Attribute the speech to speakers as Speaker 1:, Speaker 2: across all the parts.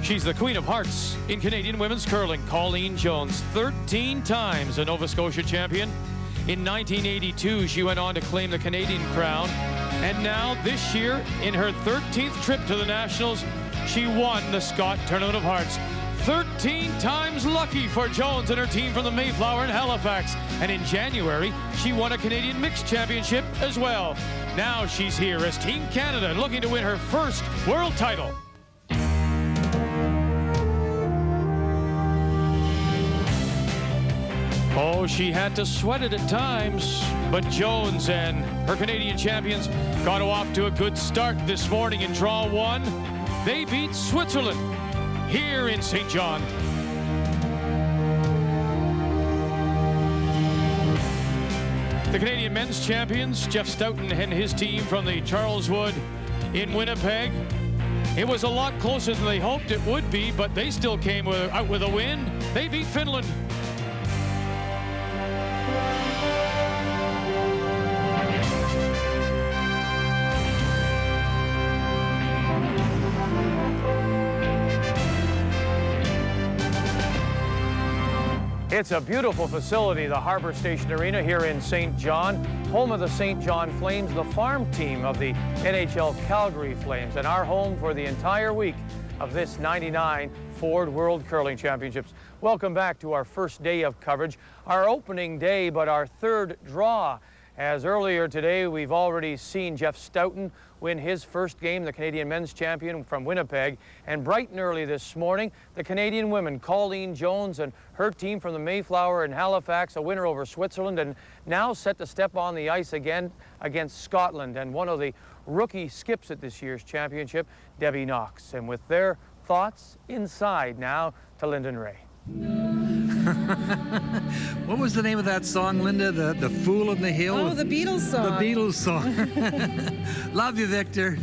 Speaker 1: She's the Queen of Hearts in Canadian women's curling, Colleen Jones, 13 times a Nova Scotia champion. In 1982, she went on to claim the Canadian crown. And now, this year, in her 13th trip to the Nationals, she won the Scott Tournament of Hearts. 13 times lucky for Jones and her team from the Mayflower in Halifax. And in January, she won a Canadian Mixed Championship as well. Now she's here as Team Canada looking to win her first world title. Oh, she had to sweat it at times, but Jones and her Canadian champions got off to a good start this morning in Draw 1. They beat Switzerland here in St. John. The Canadian men's champions, Jeff Stoughton and his team from the Charleswood in Winnipeg. It was a lot closer than they hoped it would be, but they still came out with a win. They beat Finland.
Speaker 2: It's a beautiful facility, the Harbor Station Arena here in St. John, home of the St. John Flames, the farm team of the NHL Calgary Flames, and our home for the entire week of this '99 Ford World Curling Championships. Welcome back to our first day of coverage, our opening day, but our third draw. As earlier today, we've already seen Jeff Stoughton win his first game, the Canadian men's champion from Winnipeg. And bright and early this morning, the Canadian women, Colleen Jones and her team from the Mayflower in Halifax, a winner over Switzerland, and now set to step on the ice again against Scotland and one of the rookie skips at this year's championship, Debbie Knox. And with their thoughts inside now to Lyndon Ray.
Speaker 3: What was the name of that song, Linda? The Fool on the Hill?
Speaker 4: Oh, the Beatles song.
Speaker 3: The Beatles song. Love you, Victor.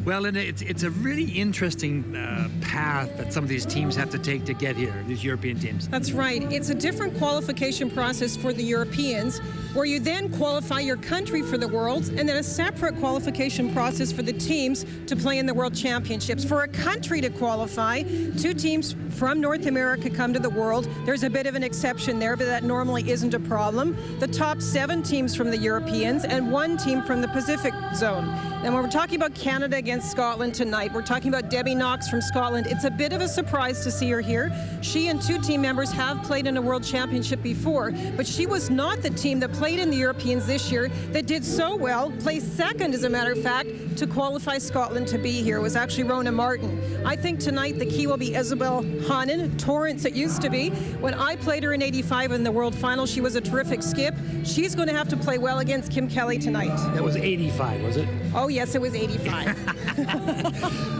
Speaker 3: Well, Linda, it's a really interesting path that some of these teams have to take to get here, these European teams.
Speaker 4: That's right. It's a different qualification process for the Europeans, where you then qualify your country for the Worlds, and then a separate qualification process for the teams to play in the World Championships. For a country to qualify, two teams from North America come to the World. There's a bit of an exception there, but that normally isn't a problem. The top 7 teams from the Europeans and 1 team from the Pacific zone. And when we're talking about Canada against Scotland tonight, we're talking about Debbie Knox from Scotland. It's a bit of a surprise to see her here. She and 2 team members have played in a World Championship before, but she was not the team that played in the Europeans this year that did so well, placed second, as a matter of fact, to qualify Scotland to be here. It was actually Rona Martin. I think tonight the key will be Isabel Hanen, Torrance it used to be. When I played her in '85 in the World Final, she was a terrific skip. She's going to have to play well against Kim Kelly tonight.
Speaker 3: That was 85, was it?
Speaker 4: Oh, yes, it was 85.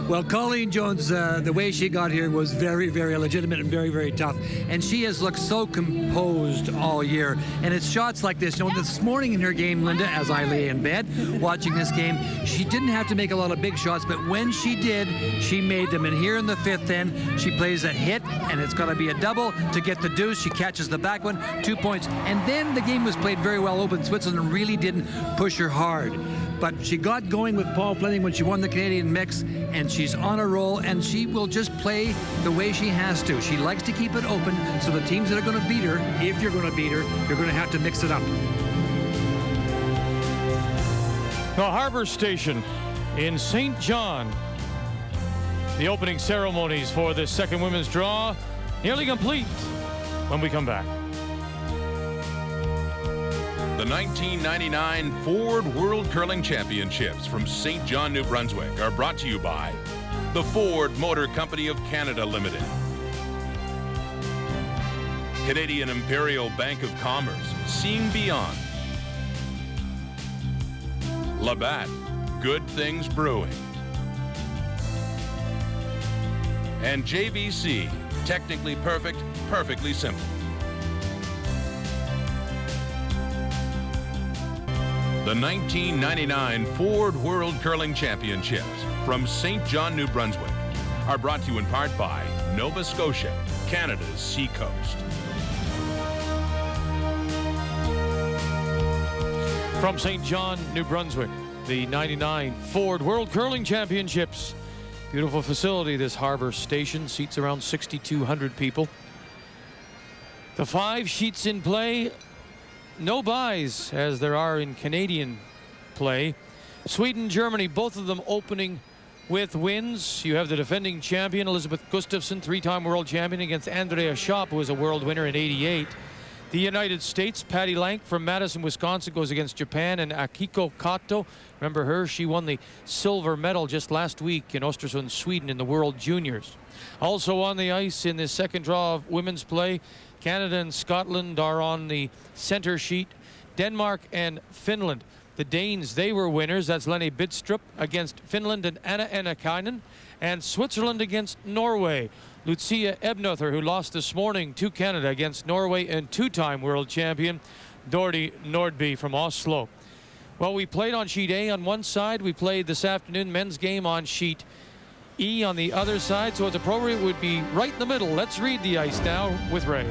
Speaker 3: Well, Colleen Jones, the way she got here was very, very legitimate and very, very tough. And she has looked so composed all year. And it's shots like this. You know, this morning in her game, Linda, as I lay in bed watching this game, she didn't have to make a lot of big shots, but when she did, she made them. And here in the 5th end, she plays a hit, and it's got to be a double to get the deuce. She catches the back one, 2 points. And then the game was played very well open. Switzerland really didn't push her hard. But she got going with Paul Fleming when she won the Canadian mix, and she's on a roll, and she will just play the way she has to. She likes to keep it open, so the teams that are going to beat her, if you're going to beat her, you're going to have to mix it up.
Speaker 1: The Harbor Station in St. John. The opening ceremonies for this second women's draw nearly complete when we come back.
Speaker 5: The 1999 Ford World Curling Championships from St. John, New Brunswick are brought to you by the Ford Motor Company of Canada Limited, Canadian Imperial Bank of Commerce, seeing beyond, Labatt, Good Things Brewing, and JVC, technically perfect, perfectly simple. The 1999 Ford World Curling Championships from St. John, New Brunswick are brought to you in part by Nova Scotia, Canada's seacoast.
Speaker 1: From St. John, New Brunswick, the '99 Ford World Curling Championships Beautiful facility, this harbor station. Seats around 6,200 people. The 5 sheets in play. No byes, as there are in Canadian play. Sweden, Germany, both of them opening with wins. You have the defending champion, Elizabeth Gustafsson, 3-time world champion, against Andrea Schopp, who was a world winner in '88. The United States, Patty Lank from Madison, Wisconsin, goes against Japan, and Akiko Kato. Remember her? She won the silver medal just last week in Östersund, Sweden, in the World Juniors. Also on the ice in this second draw of women's play, Canada and Scotland are on the center sheet. Denmark and Finland. The Danes, they were winners. That's Lene Bidstrup against Finland and Anna Ennakainen. And Switzerland against Norway. Lucia Ebnother, who lost this morning to Canada against Norway, and 2-time world champion Dordi Nordby from Oslo. Well, we played on sheet A on one side. We played this afternoon men's game on sheet E on the other side, so it's appropriate would be right in the middle. Let's read the ice now with Ray.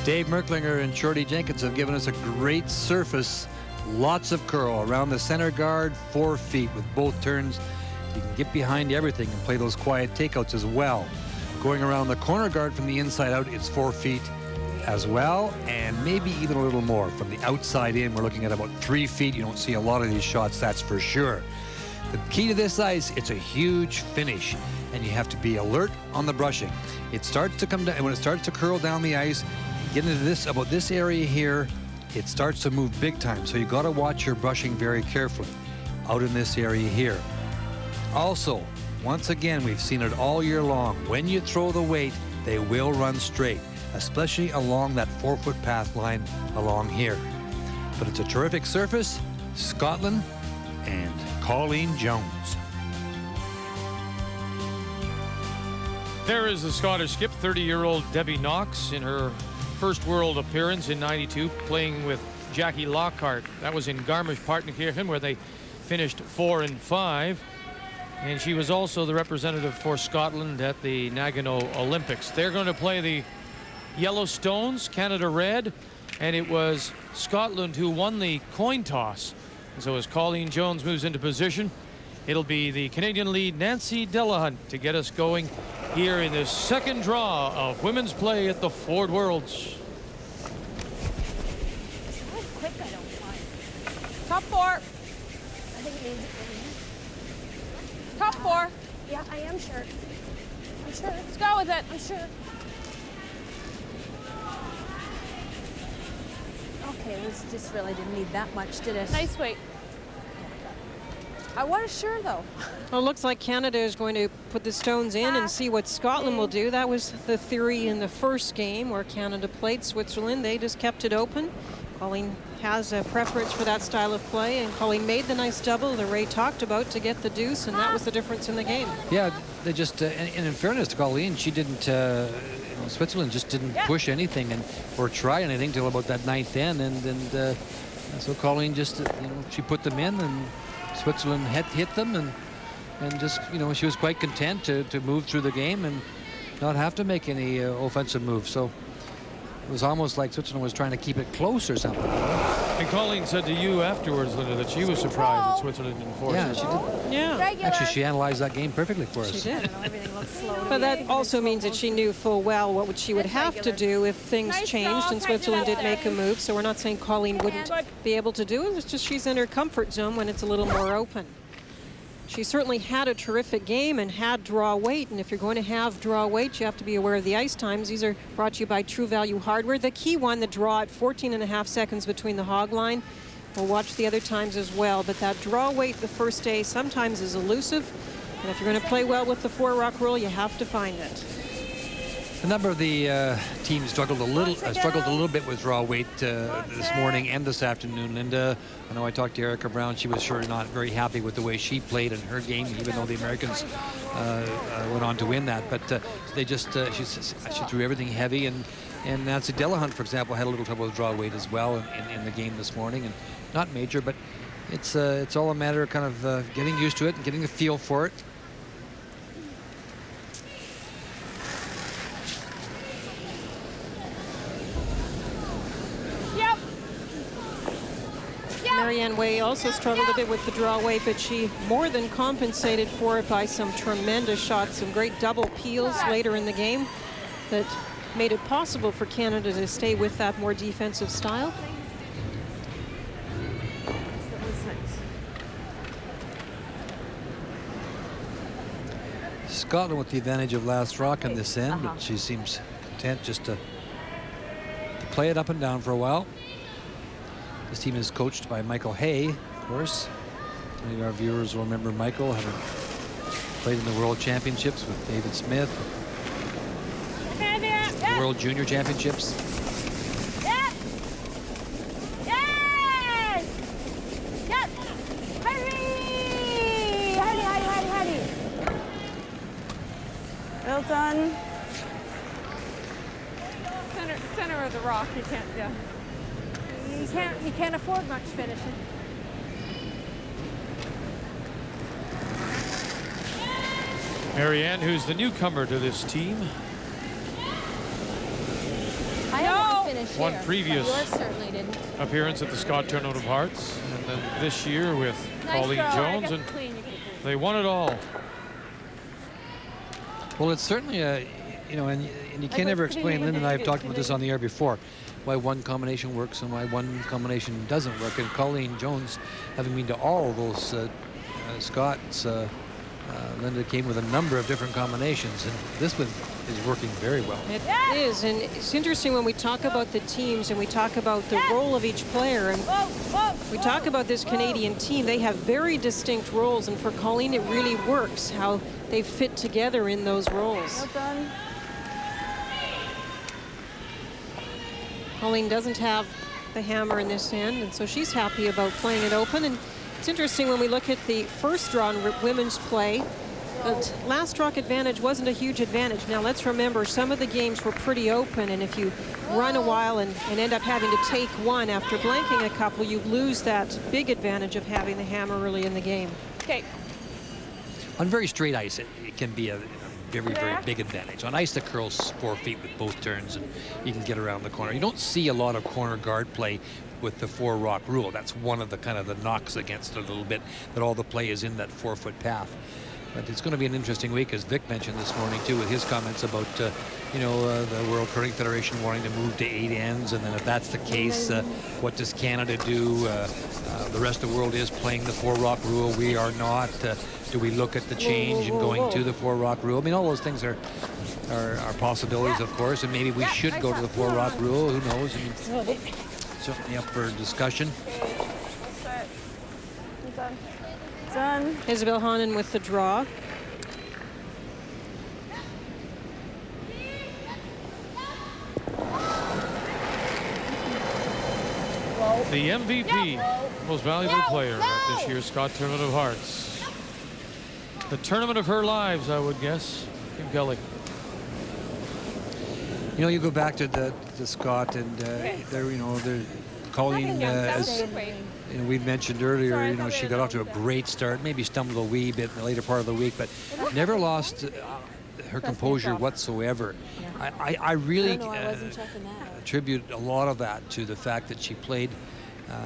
Speaker 3: Dave Merklinger and Shorty Jenkins have given us a great surface. Lots of curl around the center guard, 4 feet with both turns. You can get behind everything and play those quiet takeouts as well. Going around the corner guard from the inside out, it's 4 feet as well, and maybe even a little more. From the outside in, we're looking at about 3 feet. You don't see a lot of these shots, that's for sure. The key to this ice, it's a huge finish, and you have to be alert on the brushing. It starts to come down, and when it starts to curl down the ice, you get into this, about this area here, it starts to move big time, so you got to watch your brushing very carefully out in this area here. Also, once again, we've seen it all year long. When you throw the weight, they will run straight, especially along that 4-foot path line along here. But it's a terrific surface. Scotland and Colleen Jones.
Speaker 1: There is the Scottish skip, 30-year-old Debbie Knox, in her first world appearance in '92, playing with Jackie Lockhart. That was in Garmisch-Partenkirchen, where they finished 4 and 5. And she was also the representative for Scotland at the Nagano Olympics. They're going to play the Yellow Stones, Canada red, and it was Scotland who won the coin toss. And so as Colleen Jones moves into position, it'll be the Canadian lead, Nancy Delahunt, to get us going here in the second draw of women's play at the Ford Worlds.
Speaker 6: Quick, I don't find.
Speaker 4: Top 4.
Speaker 6: I think it means
Speaker 4: Top 4.
Speaker 6: yeah, I am sure. I'm sure.
Speaker 4: Let's go with it.
Speaker 6: I'm sure. Okay, this just really didn't need that much, did it?
Speaker 4: Nice weight.
Speaker 6: I was sure though.
Speaker 4: Well, it looks like Canada is going to put the stones in and see what Scotland will do. That was the theory in the first game where Canada played Switzerland. They just kept it open. Colleen has a preference for that style of play, and Colleen made the nice double that Ray talked about to get the deuce, and that was the difference in the game.
Speaker 3: Yeah, they just, and in fairness to Colleen, she didn't, Switzerland just didn't push anything or try anything till about that 9th end, and so Colleen just, she put them in, and Switzerland hit them, and just, she was quite content to move through the game and not have to make any offensive moves. So it was almost like Switzerland was trying to keep it close or something.
Speaker 1: And Colleen said to you afterwards, Linda, that she was surprised that Switzerland didn't force
Speaker 3: Yeah,
Speaker 1: it.
Speaker 3: she did.
Speaker 4: Yeah.
Speaker 6: Regular.
Speaker 3: Actually, she analyzed that game perfectly for us.
Speaker 4: She did.
Speaker 6: Everything looks slow. to
Speaker 4: But
Speaker 6: me.
Speaker 4: that also means that she knew full well what she would have to do if things
Speaker 6: Nice
Speaker 4: changed,
Speaker 6: throw,
Speaker 4: and Switzerland did
Speaker 6: tighten it
Speaker 4: make a move. So we're not saying Colleen wouldn't be able to do it. It's just she's in her comfort zone when it's a little more open. She certainly had a terrific game and had draw weight, and if you're going to have draw weight, you have to be aware of the ice times. These are brought to you by True Value Hardware. The key one, the draw at 14.5 seconds between the hog line. We'll watch the other times as well, but that draw weight the first day sometimes is elusive, and if you're going to play well with the 4-rock rule, you have to find it.
Speaker 3: A number of the teams struggled a little bit with draw weight this morning and this afternoon. And I know I talked to Erica Brown. She was sure not very happy with the way she played in her game, even though the Americans went on to win that. But they just she threw everything heavy, and Nancy Delahunt, for example, had a little trouble with draw weight as well in the game this morning, and not major, but it's all a matter of kind of getting used to it and getting the feel for it.
Speaker 4: Marianne Way also struggled a bit with the draw weight, but she more than compensated for it by some tremendous shots, some great double peels later in the game that made it possible for Canada to stay with that more defensive style.
Speaker 3: Scotland with the advantage of last rock in this end, but she seems content just to play it up and down for a while. This team is coached by Michael Hay, of course. Many of our viewers will remember Michael having played in the World Championships with David Smith, the World Junior Championships.
Speaker 6: Well done.
Speaker 7: Center of the rock, you can't, yeah. You can't afford much finishing.
Speaker 1: Marianne, who's the newcomer to this team.
Speaker 6: I had one finish
Speaker 1: One
Speaker 6: here,
Speaker 1: previous
Speaker 6: but yours certainly didn't.
Speaker 1: appearance at the Scott Tournament of Hearts, and then this year with
Speaker 7: Nice
Speaker 1: Colleen
Speaker 7: throw.
Speaker 1: Jones, and they won it all.
Speaker 3: Well, it's certainly a, you know, and you can't ever explain, Lynn and I have talked about this on the air before, why one combination works and why one combination doesn't work. And Colleen Jones, having been to all of those Scots, Linda came with a number of different combinations, and this one is working very well.
Speaker 4: It is, and it's interesting when we talk about the teams and we talk about the role of each player, and we talk about this Canadian team. They have very distinct roles, and for Colleen, it really works how they fit together in those roles.
Speaker 6: Well done.
Speaker 4: Colleen doesn't have the hammer in this end, and so she's happy about playing it open. And it's interesting when we look at the first draw in women's play, that last rock advantage wasn't a huge advantage. Now let's remember, some of the games were pretty open, and if you run a while and end up having to take one after blanking a couple, you lose that big advantage of having the hammer early in the game.
Speaker 7: Okay.
Speaker 3: On very straight ice, it can be a very, very big advantage. On ice that curls 4 feet with both turns, and you can get around the corner. You don't see a lot of corner guard play with the 4-rock rule. That's one of the kind of the knocks against it a little bit, that all the play is in that 4-foot path. But it's going to be an interesting week, as Vic mentioned this morning too, with his comments about you know, the World Curling Federation wanting to move to 8 ends, and then if that's the case, what does Canada do? The rest of the world is playing the 4-rock rule. We are not. Do we look at the change and going to the 4-rock rule? I mean, all those things are possibilities, of course, and maybe we should go to the 4-rock rule. Who knows? I mean, certainly up for discussion.
Speaker 6: Done.
Speaker 4: Isabel Hannen with the draw.
Speaker 1: The MVP, most valuable player at this year's Scott Tournament of Hearts. The tournament of her lives, I would guess. Kim Kelly.
Speaker 3: You know, you go back to the Scott, and there, you know, the Colleen, as you know, we mentioned earlier, you know, she got off to a great start, maybe stumbled a wee bit in the later part of the week, but never lost her composure whatsoever. I really attribute a lot of that to the fact that she played.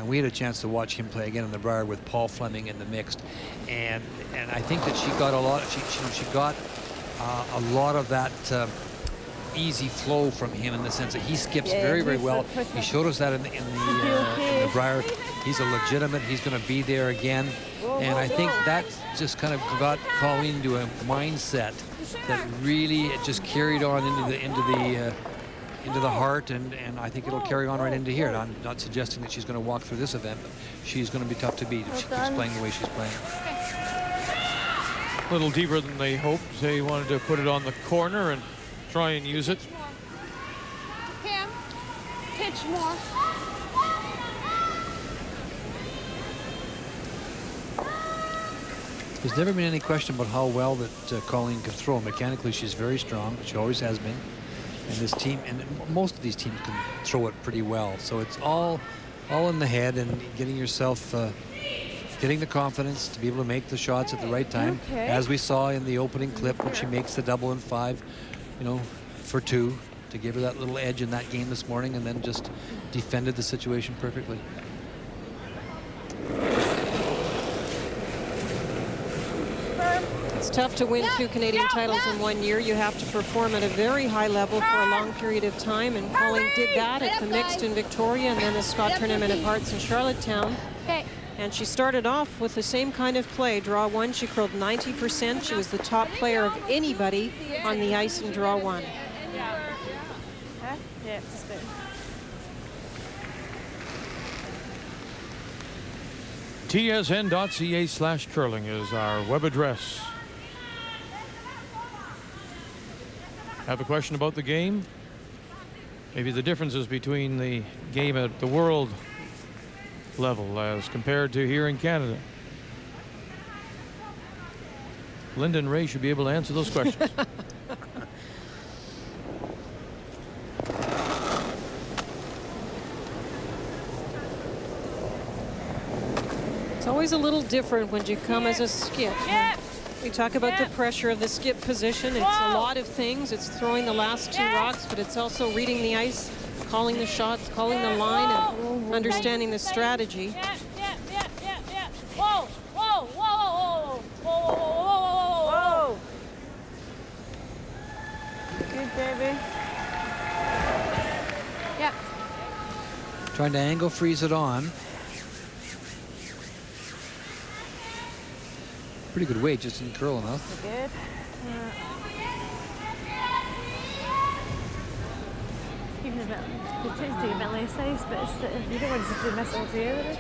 Speaker 3: We had a chance to watch him play again in the Briar with Paul Fleming in the mixed, and I think that she got a lot. She got a lot of that easy flow from him, in the sense that he skips very, very well. He showed us that in the Briar. He's a legitimate. He's going to be there again, and I think that just kind of got Colleen into a mindset that really it just carried on into the heart, and I think it'll carry on right into here. And I'm not suggesting that she's going to walk through this event, but she's going to be tough to beat if she keeps playing the way she's playing.
Speaker 1: A little deeper than they hoped. They wanted to put it on the corner and try and use it.
Speaker 7: Cam, pitch more.
Speaker 3: There's never been any question about how well that Colleen can throw. Mechanically, she's very strong. She always has been. And this team, and most of these teams, can throw it pretty well. So it's all in the head, and getting yourself, getting the confidence to be able to make the shots at the right time.
Speaker 7: Okay.
Speaker 3: As we saw in the opening clip when she makes the double and 5, you know, for 2, to give her that little edge in that game this morning, and then just defended the situation perfectly.
Speaker 4: It's tough to win 2 Canadian titles in 1 year. You have to perform at a very high level for a long period of time, and Colleen did that at the mixed in Victoria and then the Scott Tournament of Hearts in Charlottetown.
Speaker 6: Okay.
Speaker 4: And she started off with the same kind of play. Draw 1, she curled 90%. She was the top player of anybody on the ice in draw 1.
Speaker 6: Yeah, just a bit.
Speaker 1: tsn.ca/curling is our web address. Have a question about the game? Maybe the differences between the game at the world level as compared to here in Canada. Linda and Ray should be able to answer those questions.
Speaker 4: It's always a little different when you come as a skip. We talk about the pressure of the skip position. It's a lot of things. It's throwing the last 2 rocks, but it's also reading the ice, calling the shots, calling the line, and understanding the strategy.
Speaker 6: Whoa, whoa, whoa, whoa, whoa, whoa, whoa, whoa. Good, baby. Yeah.
Speaker 3: Trying to angle freeze it on. Pretty good weight, just didn't curl enough.
Speaker 6: Good. Even a bit, it tends to be a bit less size, but it's, you don't want to miss all together.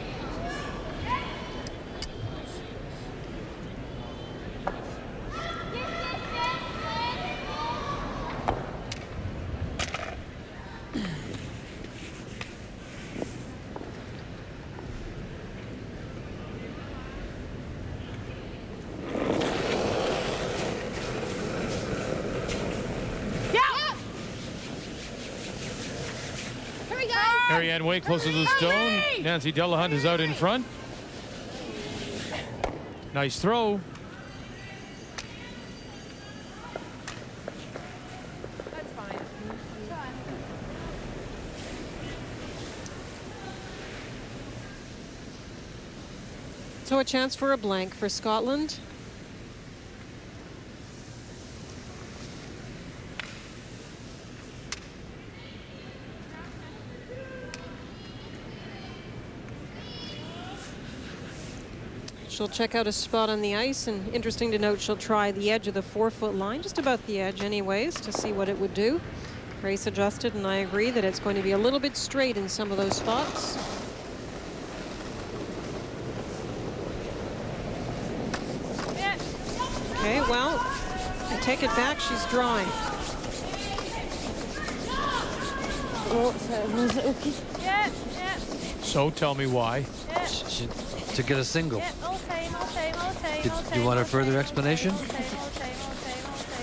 Speaker 1: Marianne way closer to the stone. Nancy Delahunt is out in front. Nice throw.
Speaker 7: That's fine.
Speaker 4: So a chance for a blank for Scotland. She'll check out a spot on the ice, and interesting to note, she'll try the edge of the 4-foot line, just about the edge anyways, to see what it would do. Race adjusted, and I agree that it's going to be a little bit straight in some of those spots. Okay, well, I take it back, she's drawing.
Speaker 6: Oh, was it okay?
Speaker 7: Yeah, yeah,
Speaker 1: So tell me why.
Speaker 7: yeah.
Speaker 3: To get a single.
Speaker 7: Yeah, all time, all time, all time,
Speaker 3: Do
Speaker 7: all
Speaker 3: you
Speaker 7: time,
Speaker 3: want a
Speaker 7: all
Speaker 3: further
Speaker 7: time,
Speaker 3: explanation?
Speaker 7: All time, all time, all time, all time.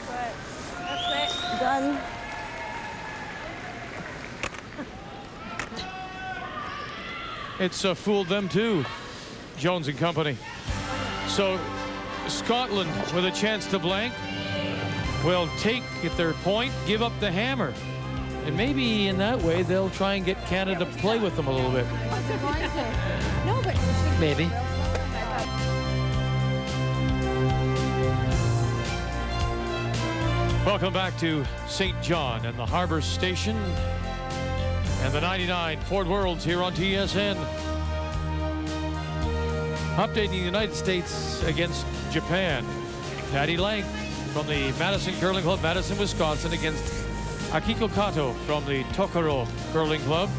Speaker 7: Right, that's it.
Speaker 6: Done.
Speaker 1: It's fooled them too, Jones and company. So Scotland with a chance to blank will take at their point, give up the hammer. And maybe in that way they'll try and get Canada to play with them a little bit.
Speaker 7: No, but
Speaker 3: Maybe.
Speaker 1: Welcome back to St. John and the Harbor Station and the 99 Ford Worlds here on TSN. Updating the United States against Japan. Patty Lang from the Madison Curling Club, Madison, Wisconsin, against Akiko Kato from the Tokoro Curling Club.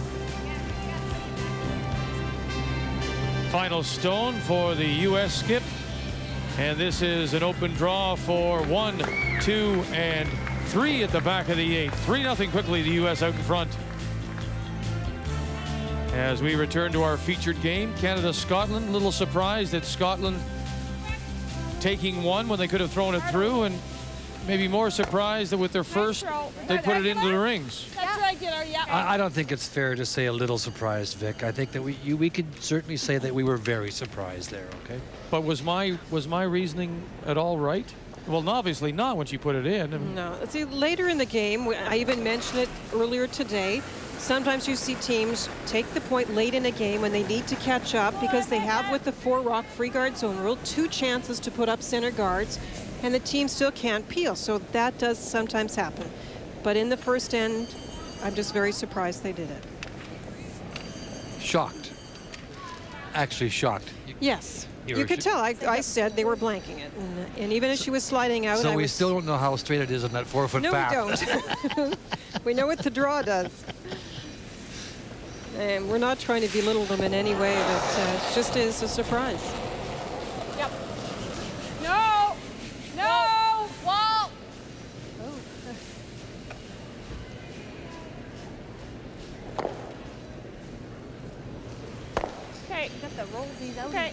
Speaker 1: Final stone for the U.S. skip. And this is an open draw for 1, 2, and 3 at the back of the 8. 3-0 quickly, the U.S. out in front. As we return to our featured game, Canada-Scotland. A little surprised at Scotland taking one when they could have thrown it through, and maybe more surprised that with their first, they put it into the rings.
Speaker 7: that's regular, yeah.
Speaker 3: I don't think it's fair to say a little surprised, Vic. I think that we could certainly say that we were very surprised there, okay?
Speaker 1: But was my reasoning at all right? Well, obviously not when she put it in.
Speaker 4: No, see, later in the game, I even mentioned it earlier today, Sometimes you see teams take the point late in a game when they need to catch up because they have, with the 4-rock free guard zone rule, 2 chances to put up center guards, and the team still can't peel. So that does sometimes happen. But in the first end, I'm just very surprised they did it.
Speaker 3: Shocked. Actually shocked.
Speaker 4: Yes. You could tell. I said they were blanking it. And even as she was sliding out,
Speaker 3: so we still don't know how straight it is on that 4-foot path.
Speaker 4: No, we don't. We know what the draw does. And we're not trying to belittle them in any way, but it just is a surprise.
Speaker 7: Yep. No! No! Wall! Okay.
Speaker 6: Got to roll these out.
Speaker 7: Okay.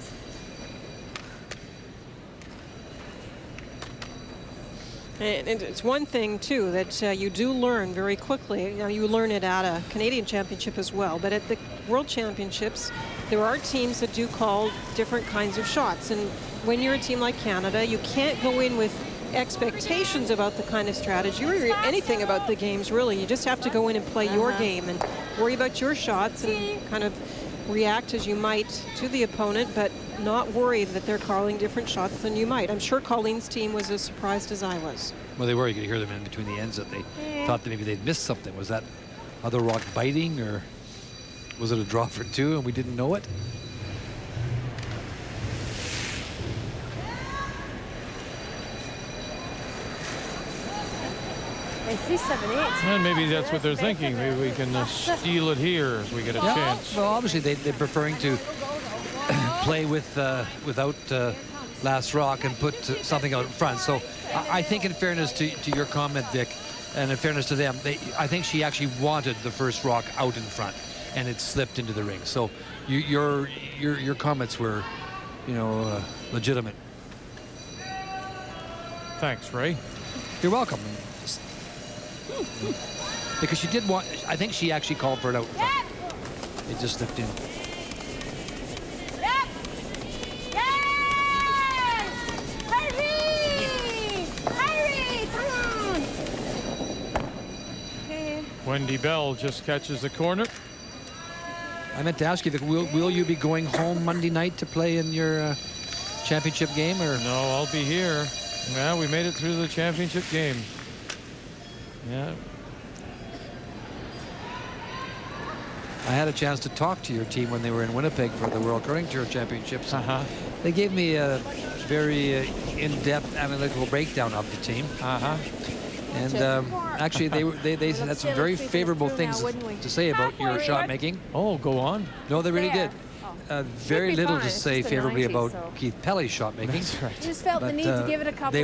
Speaker 4: And it's one thing, too, that you do learn very quickly. You know, you learn it at a Canadian championship as well. But at the World Championships, there are teams that do call different kinds of shots. And when you're a team like Canada, you can't go in with expectations about the kind of strategy or anything about the games, really. You just have to go in and play your game and worry about your shots and kind of react as you might to the opponent, but not worry that they're calling different shots than you might. I'm sure Colleen's team was as surprised as I was.
Speaker 3: Well, they were. You could hear them in between the ends that they thought that maybe they'd missed something. Was that other rock biting, or was it a draw for 2 and we didn't know it?
Speaker 6: They see 7-8.
Speaker 1: And maybe that's what they're thinking. Maybe we can steal it here if we get a chance.
Speaker 3: Well, obviously they're preferring to play with without last rock and put something out in front. So I think, in fairness to your comment, Vic, and in fairness to them, I think she actually wanted the first rock out in front, and it slipped into the ring. So your comments were, you know, legitimate.
Speaker 1: Thanks, Ray.
Speaker 3: You're welcome. Because she did want, I think she actually called for it out in front. It just slipped in.
Speaker 1: Wendy Bell just catches the corner.
Speaker 3: I meant to ask you, will you be going home Monday night to play in your championship game, or?
Speaker 1: No, I'll be here. Yeah, we made it through the championship game. Yeah.
Speaker 3: I had a chance to talk to your team when they were in Winnipeg for the World Curling Tour Championships. They gave me a very in-depth analytical breakdown of the team. And actually, they had some very favorable things to say about your shot making.
Speaker 1: Oh, go on.
Speaker 3: No, they really did. Very little to say favorably about Keith Pelly's shot making.
Speaker 1: That's right.
Speaker 6: You just felt the need to give it a couple.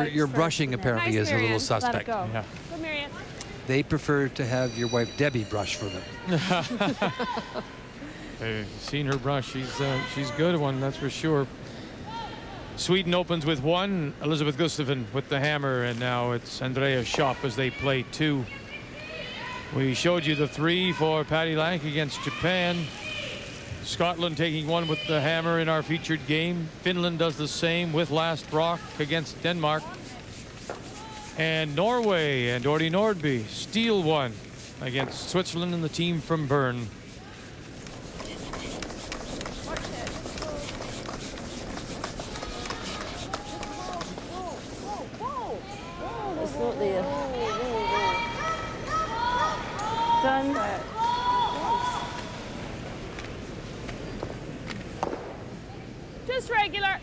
Speaker 3: Your brushing apparently is a little suspect.
Speaker 6: Let it go.
Speaker 1: Yeah.
Speaker 6: Go, Marianne.
Speaker 3: They prefer to have your wife Debbie brush for them.
Speaker 1: Hey, seen her brush. She's good at one, that's for sure. Sweden opens with 1. Elizabeth Gustafsson with the hammer, and now it's Andrea Schopp as they play 2. We showed you the 3 for Patty Lank against Japan. Scotland taking 1 with the hammer in our featured game. Finland does the same with last rock against Denmark. And Norway and Ordi Nordby steal 1 against Switzerland and the team from Bern.
Speaker 6: Done.
Speaker 7: Just regular.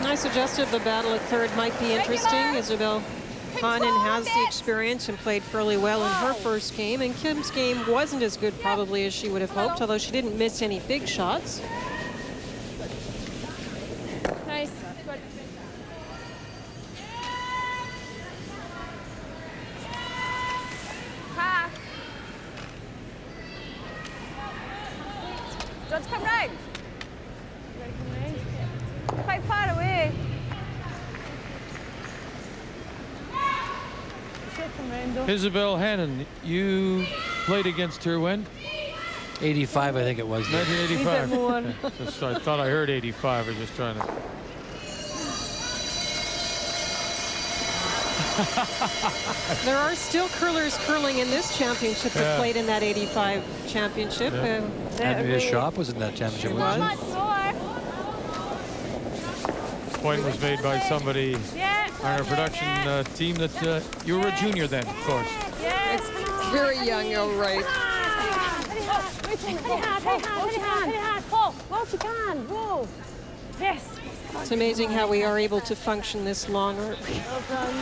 Speaker 4: I suggested the battle at third might be interesting. Isabel Hannen has the experience and played fairly well in her first game, and Kim's game wasn't as good probably as she would have hoped, although she didn't miss any big shots.
Speaker 7: Nice. Good. Ha. Let's come round. Ready to come round? Quite far away.
Speaker 1: Isabel Hannon, you played against her when?
Speaker 3: 85, I think it was.
Speaker 1: 1985.
Speaker 6: more.
Speaker 1: Just, I thought I heard 85. I was just trying to.
Speaker 4: There are still curlers curling in this championship that played in that 85 championship.
Speaker 3: Andrea Shop was in that championship, wasn't she?
Speaker 1: Point was made by somebody on our production team that you were a junior then, of course.
Speaker 4: It's very young, all right.
Speaker 6: Well, she can. Whoa. Yes.
Speaker 4: It's amazing how we are able to function this long.
Speaker 6: Well done.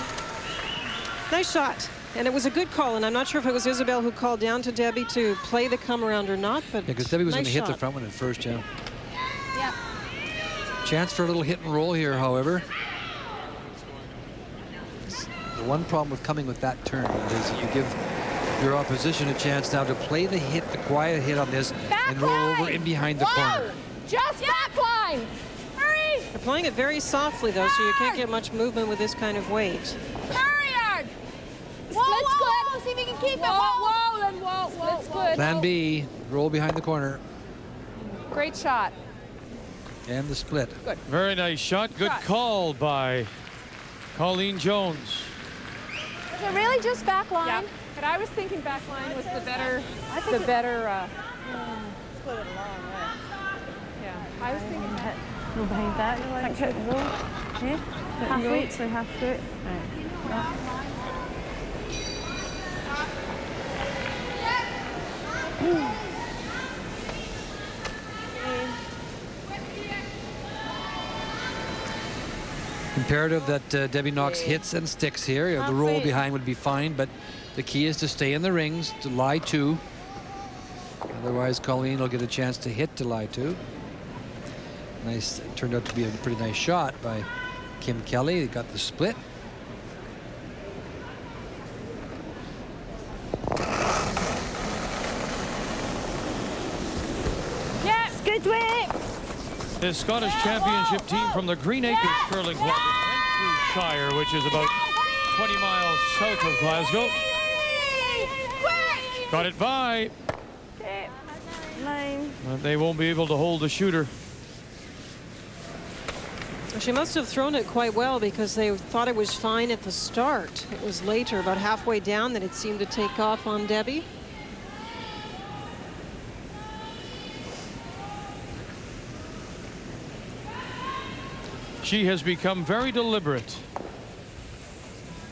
Speaker 4: Nice shot. And it was a good call, and I'm not sure if it was Isabel who called down to Debbie to play the come around or not, but
Speaker 3: because Debbie was
Speaker 4: nice
Speaker 3: going to hit the
Speaker 4: shot.
Speaker 3: front one at first, yeah.
Speaker 6: Yeah.
Speaker 3: Chance for a little hit and roll here, however. The one problem with coming with that turn is that you give your opposition a chance now to play the hit, the quiet hit on this, and roll over in behind the corner.
Speaker 6: Just back line. Hurry.
Speaker 4: They're playing it very softly, though, so you can't get much movement with this kind of weight.
Speaker 6: Hurry, Ard. Split's good. See if we can keep it. Whoa, then whoa. Split's good.
Speaker 3: Plan B, roll behind the corner,
Speaker 7: Great shot.
Speaker 3: and the split.
Speaker 1: Very nice shot. Good call by Colleen Jones.
Speaker 7: Is it really just back line? Yeah. But I was thinking back line was the better, split it along, right? Yeah. I was thinking that.
Speaker 6: Go behind that. Like hit and roll. Yeah. Halfway, so half through it. Right. Yeah.
Speaker 3: Imperative that Debbie Knox hits and sticks here. The roll behind would be fine, but the key is to stay in the rings, to lie two. Otherwise, Colleen will get a chance to hit to lie two. Nice, it turned out to be a pretty nice shot by Kim Kelly. They got the split.
Speaker 6: Yes, good way.
Speaker 1: The Scottish Championship team from the Green Acres Curling Club in Renfrewshire, which is about 20 miles south of Glasgow. Got it by.
Speaker 6: Okay. Line.
Speaker 1: But they won't be able to hold the shooter.
Speaker 4: She must have thrown it quite well because they thought it was fine at the start. It was later, about halfway down, that it seemed to take off on Debbie.
Speaker 1: She has become very deliberate.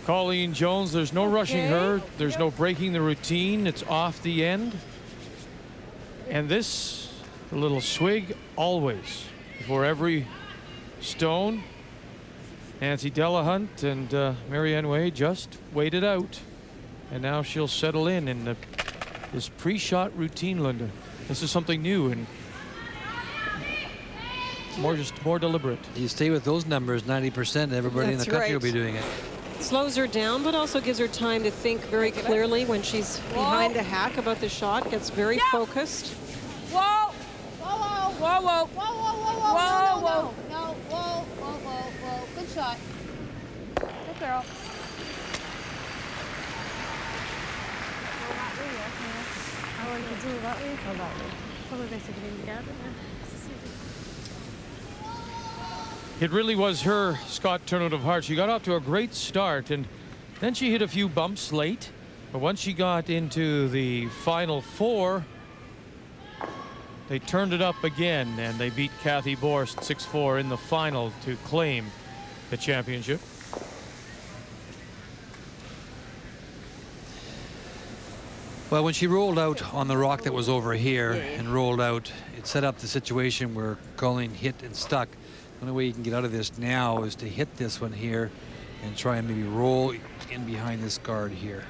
Speaker 1: Colleen Jones, there's no rushing her. There's no breaking the routine. It's off the end. And this, a little swig, always. Before every stone. Nancy Delahunt and Marianne Way just waited out. And now she'll settle in this pre-shot routine, Linda. This is something new and more deliberate.
Speaker 3: You stay with those numbers, 90%, everybody in the country will be doing it.
Speaker 4: Slows her down, but also gives her time to think very clearly when she's behind the hack about the shot. Gets very focused.
Speaker 7: Whoa! Whoa! Whoa! Whoa! Whoa! Whoa! Whoa!
Speaker 8: No, whoa. Good shot.
Speaker 7: Good girl.
Speaker 6: I want to do that way or that way. Probably better to get it.
Speaker 1: It really was her Scott turnout of heart. She got off to a great start, and then she hit a few bumps late. But once she got into the final four, they turned it up again, and they beat Kathy Borst 6-4 in the final to claim the championship.
Speaker 3: Well, when she rolled out on the rock that was over here and rolled out, it set up the situation where Colleen hit and stuck. The only way you can get out of this now is to hit this one here and try and maybe roll in behind this guard here.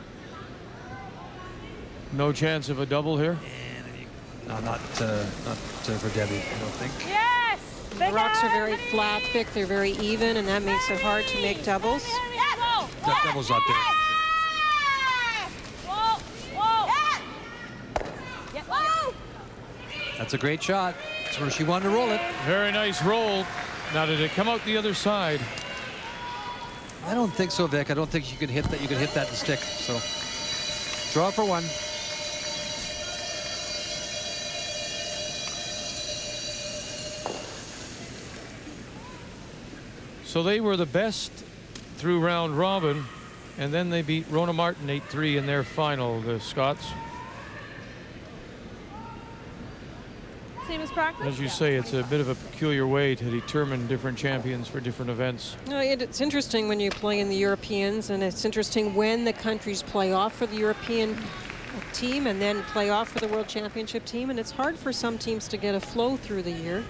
Speaker 1: No chance of a double here?
Speaker 3: No, not for Debbie, I don't think.
Speaker 6: Yes!
Speaker 4: The rocks are very flat, thick, they're very even, and that makes it hard to make doubles.
Speaker 3: That double's not there. That's a great shot. That's where she wanted to roll it.
Speaker 1: Very nice roll. Now did it come out the other side?
Speaker 3: I don't think so, Vic. I don't think you could hit that. You could hit that and stick. So draw for one.
Speaker 1: So they were the best through round robin. And then they beat Rona Martin 8-3 in their final, the Scots.
Speaker 6: Same as practice?
Speaker 1: As you say, it's a bit of a peculiar way to determine different champions for different events.
Speaker 4: No, it's interesting when you play in the Europeans, and it's interesting when the countries play off for the European team and then play off for the World Championship team, and it's hard for some teams to get a flow through the year.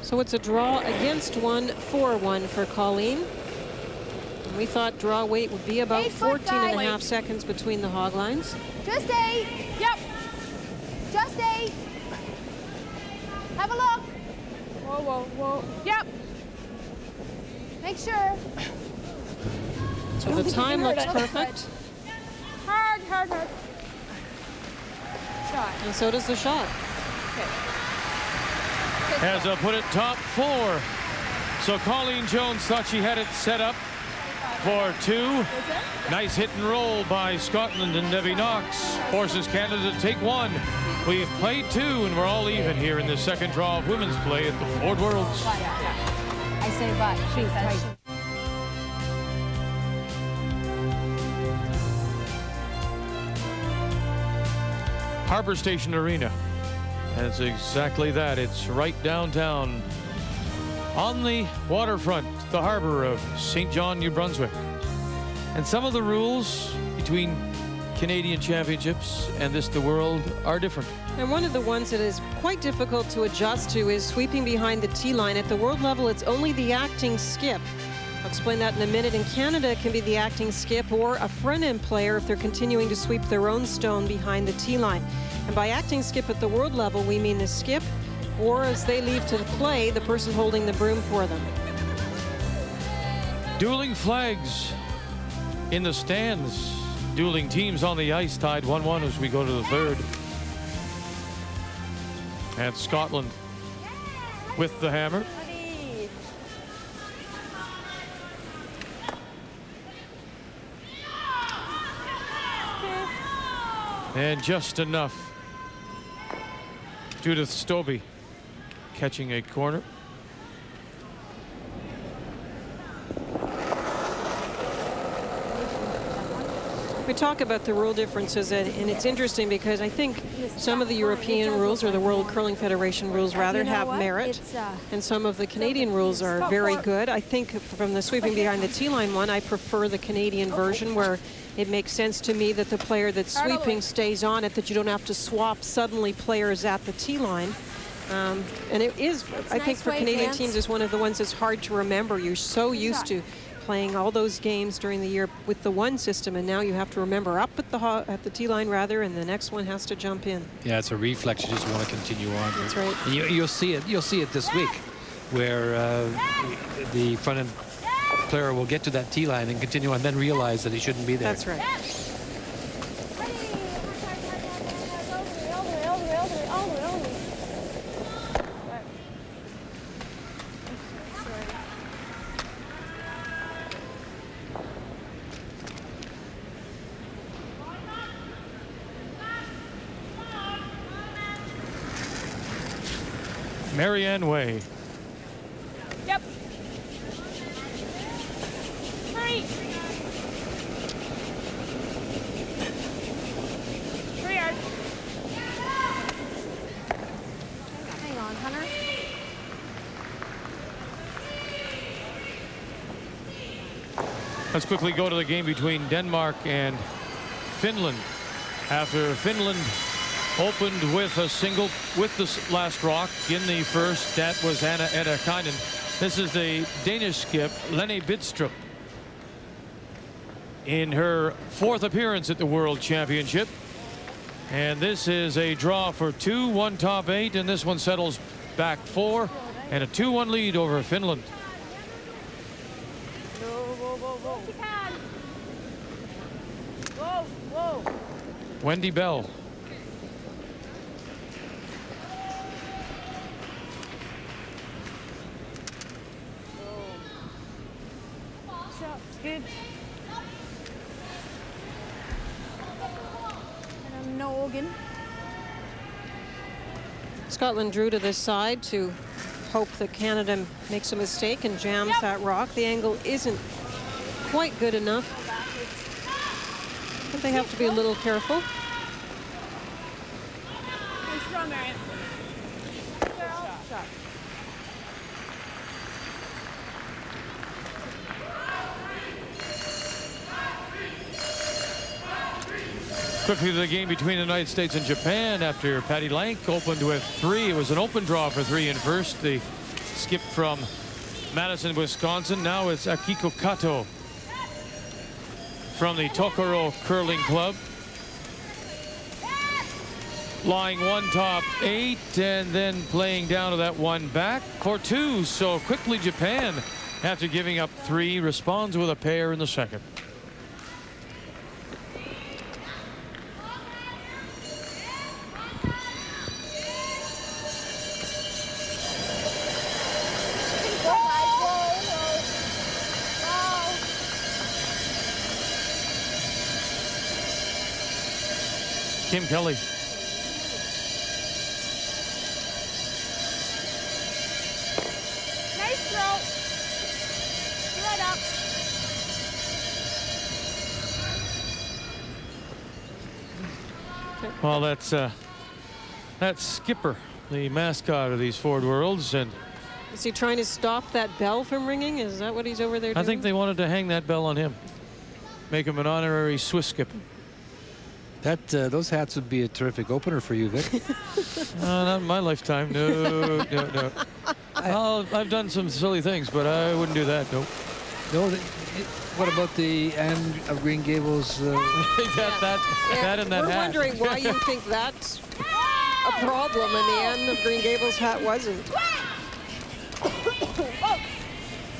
Speaker 4: So it's a draw against 1 for 1 for Colleen. We thought draw weight would be about 14.5 seconds between the hog lines.
Speaker 8: Just 8.
Speaker 6: Yep.
Speaker 8: Just 8. Have a look.
Speaker 6: Whoa, whoa, whoa. Yep.
Speaker 8: Make sure.
Speaker 4: So the time looks perfect.
Speaker 6: Hard, hard, hard. Shot.
Speaker 4: And so does the shot.
Speaker 1: As I put it, top 4. So Colleen Jones thought she had it set up for 2. Nice hit and roll by Scotland, and Debbie Knox forces Canada to take 1. We've played 2, and we're all even here in the second draw of women's play at the Ford Worlds.
Speaker 8: I say but. She's right.
Speaker 1: Harbor Station Arena. And it's exactly that. It's right downtown on the waterfront, the harbor of St. John, New Brunswick. And some of the rules between Canadian championships and this the world are different.
Speaker 4: And one of the ones that is quite difficult to adjust to is sweeping behind the tee line. At the world level, it's only the acting skip. I'll explain that in a minute. In Canada, it can be the acting skip or a front-end player if they're continuing to sweep their own stone behind the tee line. And by acting skip at the world level, we mean the skip, or as they leave to play, the person holding the broom for them.
Speaker 1: Dueling flags in the stands. Dueling teams on the ice, tied 1-1 as we go to the third. And Scotland with the hammer. And just enough. Judith Stobie catching a corner.
Speaker 4: We talk about the rule differences, and it's interesting because I think some of the European rules, or the World Curling Federation rules rather, have merit, and some of the Canadian rules are very good. I think from the sweeping behind the tee line one, I prefer the Canadian version, where it makes sense to me that the player that's sweeping stays on it, that you don't have to swap suddenly players at the tee line. And it is, I think, for Canadian teams, is one of the ones that's hard to remember. You're so used to playing all those games during the year with the one system, and now you have to remember up at the tee line rather, and the next one has to jump in.
Speaker 3: Yeah, it's a reflex. You just want to continue on.
Speaker 4: That's right.
Speaker 3: And you'll see it. You'll see it this week, where the front end player will get to that tee line and continue on, then realize that he shouldn't be there.
Speaker 4: That's right.
Speaker 1: Marianne Way.
Speaker 6: Yep. 3. 3 yards.
Speaker 8: Hang on, Hunter.
Speaker 1: Let's quickly go to the game between Denmark and Finland. After Finland opened with a single with the last rock in the first, that was Anna Edakainen. This is the Danish skip, Lene Bidstrup, in her 4th appearance at the World Championship. And this is a draw for 2, 1 top 8, and this one settles back 4, and a 2-1 lead over Finland.
Speaker 6: Whoa, whoa.
Speaker 1: Wendy Bell.
Speaker 6: Good.
Speaker 8: And a noggin.
Speaker 4: Scotland drew to this side to hope that Canada makes a mistake and jams that rock. The angle isn't quite good enough, but they have to be a little careful.
Speaker 1: Quickly to the game between the United States and Japan after Patty Lank opened with 3. It was an open draw for 3 in first. The skip from Madison, Wisconsin. Now it's Akiko Kato from the Tokoro Curling Club. Lying 1 top 8 and then playing down to that 1 back for 2. So quickly Japan, after giving up 3, responds with a pair in the second. Kim Kelly.
Speaker 8: Nice throw. Right up.
Speaker 1: Well, that's Skipper, the mascot of these Ford Worlds, and
Speaker 4: Is he trying to stop that bell from ringing? Is that what he's over there doing?
Speaker 1: I think they wanted to hang that bell on him, make him an honorary Swiss skip.
Speaker 3: Those hats would be a terrific opener for you, Vic.
Speaker 1: Not in my lifetime. No, no. I've done some silly things, but I wouldn't do that. Nope.
Speaker 3: No. What about the Anne of Green Gables?
Speaker 1: that and that
Speaker 4: We're
Speaker 1: hat.
Speaker 4: wondering why you think that's a problem, and the Anne of Green Gables hat wasn't.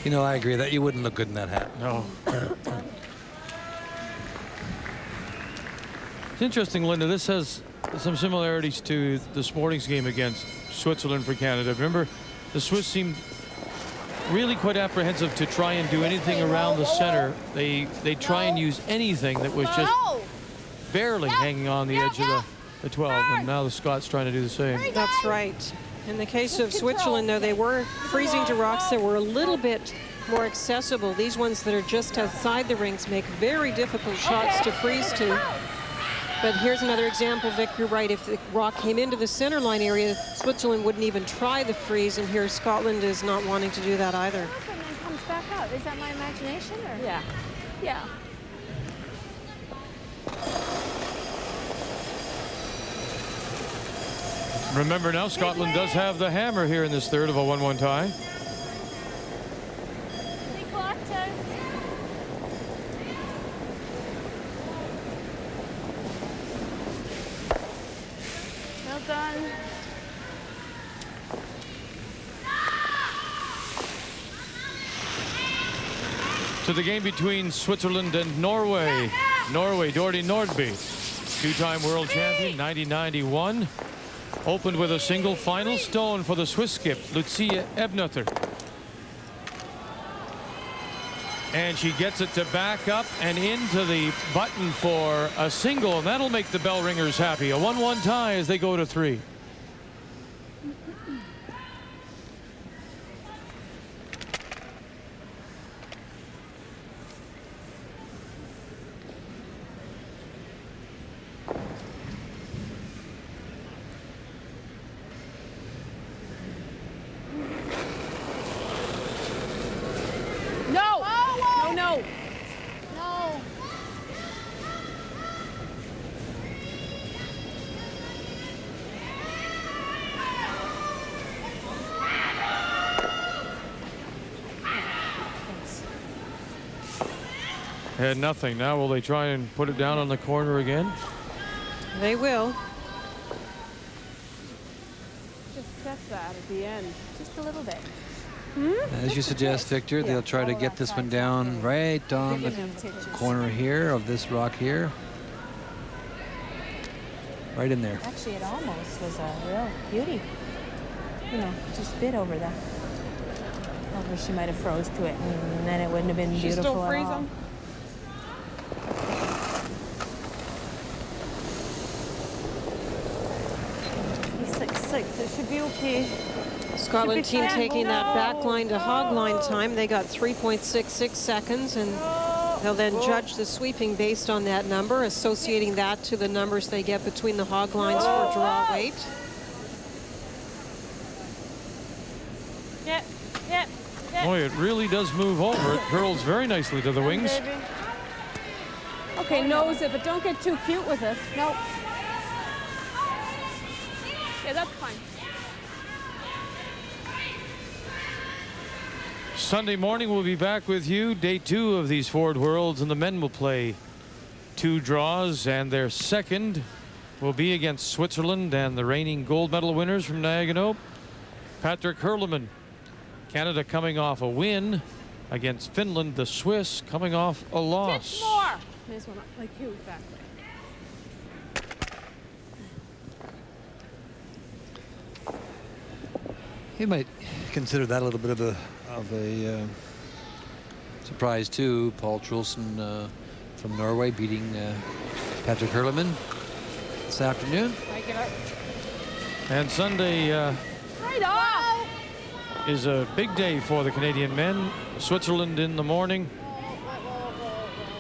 Speaker 3: You know, I agree that you wouldn't look good in that hat.
Speaker 1: No. It's interesting, Linda. This has some similarities to this morning's game against Switzerland for Canada. Remember, the Swiss seemed really quite apprehensive to try and do anything around the center. They try and use anything that was just barely hanging on the edge of the 12, and now the Scots trying to do the same.
Speaker 4: That's right. In the case of Switzerland, though, they were freezing to rocks that were a little bit more accessible. These ones that are just outside the rings make very difficult shots to freeze to. But here's another example, Vic, you're right. If the rock came into the center line area, Switzerland wouldn't even try the freeze, and here Scotland is not wanting to do that either.
Speaker 8: And then comes back out. Is that my imagination? Or?
Speaker 7: Yeah. Yeah.
Speaker 1: Remember now, Scotland does have the hammer here in this third of a 1-1 tie.
Speaker 8: Well done.
Speaker 1: To the game between Switzerland and Norway. Norway, Dorte Nordby, 2-time world champion, 1991. Opened with a single final stone for the Swiss skip, Lucia Ebneter. And she gets it to back up and into the button for a single, and that'll make the bell ringers happy. A 1-1 tie as they go to 3. Had nothing. Now will they try and put it down on the corner again?
Speaker 4: They will.
Speaker 7: Just set that at the end, just a little bit.
Speaker 3: As you suggest, Victor, they'll try to get this one down right on the corner here of this rock here. Right in there.
Speaker 8: Actually, it almost was a real beauty. You know, just bit over the. Over, she might have froze to it, and then it wouldn't have been beautiful
Speaker 7: Still
Speaker 8: at all.
Speaker 7: freezing.
Speaker 6: He's 6'6". It should be Okay.
Speaker 4: Scotland
Speaker 6: Should be
Speaker 4: team
Speaker 6: fine.
Speaker 4: taking that back line to hog line time. They got 3.66 seconds, and they'll then judge the sweeping based on that number, associating that to the numbers they get between the hog lines for draw weight.
Speaker 6: Yep, yep, yep.
Speaker 1: Boy, it really does move over. It curls very nicely to the wings.
Speaker 6: Baby.
Speaker 7: Okay, nose it, but don't get too cute with it. Nope. Yeah, that's fine.
Speaker 1: Sunday morning, we'll be back with you. Day 2 of these Ford Worlds, and the men will play 2 draws, and their second will be against Switzerland and the reigning gold medal winners from Nagano, Patrick Hurleman. Canada coming off a win against Finland. The Swiss coming off a loss.
Speaker 7: Pitch more. This one, like you, exactly.
Speaker 3: You might consider that a little bit of a surprise too. Paul Trulson from Norway beating Patrick Hurleman this afternoon.
Speaker 1: And Sunday
Speaker 7: Right off.
Speaker 1: is a big day for the Canadian men. Switzerland in the morning,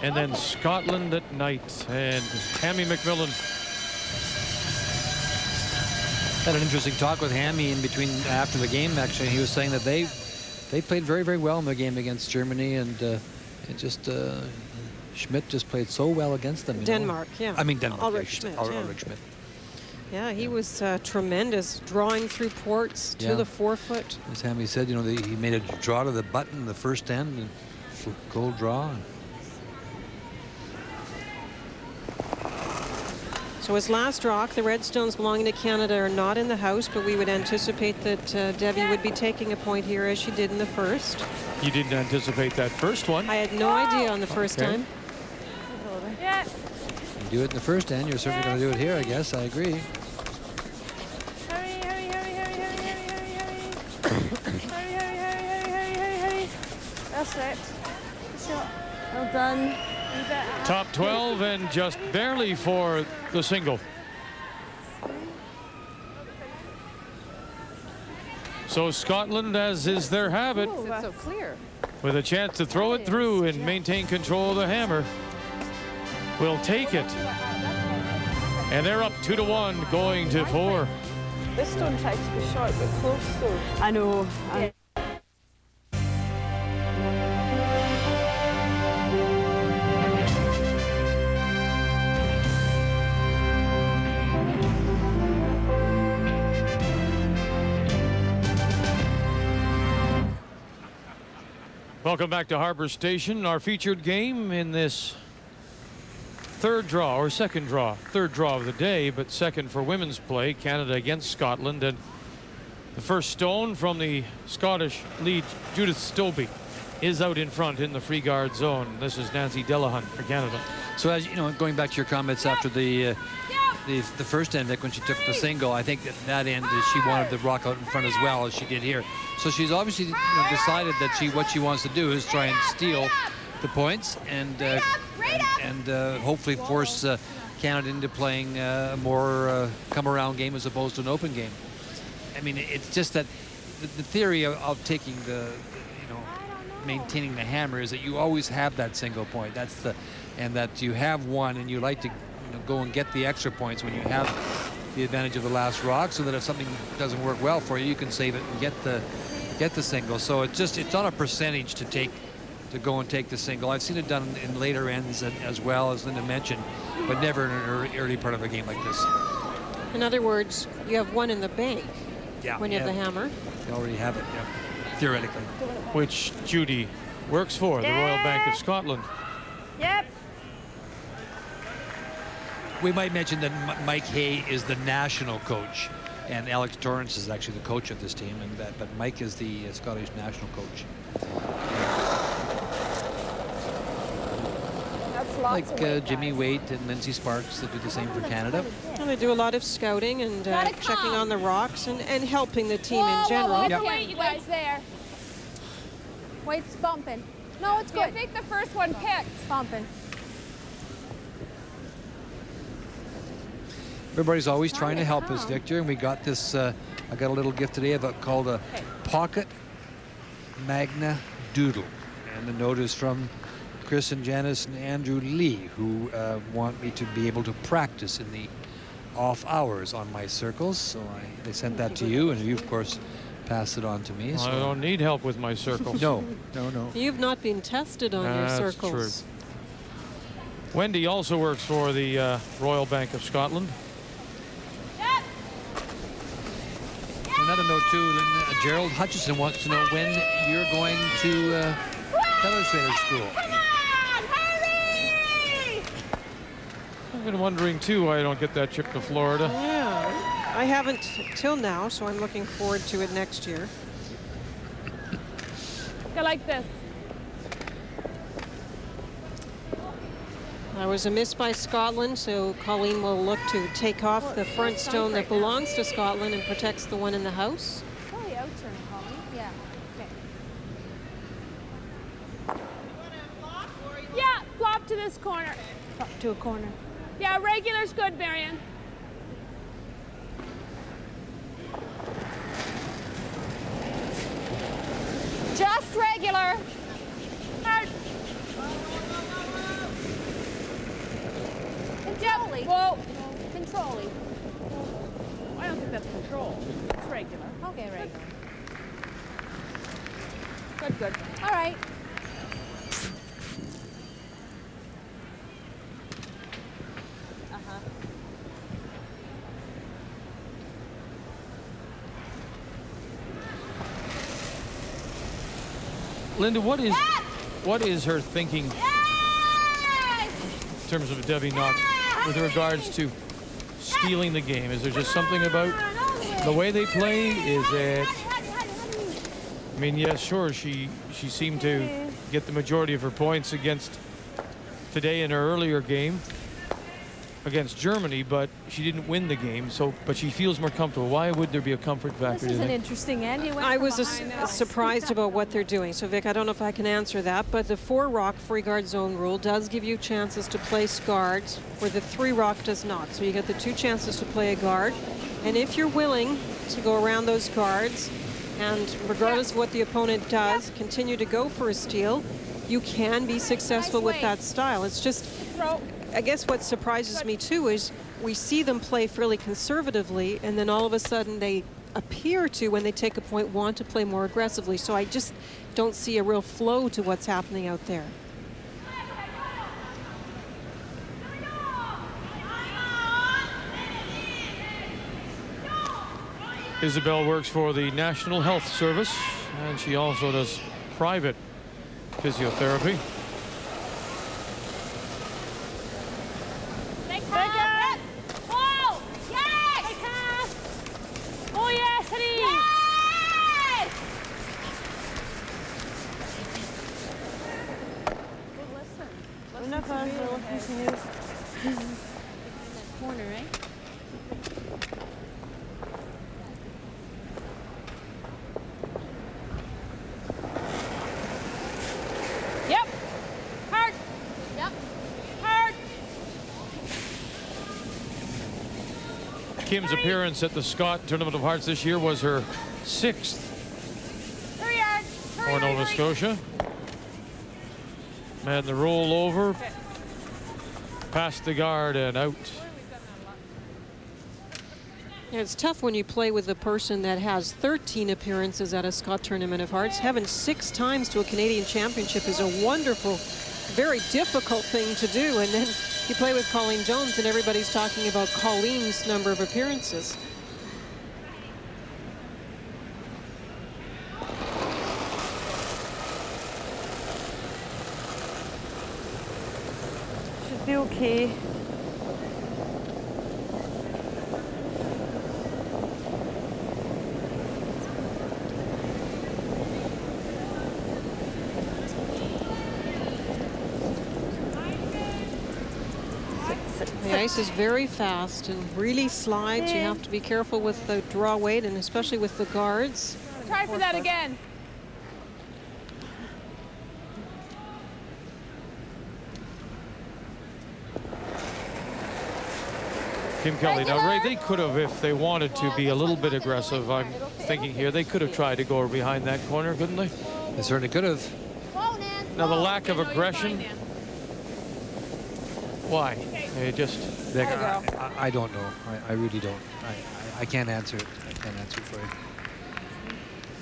Speaker 1: and then Scotland at night. And Hammy McMillan.
Speaker 3: Had an interesting talk with Hammy in between after the game. Actually, he was saying that they played very, very well in the game against Germany, and it just Schmidt just played so well against them.
Speaker 4: Denmark, yeah.
Speaker 3: I mean Denmark.
Speaker 4: Ulrich Schmidt, yeah.
Speaker 3: Ulrich Schmidt.
Speaker 4: Yeah, he was tremendous, drawing through ports to the forefoot.
Speaker 3: As Hammy said, he made a draw to the button the first end, and goal draw.
Speaker 4: So his last rock, the Redstones belonging to Canada are not in the house, but we would anticipate that Debbie would be taking a point here as she did in the first.
Speaker 1: You didn't anticipate that first one.
Speaker 4: I had no idea on the first time.
Speaker 6: Yeah.
Speaker 3: You do it in the first end, you're certainly going to do it here, I guess. I agree.
Speaker 6: Hurry, hurry, hurry, hurry, hurry, hurry, hurry, hurry. Hurry, hurry, hurry, hurry, hurry, hurry, hurry. That's it. Good shot. Well done.
Speaker 1: Top 12 and just barely for the single. So Scotland, as is their habit,
Speaker 7: It's so clear.
Speaker 1: with a chance to throw it through and maintain control of the hammer, will take it. And they're up 2-1 going to 4.
Speaker 9: This stone tried to be short but close though.
Speaker 6: I know.
Speaker 1: Welcome back to Harbor Station. Our featured game in this third draw of the day, but second for women's play, Canada against Scotland. And the first stone from the Scottish lead, Judith Stobie, is out in front in the free guard zone. This is Nancy Delahunt for Canada.
Speaker 3: So as you know, going back to your comments after the first end, Vic, when she took the single, I think that end she wanted the rock out in front as well as she did here. So she's obviously decided that what she wants to do is try and steal the points and hopefully force Canada into playing a more come-around game as opposed to an open game. I mean, it's just that the theory of taking maintaining the hammer is that you always have that single point. And that you have one, and you like to go and get the extra points when you have the advantage of the last rock, so that if something doesn't work well for you, you can save it and get the single. So it's on a percentage to go and take the single. I've seen it done in later ends as well, as Linda mentioned, but never in an early part of a game like this.
Speaker 4: In other words, you have one in the bank when you have the hammer.
Speaker 3: You already have it, theoretically.
Speaker 1: Which Judy works for, the Royal Bank of Scotland.
Speaker 6: Yep.
Speaker 3: We might mention that Mike Hay is the national coach, and Alex Torrance is actually the coach of this team, but Mike is the Scottish national coach.
Speaker 9: That's
Speaker 3: like Jimmy Waite and Lindsay Sparks that do the same for Canada.
Speaker 4: And they do a lot of scouting and checking on the rocks and helping the team in general.
Speaker 7: Wait, you guys there. Wait's bumping. No, it's good. I think the first one picked. Bumping.
Speaker 3: Everybody's always trying to help us, Victor, and we got this I got a little gift today called a Pocket Magna Doodle. And the note is from Chris and Janice and Andrew Lee, who want me to be able to practice in the off hours on my circles. So they sent that to you, and you, of course, passed it on to me. So
Speaker 1: I don't need help with my circles.
Speaker 3: No.
Speaker 4: You've not been tested on your
Speaker 1: That's
Speaker 4: circles.
Speaker 1: true. Wendy also works for the Royal Bank of Scotland.
Speaker 3: Another note too, Gerald Hutchison wants to know when you're going to Teletrainer School.
Speaker 1: I've been wondering too why I don't get that trip to Florida.
Speaker 4: Yeah, I haven't till now, so I'm looking forward to it next year.
Speaker 7: Go like this.
Speaker 4: That was a miss by Scotland, so Colleen will look to take off the front stone that belongs to Scotland and protects the one in the house.
Speaker 6: Probably out turn, Colleen. Yeah. Okay.
Speaker 7: Yeah, flop to this corner.
Speaker 8: Up to a corner.
Speaker 7: Yeah, regular's good, Marion.
Speaker 6: Just regular.
Speaker 7: Hard.
Speaker 6: Control-y.
Speaker 7: Whoa.
Speaker 6: Control-y.
Speaker 7: I don't think that's control. It's regular.
Speaker 6: Okay, regular.
Speaker 7: Good, good.
Speaker 6: All right.
Speaker 1: Linda, what is her thinking in terms of Debbie Knox with regards to stealing the game? Is there just something about the way they play? Is it? I mean, yes, sure, she seemed to get the majority of her points against today in her earlier game against Germany, but she didn't win the game. So, but she feels more comfortable. Why would there be a comfort factor?
Speaker 6: This is an interesting end.
Speaker 4: I was surprised about what they're doing. So, Vic, I don't know if I can answer that, but the 4-rock free guard zone rule does give you chances to place guards where the 3-rock does not. So you get the 2 chances to play a guard. And if you're willing to go around those guards, and regardless of what the opponent does, continue to go for a steal, you can be successful with that style. It's just, I guess what surprises me too is we see them play fairly conservatively, and then all of a sudden they appear to, when they take a point, want to play more aggressively. So I just don't see a real flow to what's happening out there.
Speaker 1: Isabel works for the National Health Service, and she also does private physiotherapy.
Speaker 7: Oh, yes, honey.
Speaker 6: Corner, right?
Speaker 7: Yep. Hard.
Speaker 6: Yep.
Speaker 7: Hard.
Speaker 1: Kim's appearance at the Scott Tournament of Hearts this year was her 6th for Nova Scotia. And the roll over, past the guard and out.
Speaker 4: Yeah, it's tough when you play with a person that has 13 appearances at a Scott Tournament of Hearts. Having 6 times to a Canadian championship is a wonderful, very difficult thing to do. And then you play with Colleen Jones and everybody's talking about Colleen's number of appearances.
Speaker 9: Should be okay.
Speaker 4: The ice is very fast and really slides. You have to be careful with the draw weight and especially with the guards.
Speaker 7: Try for that again.
Speaker 1: Kim Kelly. Now, Ray, they could have, if they wanted to be a little bit aggressive, I'm thinking here, they could have tried to go behind that corner, couldn't they?
Speaker 3: They certainly could have.
Speaker 1: Now, the lack of aggression, why? They just...
Speaker 3: I don't know. I really don't. I can't answer it. I can't answer it for you.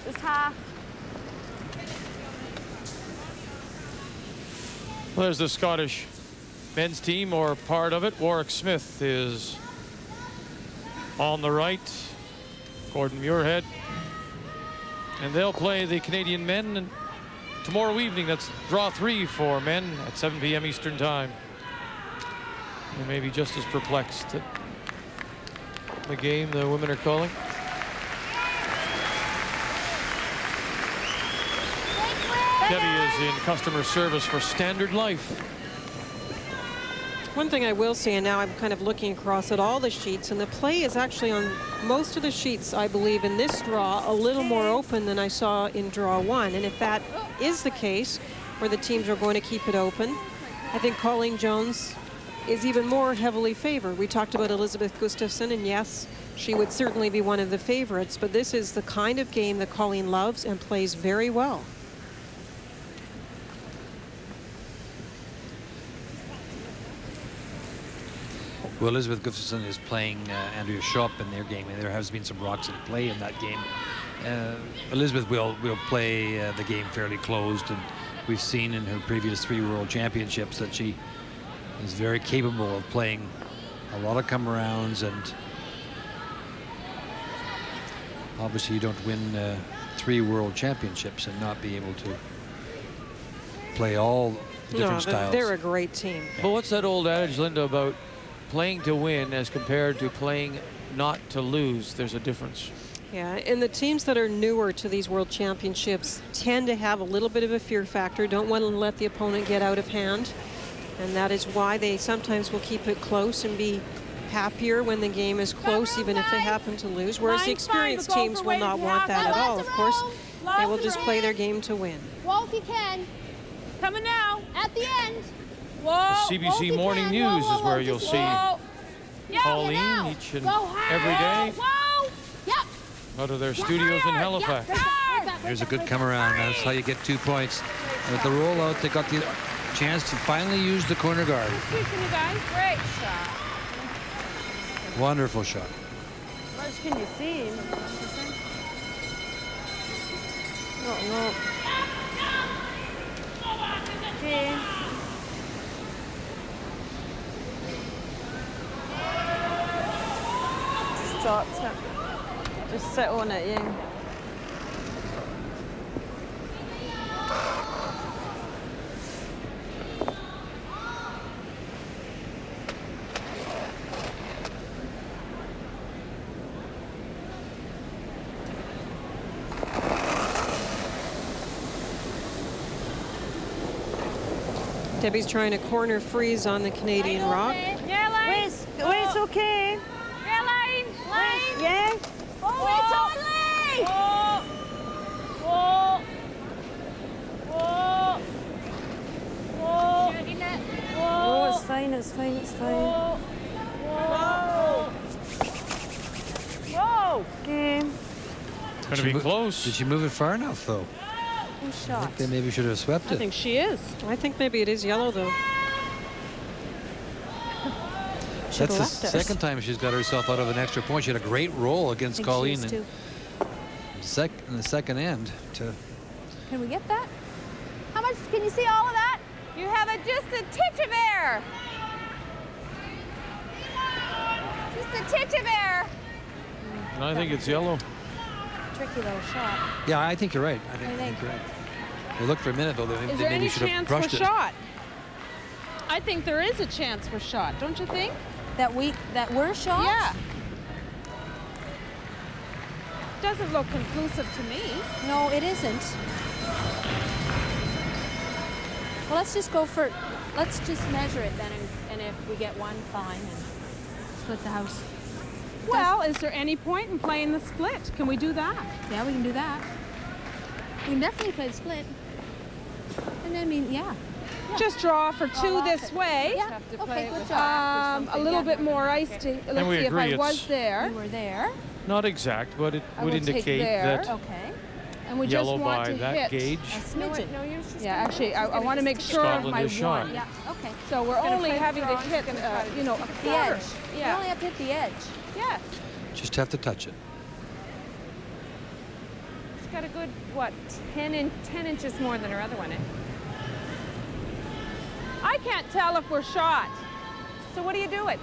Speaker 6: Just half.
Speaker 1: Well, there's the Scottish men's team, or part of it. Warwick Smith is on the right. Gordon Muirhead. And they'll play the Canadian men and tomorrow evening. That's draw 3 for men at 7 p.m. Eastern time. They may be just as perplexed at the game the women are calling. Debbie is in customer service for Standard Life.
Speaker 4: One thing I will say, and now I'm kind of looking across at all the sheets, and the play is actually on most of the sheets, I believe, in this draw, a little more open than I saw in draw 1. And if that is the case, where the teams are going to keep it open, I think Colleen Jones is even more heavily favored. We talked about Elizabeth Gustafson, and yes, she would certainly be one of the favorites, but this is the kind of game that Colleen loves and plays very well.
Speaker 3: Well, Elizabeth Gustafson is playing Andrea Schopp in their game, and there has been some rocks in play in that game. Elizabeth will play the game fairly closed, and we've seen in her previous 3 World Championships that she is very capable of playing a lot of come-arounds, and obviously you don't win 3 World Championships and not be able to play all the different styles.
Speaker 4: They're a great team.
Speaker 1: But what's that old adage, Linda, about playing to win as compared to playing not to lose? There's a difference.
Speaker 4: Yeah, and the teams that are newer to these World Championships tend to have a little bit of a fear factor, don't want to let the opponent get out of hand. And that is why they sometimes will keep it close and be happier when the game is close, even if they happen to lose. Whereas the experienced teams will not want that at all. Of course, they will just play their game to win.
Speaker 6: Whoa, if you can. Coming now. At the end.
Speaker 1: The CBC Morning News is where you'll see Colleen each and every day out of their studios in Halifax.
Speaker 3: Here's a good come-around. That's how you get 2 points. And with the rollout, they got the chance to finally use the corner guard.
Speaker 6: Great shot.
Speaker 3: Wonderful shot.
Speaker 9: How much can you see?
Speaker 6: No. Okay.
Speaker 9: Stop it. Just sit on it, yeah.
Speaker 4: Debbie's trying to corner freeze on the Canadian rock.
Speaker 6: Yeah, Line.
Speaker 9: Wait, okay.
Speaker 6: Yeah, Line.
Speaker 9: Yeah.
Speaker 6: Oh, it's only. Whoa.
Speaker 9: Oh, it's fine. Whoa. Okay.
Speaker 1: It's going to be close.
Speaker 3: Did she move it far enough, though? I think they maybe should have swept it.
Speaker 9: I think she is.
Speaker 4: I think maybe it is yellow, though.
Speaker 3: That's the second time she's got herself out of an extra point. She had a great roll against Colleen in the second end.
Speaker 6: Can we get that? How much can you see all of that? You have just a titch of air. Just a titch of air.
Speaker 1: And I think it's yellow.
Speaker 6: Tricky little shot.
Speaker 3: Yeah, I think you're right. I think you're right. They looked for a minute, though. They
Speaker 9: Is there
Speaker 3: maybe
Speaker 9: any
Speaker 3: should have
Speaker 9: chance
Speaker 3: brushed
Speaker 9: for
Speaker 3: it.
Speaker 9: shot? I think there is a chance for shot, don't you think?
Speaker 6: That we're shot?
Speaker 9: Yeah. Doesn't look conclusive to me.
Speaker 6: No, it isn't. Well, let's just measure it then, and if we get one, fine, and split the house.
Speaker 9: Well, is there any point in playing the split? Can we do that?
Speaker 6: Yeah, we can do that. We can definitely play the split. And I mean, yeah.
Speaker 7: Just draw for 2 this way.
Speaker 8: Yeah. Okay, good job.
Speaker 7: A little bit more ice to, let's
Speaker 1: we
Speaker 7: see if
Speaker 1: agree
Speaker 7: I was
Speaker 1: it's-
Speaker 7: there.
Speaker 8: You were there.
Speaker 1: Not exact, but it
Speaker 7: I
Speaker 1: would
Speaker 7: will take
Speaker 1: indicate
Speaker 7: there.
Speaker 1: that
Speaker 8: Okay.
Speaker 7: And we
Speaker 1: yellow
Speaker 7: just want
Speaker 1: by
Speaker 7: to
Speaker 1: that
Speaker 7: hit.
Speaker 1: gauge.
Speaker 8: A smidgen.
Speaker 7: Yeah, actually, I want to make sure of
Speaker 1: Scotland
Speaker 7: my
Speaker 1: is shot.
Speaker 7: one.
Speaker 8: Yeah. Okay.
Speaker 7: So we're only having to hit, you know, a
Speaker 8: The
Speaker 7: quarter.
Speaker 8: edge. You
Speaker 7: Yeah.
Speaker 8: only have to hit the edge.
Speaker 7: Yes.
Speaker 3: Just have to touch it.
Speaker 7: She's got a good, what, 10 inches more than her other one, eh? I can't tell if we're shot.
Speaker 6: So what are you doing?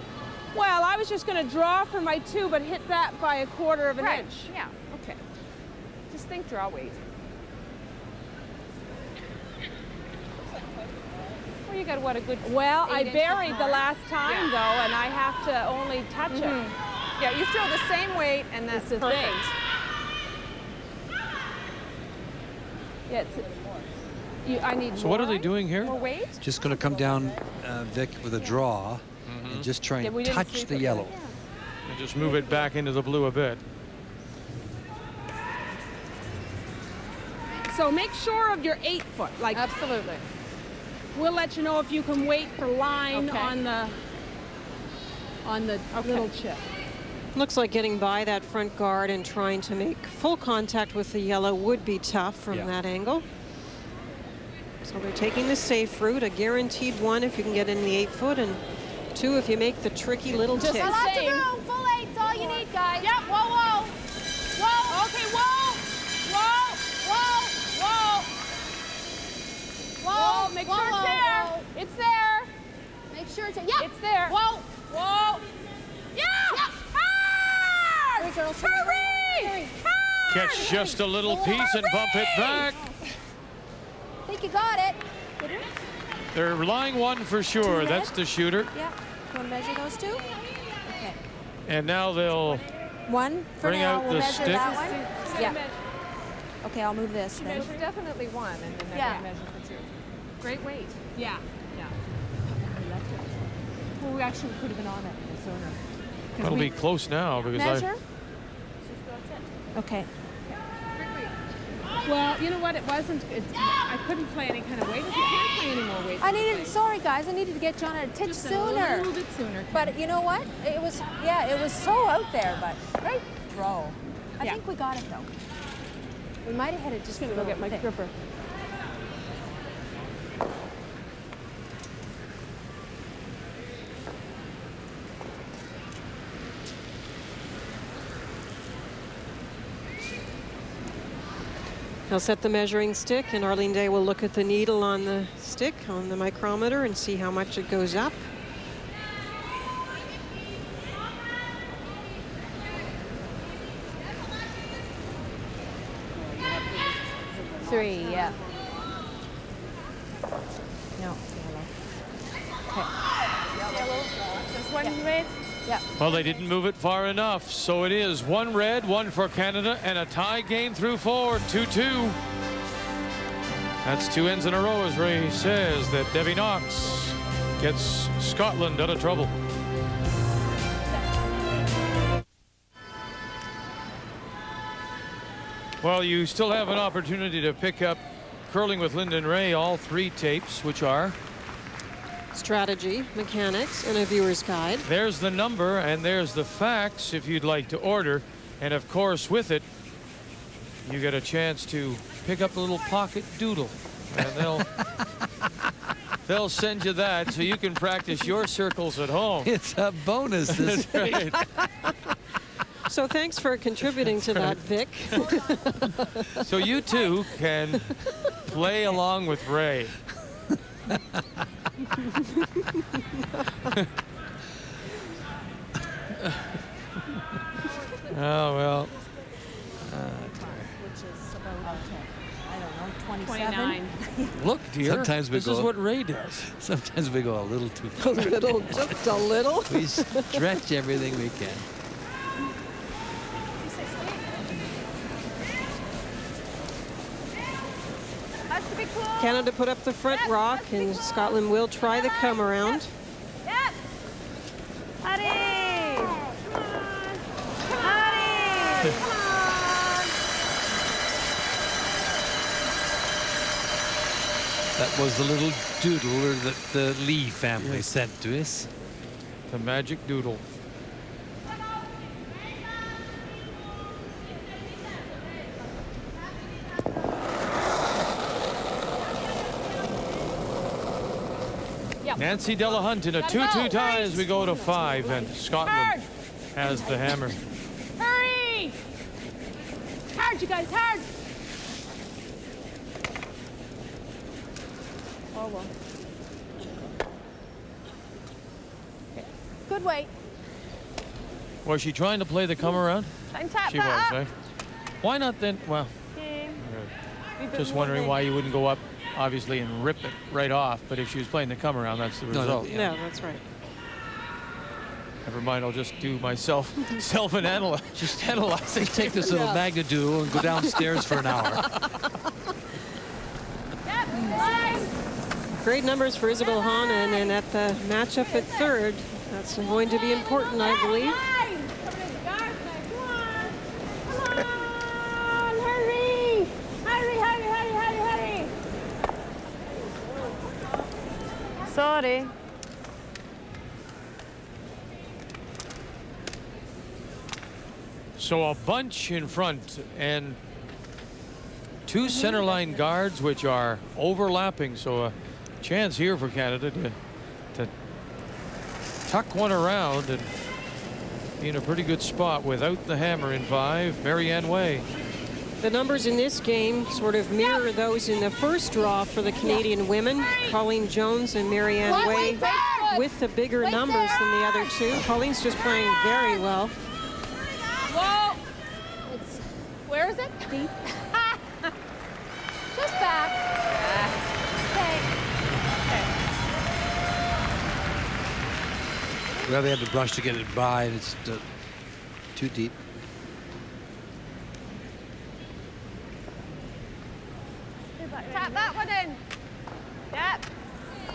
Speaker 7: Well, I was just going to draw for my 2, but hit that by a quarter of an
Speaker 6: Right.
Speaker 7: inch.
Speaker 6: Yeah. Okay. Just think draw weight. Well, you got what, a good.
Speaker 7: Well,
Speaker 6: 8
Speaker 7: I
Speaker 6: inches
Speaker 7: buried the
Speaker 6: more.
Speaker 7: last time, though, and I have to only touch it.
Speaker 6: Yeah, you throw the same weight, and that's
Speaker 7: This is
Speaker 6: perfect.
Speaker 7: Yeah, I need
Speaker 1: So what are they doing here?
Speaker 6: More weight?
Speaker 3: Just going to come down, Vic, with a draw and just try
Speaker 7: Yeah,
Speaker 3: and
Speaker 7: we didn't
Speaker 3: touch
Speaker 7: sleep
Speaker 3: the
Speaker 7: with it.
Speaker 3: yellow.
Speaker 1: And just move it back into the blue a bit.
Speaker 7: So make sure of your 8 foot. Like,
Speaker 6: Absolutely.
Speaker 7: we'll let you know if you can wait for line
Speaker 6: Okay.
Speaker 7: on the little chip.
Speaker 10: Looks like getting by that front guard and trying to make full contact with the yellow would be tough from
Speaker 3: Yeah.
Speaker 10: that angle. So they're taking the safe route, a guaranteed 1 if you can get in the 8 foot, and 2 if you make the tricky little
Speaker 7: Just
Speaker 10: tip.
Speaker 7: the
Speaker 8: Lots of
Speaker 7: same.
Speaker 8: room. Full 8's all you need, guys.
Speaker 7: Yep, whoa, whoa. Whoa, okay, whoa. Whoa, whoa, whoa. Whoa, make
Speaker 8: whoa,
Speaker 7: sure it's
Speaker 8: whoa,
Speaker 7: there.
Speaker 8: whoa.
Speaker 7: It's there.
Speaker 8: Make sure it's yeah.
Speaker 7: It's there.
Speaker 8: Whoa.
Speaker 7: Whoa. Yeah. Hard.
Speaker 8: Hurry, girls.
Speaker 7: Hurry.
Speaker 1: Catch just a little piece and bump it back.
Speaker 8: I think you got it.
Speaker 1: They're relying 1 for sure.
Speaker 8: red?
Speaker 1: That's the shooter.
Speaker 8: Yeah. You want to measure those 2? Okay.
Speaker 1: And now they'll
Speaker 8: 1 for
Speaker 1: Bring
Speaker 8: now.
Speaker 1: out
Speaker 8: We'll
Speaker 1: the
Speaker 8: measure
Speaker 1: stick.
Speaker 8: that one. Yeah. Okay, I'll move this then.
Speaker 6: It's definitely 1, and then they're
Speaker 8: Yeah.
Speaker 6: going to measure for 2. Great weight.
Speaker 7: Yeah.
Speaker 6: Yeah. Well, we actually could have been on it sooner.
Speaker 1: that'll be close now because
Speaker 8: Measure. Okay.
Speaker 7: Well, you know what? It wasn't. I couldn't play any kind of weight. You can't play any more weight.
Speaker 8: I needed. Sorry, guys. I needed to get John a titch
Speaker 7: Just
Speaker 8: sooner.
Speaker 7: a little bit sooner.
Speaker 8: But you know what? It was. Yeah, it was so out there, but great throw. I
Speaker 7: Yeah.
Speaker 8: think we got it though. We might have hit it just
Speaker 7: I'm
Speaker 8: a
Speaker 7: gonna go
Speaker 8: little
Speaker 7: get my
Speaker 8: thick.
Speaker 7: gripper.
Speaker 10: They'll set the measuring stick, and Arlene Day will look at the needle on the stick, on the micrometer, and see how much it goes up.
Speaker 8: Three, yeah. No, yellow.
Speaker 6: This one red?
Speaker 8: Yeah.
Speaker 1: Well, they didn't move it far enough. So it is 1 red, 1 for Canada, and a tie game through 4, 2-2. That's 2 ends in a row, as Ray says, that Debbie Knox gets Scotland out of trouble. Well, you still have an opportunity to pick up Curling with Lyndon Ray, all 3 tapes, which are...
Speaker 10: Strategy, mechanics, and a viewer's guide.
Speaker 1: There's the number and there's the facts if you'd like to order. And of course, with it, you get a chance to pick up a little pocket doodle. And they'll send you that so you can practice your circles at home.
Speaker 3: It's a bonus this
Speaker 1: That's right.
Speaker 10: So thanks for contributing to that, Vic.
Speaker 1: So you too can play along with Ray. Oh, well.
Speaker 8: Which is about, I don't know,
Speaker 7: 29.
Speaker 1: Look, dear.
Speaker 3: Sometimes we
Speaker 1: this
Speaker 3: go-
Speaker 1: is what Ray does.
Speaker 3: Sometimes we go a little too
Speaker 10: A
Speaker 3: far.
Speaker 10: little, just a little.
Speaker 3: We stretch everything we can.
Speaker 6: Has to be cool.
Speaker 10: Canada put up the front rock, and Scotland will try the come around.
Speaker 6: Yep. Hurry. Hurry. Come on.
Speaker 3: That was the little doodle that the Lee family sent to us.
Speaker 1: The magic doodle. Nancy Delahunt in a 2-2 tie as we go to 5, and Scotland has the hammer.
Speaker 9: Hurry! Hard, you guys, hard! Oh, well. Okay. Good weight.
Speaker 1: Was she trying to play the come around?
Speaker 9: Time tap
Speaker 1: She was,
Speaker 9: that
Speaker 1: eh?
Speaker 9: up.
Speaker 1: Why not then? Well,
Speaker 9: Okay.
Speaker 1: just wondering why you wouldn't go up, obviously, and rip it right off. But if she was playing the come around, that's the result.
Speaker 10: No, that's right.
Speaker 1: Never mind, I'll just do myself self-analyze. Just analyzing.
Speaker 3: Take this little Magnadoodle and go downstairs for an hour.
Speaker 10: Great numbers for Isabel Hahn, and at the matchup at third, that's going to be important, I believe.
Speaker 6: Sorry.
Speaker 1: So a bunch in front and two centerline guards which are overlapping. So a chance here for Canada to tuck one around and be in a pretty good spot without the hammer in 5. Marianne Way.
Speaker 10: The numbers in this game sort of mirror those in the first draw for the Canadian women. Colleen Jones and Marianne Way with the bigger numbers than the other two. Colleen's just playing very well.
Speaker 9: Whoa! Where is it? Deep. Just back. Okay.
Speaker 3: Well, they had to brush to get it by, and it's too deep.
Speaker 9: Tap that one in. Yep.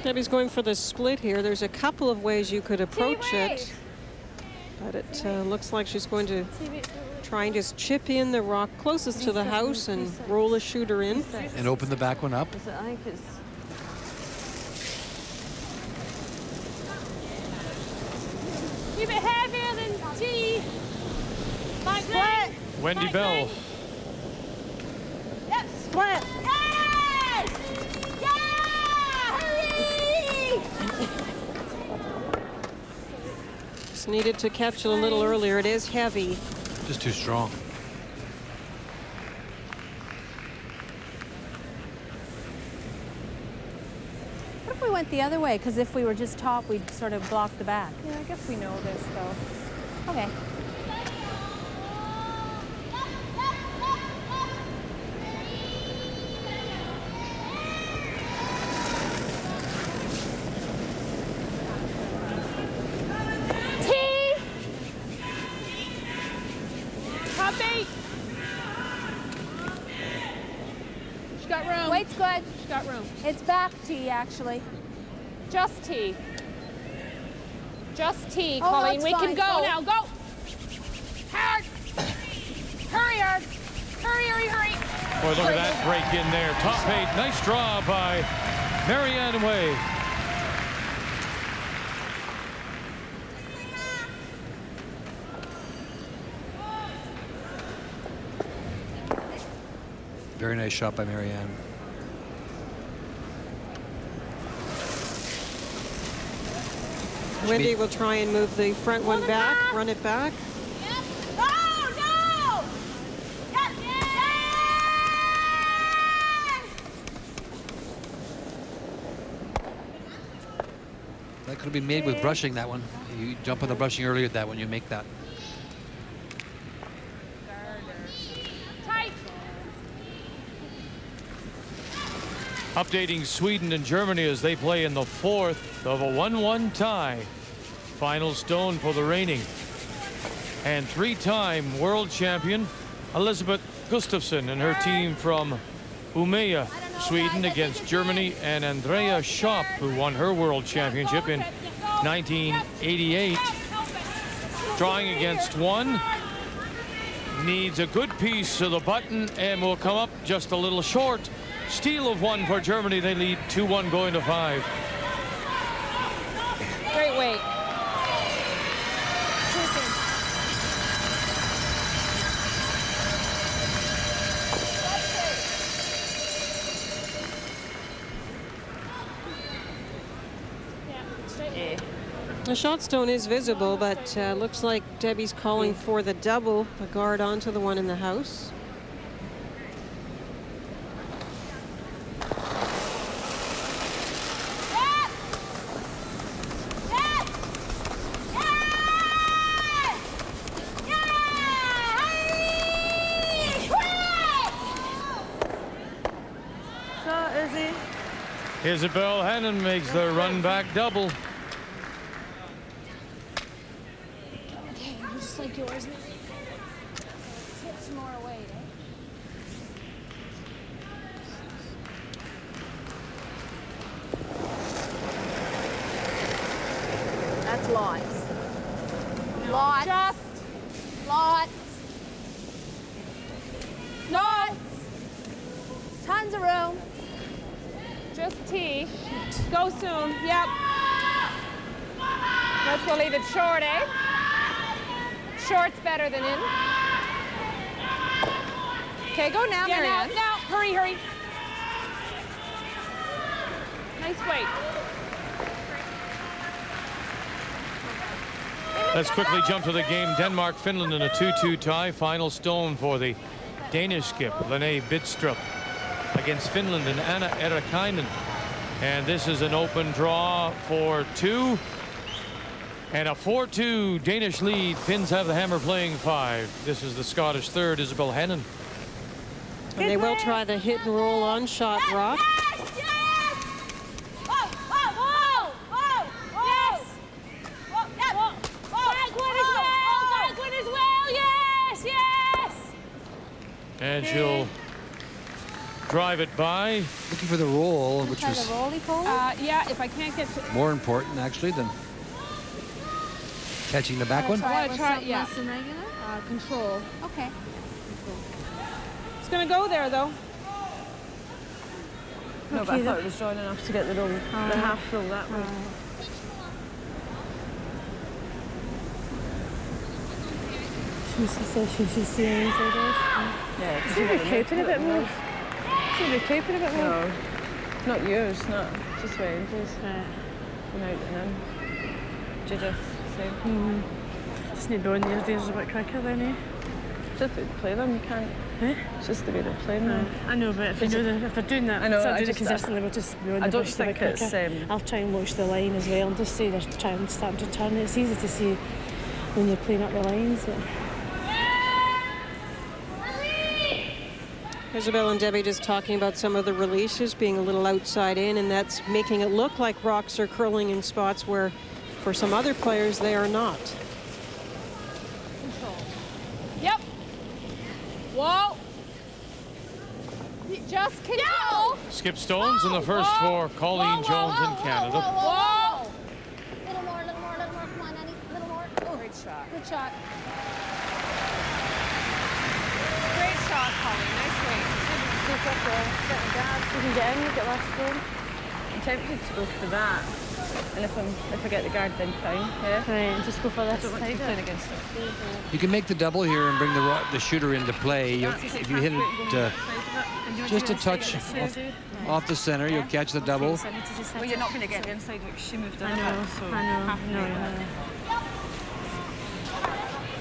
Speaker 10: Debbie's going for the split here. There's a couple of ways you could approach it, but it looks like she's going to try and just chip in the rock closest to the house and roll a shooter in.
Speaker 3: And open the back one up.
Speaker 9: Keep it heavier than T. Like split.
Speaker 1: Wendy Bell.
Speaker 9: Yep. Split. Yes! Yeah! Hurry!
Speaker 10: Just needed to catch it a little earlier. It is heavy.
Speaker 3: Just too strong.
Speaker 8: What if we went the other way? Because if we were just top, we'd sort of block the back.
Speaker 6: Yeah, I guess we know this, though.
Speaker 8: Okay.
Speaker 9: Weight's good. She's got room.
Speaker 8: It's back T, actually.
Speaker 9: Just T. Just T,
Speaker 8: Oh,
Speaker 9: Colleen.
Speaker 8: that's
Speaker 9: We
Speaker 8: fine.
Speaker 9: can go
Speaker 8: Go.
Speaker 9: now. Go. Hard. Hurry, hard. Hurry, hurry, hurry.
Speaker 1: Boy, look at that break in there. Top 8. Nice draw by Marianne Way.
Speaker 3: Very nice shot by Marianne.
Speaker 10: Wendy will try and move the front one back, run it back.
Speaker 9: Oh, no! Yes,
Speaker 3: That could have been made with brushing, that one. You jump on the brushing earlier at that when you make that.
Speaker 9: Tight.
Speaker 1: Updating Sweden and Germany as they play in the 4th of a 1-1 tie. Final stone for the reigning and 3-time world champion Elisabeth Gustafsson and her team from Umeå, Sweden, against Germany and Andrea Schopp, who won her world championship in 1988. Drawing against one. Needs a good piece of the button and will come up just a little short. Steal of 1 for Germany. They lead 2-1 going to 5.
Speaker 7: Great weight.
Speaker 10: The shot stone is visible, but looks like Debbie's calling for the double, the guard onto the one in the house.
Speaker 1: Isabel Hannon makes the run back double.
Speaker 6: Okay, just like yours. Hit some more weight, eh? That's lots. Lots. Just lots. Lots. Tons of room.
Speaker 7: Just tee. Go soon. Yep. Let's we'll leave it short, eh? Short's better than in. Okay, go now, Marianne. Now. Hurry, hurry. Nice weight.
Speaker 1: Let's quickly jump to the game. Denmark, Finland in a 2-2 tie. Final stone for the Danish skip, Lene Bidstrup, against Finland and Anna Erikainen. And this is an open draw for 2. And a 4-2 Danish lead. Finns have the hammer playing 5. This is the Scottish third, Isabel Hannon.
Speaker 10: And they will try the hit and roll on shot, Rock.
Speaker 1: And she'll drive it by.
Speaker 3: Looking for the roll, which was
Speaker 7: yeah, if I can't get to...
Speaker 3: more important, actually, than catching the back one.
Speaker 7: I want to try, yeah.
Speaker 6: Control. Okay.
Speaker 7: It's going to go there, though.
Speaker 11: No, but I thought it was drawing enough to get the roll, the half roll that way. She's seeing yeah, see recouping a bit more. See recouping a bit more. No, not yours, not just Wendy's. Going out and in. Judith, same. Just need knowing these days a bit quicker then, eh? Just to play them, you can't. Eh? It's just the way they're playing them. I know, but if, if they're doing that,
Speaker 6: I know,
Speaker 11: I just consistently, we'll just be on the bush a bit quicker. I'll try and watch the line as well and just see they're trying to start to turn. It's easy to see when you're playing up the lines. But
Speaker 10: Isabel and Debbie just talking about some of the releases being a little outside in, and that's making it look like rocks are curling in spots where for some other players they are not.
Speaker 7: Yep. Whoa. Just control.
Speaker 1: Skip stones in the first for Colleen Jones in Canada.
Speaker 7: Whoa.
Speaker 6: Little more, little more, little more. Come on, Annie. Little more. Oh,
Speaker 7: Great shot.
Speaker 6: good shot.
Speaker 7: Great shot, Colleen. Nice weight.
Speaker 11: set the guards, we can get in, look at last stone. I'm tempted to go for that. And if I get the guard, then fine. Yeah. Right, and just go for this. I don't want to be playing against it.
Speaker 3: You can make the double here and bring the shooter into play. If you hit it just a touch off the center, you'll catch the double.
Speaker 11: Well, you're not going to get the inside like she moved in.
Speaker 6: I know.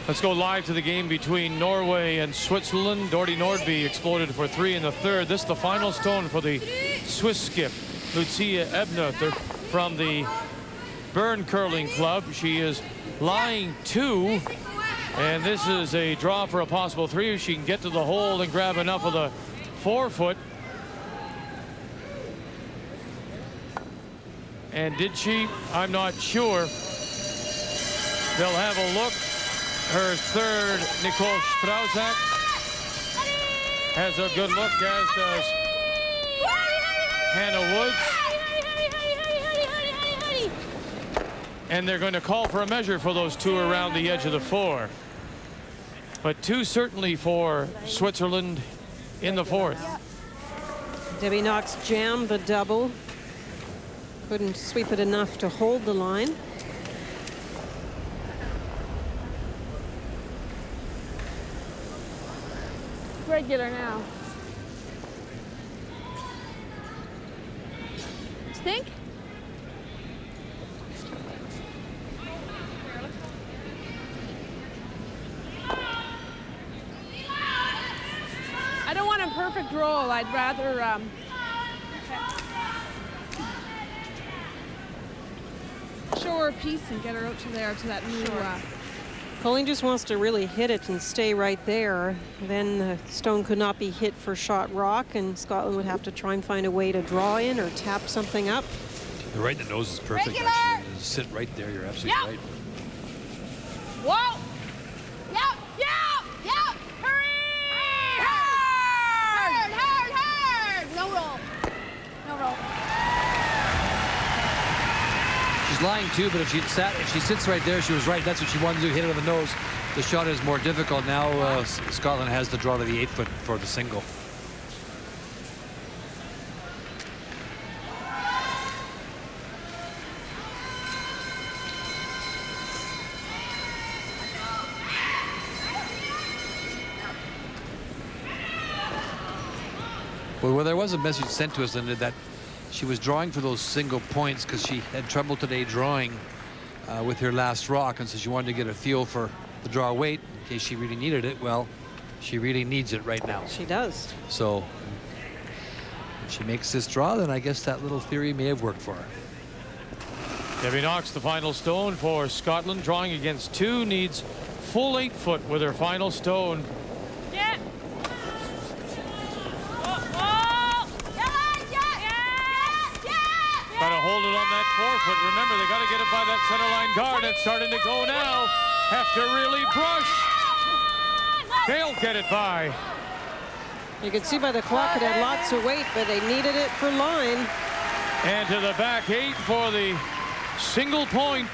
Speaker 1: Let's go live to the game between Norway and Switzerland. Doherty Nordby exploded for 3 in the third. This is the final stone for the Swiss skip, Lucia Ebner from the Bern Curling Club. She is lying 2, and this is a draw for a possible 3 if she can get to the hole and grab enough of the forefoot. And did she? I'm not sure. They'll have a look. Her third, Nicole Strausak, has a good look, as does Hannah Woods. And they're going to call for a measure for those 2 around the edge of the 4. But 2 certainly for Switzerland in the 4th.
Speaker 10: Debbie Knox jammed the double. Couldn't sweep it enough to hold the line.
Speaker 6: Regular now. Think? I don't want a perfect roll. I'd rather show her a piece and get her out to there to that new.
Speaker 10: Colleen just wants to really hit it and stay right there. Then the stone could not be hit for shot rock, and Scotland would have to try and find a way to draw in or tap something up.
Speaker 3: The right in the nose is perfect,
Speaker 6: Regular.
Speaker 3: actually. Just sit right there. You're absolutely right.
Speaker 6: Whoa! Yep! Yep! Yep! Hurry! Hard! Hard! Hard! No roll. No roll.
Speaker 3: She's lying too, but if she sits right there, she was right. That's what she wanted to do, hit it with the nose. The shot is more difficult. Now Scotland has the draw to the 8-foot for the single. Well, there was a message sent to us in that she was drawing for those single points because she had trouble today drawing with her last rock, and so she wanted to get a feel for the draw weight in case she really needed it. Well, she really needs it right now.
Speaker 10: She does.
Speaker 3: So if she makes this draw, then I guess that little theory may have worked for her.
Speaker 1: Debbie Knox, the final stone for Scotland, drawing against 2, needs full 8-foot with her final stone.
Speaker 6: Yeah.
Speaker 1: Got to hold it on that 4-foot. Remember, they got to get it by that center line guard. It's starting to go now. Have to really brush. They'll get it by.
Speaker 10: You can see by the clock it had lots of weight, but they needed it for line.
Speaker 1: And to the back 8 for the single point.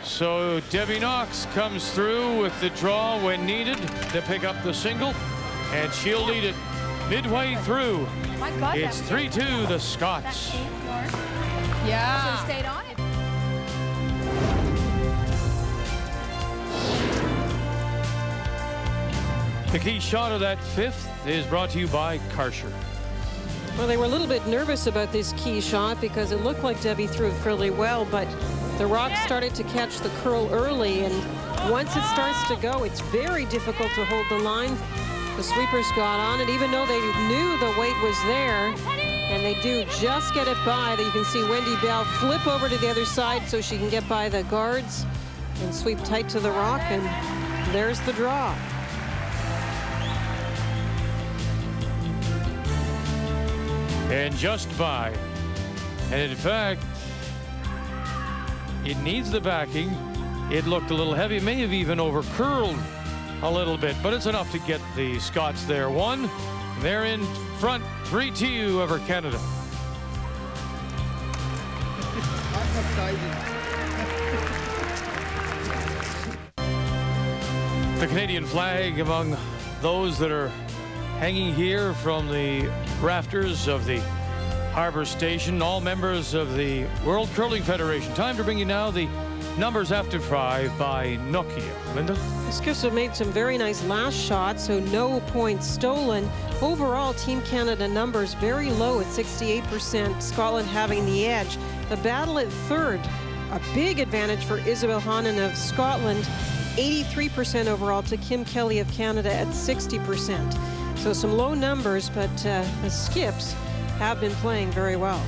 Speaker 1: So Debbie Knox comes through with the draw when needed to pick up the single, and she'll lead it midway through.
Speaker 6: My God,
Speaker 1: it's 3-2 the Scots.
Speaker 6: Yeah. Should have stayed on it.
Speaker 1: The key shot of that 5th is brought to you by Karcher.
Speaker 10: Well, they were a little bit nervous about this key shot because it looked like Debbie threw it fairly well, but the rock started to catch the curl early, and once it starts to go, it's very difficult to hold the line. The sweepers got on it, even though they knew the weight was there, and they do just get it by. You can see Wendy Bell flip over to the other side so she can get by the guards and sweep tight to the rock, and there's the draw.
Speaker 1: And just by. And in fact, it needs the backing. It looked a little heavy, may have even over curled a little bit, but it's enough to get the Scots there. 1, they're in front, 3-2 over Canada. The Canadian flag among those that are hanging here from the rafters of the Harbor Station, all members of the World Curling Federation. Time to bring you now the numbers after 5 by Nokia. Linda?
Speaker 10: The Skiffs have made some very nice last shots, so no points stolen. Overall, Team Canada numbers very low at 68%, Scotland having the edge. The battle at 3rd, a big advantage for Isabel Hannen of Scotland, 83% overall to Kim Kelly of Canada at 60%. So some low numbers, but the Skiffs have been playing very well.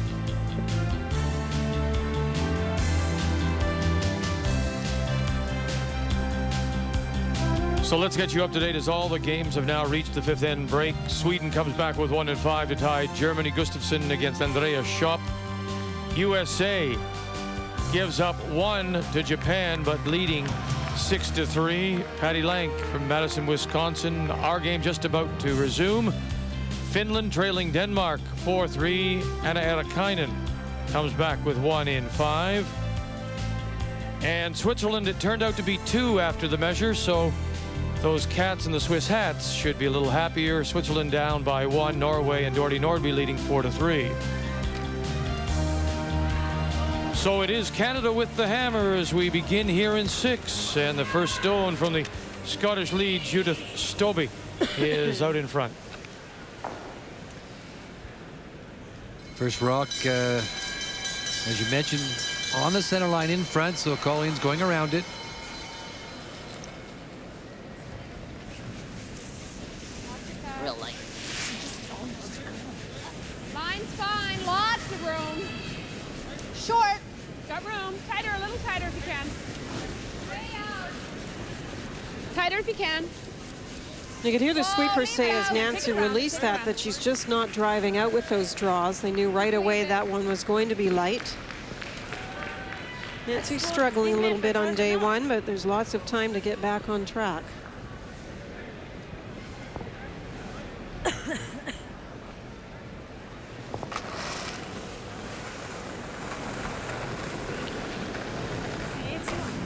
Speaker 1: So let's get you up to date as all the games have now reached the 5th end break. Sweden comes back with 1-5 to tie Germany. Gustafsson against Andreas Schopp. USA gives up 1 to Japan, but leading 6-3. Patty Lank from Madison, Wisconsin. Our game just about to resume. Finland trailing Denmark 4-3. Anna Erikainen comes back with 1 in 5. And Switzerland, it turned out to be 2 after the measure, so Those cats in the Swiss hats should be a little happier. Switzerland down by 1. Norway and Doherty Nordby leading 4-3. So it is Canada with the hammer as we begin here in 6. And the first stone from the Scottish lead, Judith Stobbe, is out in front.
Speaker 3: First rock, as you mentioned, on the center line in front, so Colleen's going around it.
Speaker 6: Real light. Line's fine. Lots of room. Short. Got room. Tighter, a little tighter if you can. Tighter if you can.
Speaker 10: You could hear the sweeper say as Nancy released that she's just not driving out with those draws. They knew right away that one was going to be light. Nancy's struggling a little bit on day 1, but there's lots of time to get back on track.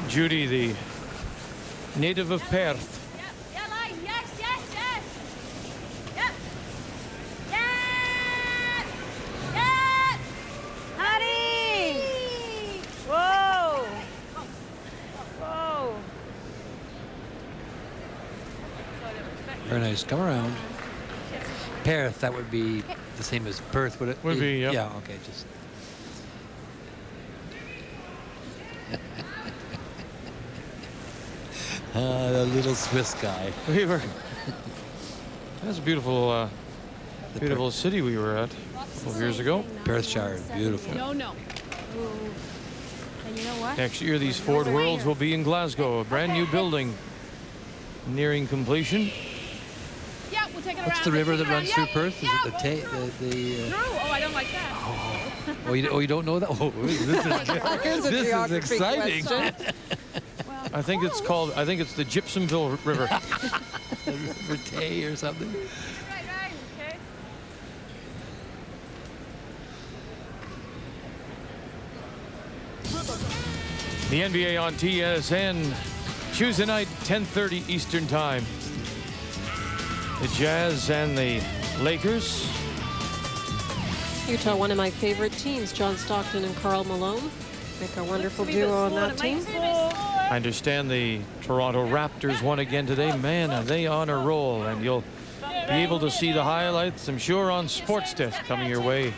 Speaker 1: Judy, the native of Perth.
Speaker 3: Very nice. Come around. Perth, that would be the same as Perth, would it?
Speaker 1: Would be, yeah.
Speaker 3: Yeah, okay, just. The little Swiss guy.
Speaker 1: We were. That's a beautiful, beautiful city we were at a couple of years ago.
Speaker 3: Perthshire is beautiful.
Speaker 6: No.
Speaker 8: And you know what?
Speaker 1: Next year, these Ford Worlds will be in Glasgow, a brand new building nearing completion.
Speaker 6: Yeah, we'll take it around.
Speaker 3: What's the river that runs through Perth? Is it the
Speaker 6: Oh, I don't like that.
Speaker 3: Oh, you don't know that? Oh, this is exciting.
Speaker 1: I think it's called. I think it's the Gypsumville River.
Speaker 3: The River Tay or something.
Speaker 6: Right, okay.
Speaker 1: The NBA on TSN, Tuesday night, 10:30 Eastern Time. The Jazz and the Lakers.
Speaker 10: Utah, one of my favorite teams, John Stockton and Karl Malone. Make a wonderful duo on that team.
Speaker 1: I understand the Toronto Raptors won again today. Man, are they on a roll, and you'll be able to see the highlights, I'm sure, on Sports Desk coming your way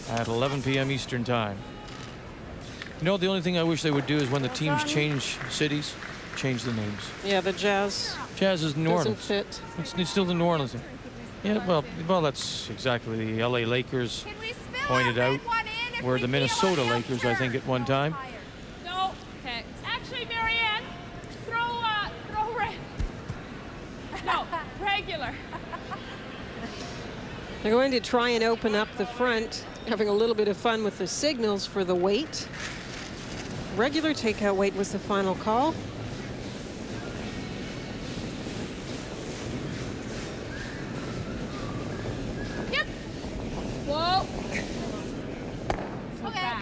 Speaker 1: at 11 p.m. Eastern Time. You know, the only thing I wish they would do is when the teams change cities, change the names.
Speaker 10: Yeah, the Jazz.
Speaker 1: Jazz is New
Speaker 10: Doesn't
Speaker 1: Orleans.
Speaker 10: fit.
Speaker 1: It's still the New Orleans. Yeah, well, that's exactly the LA Lakers pointed out. Were the Minnesota Lakers, I think, at one time.
Speaker 6: No. Okay. Actually, Marianne, throw red. No, regular.
Speaker 10: They're going to try and open up the front, having a little bit of fun with the signals for the weight. Regular takeout weight was the final call.
Speaker 6: Yep. Whoa. Okay.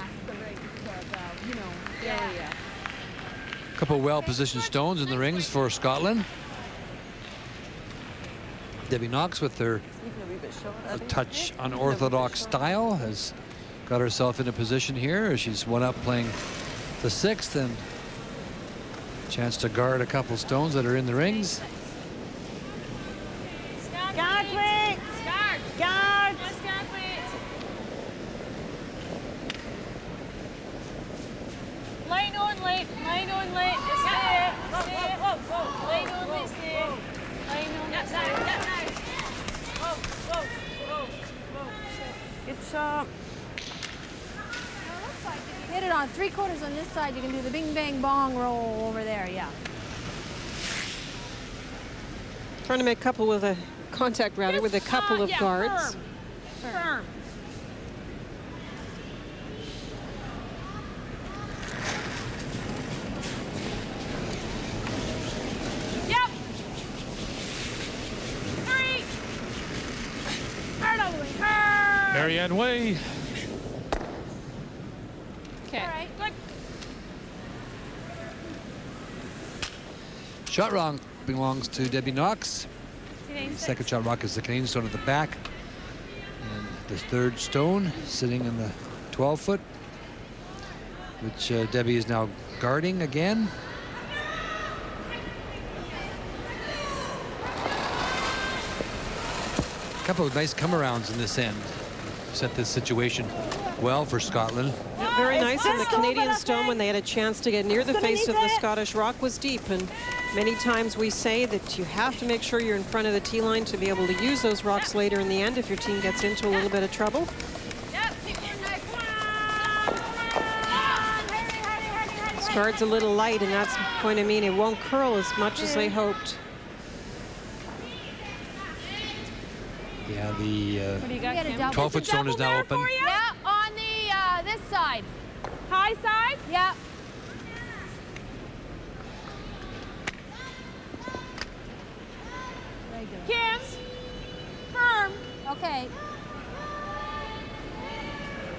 Speaker 3: A couple well-positioned stones in the rings for Scotland. Debbie Knox with her touch unorthodox style has got herself in a position here as she's one up playing the 6th and chance to guard a couple stones that are in the rings.
Speaker 8: Guard, please.
Speaker 6: Guard.
Speaker 8: Guard.
Speaker 6: Yes, guard, please. Line only. Line only. Just stay. Stay. Line only. Stay. Line only.
Speaker 8: It's
Speaker 12: Hit it on 3/4 on this side. You can do the bing bang bong roll over there. Yeah.
Speaker 10: Trying to make couple with a contact rather with a couple of guards.
Speaker 6: Firm. Yep. 3. Hard all the way. Hard.
Speaker 1: Marianne Way.
Speaker 6: Okay. All right. Good.
Speaker 3: Shot wrong. belongs to Debbie Knox. The second shot rock is the Canadian stone at the back. And the third stone sitting in the 12-foot, which Debbie is now guarding again. A couple of nice come-arounds in this end. Set this situation well for Scotland.
Speaker 10: Yeah, very nice. And the Canadian stone, when they had a chance to get near the face of the Scottish rock, was deep. And many times we say that you have to make sure you're in front of the tee line to be able to use those rocks later in the end if your team gets into a little bit of trouble. This guard's a little light, and that's going to mean it won't curl as much as they hoped.
Speaker 3: Yeah, the 12-foot stone is now open.
Speaker 12: Yeah, on the this side.
Speaker 6: High side?
Speaker 12: Yeah.
Speaker 6: Kim, firm.
Speaker 12: Okay.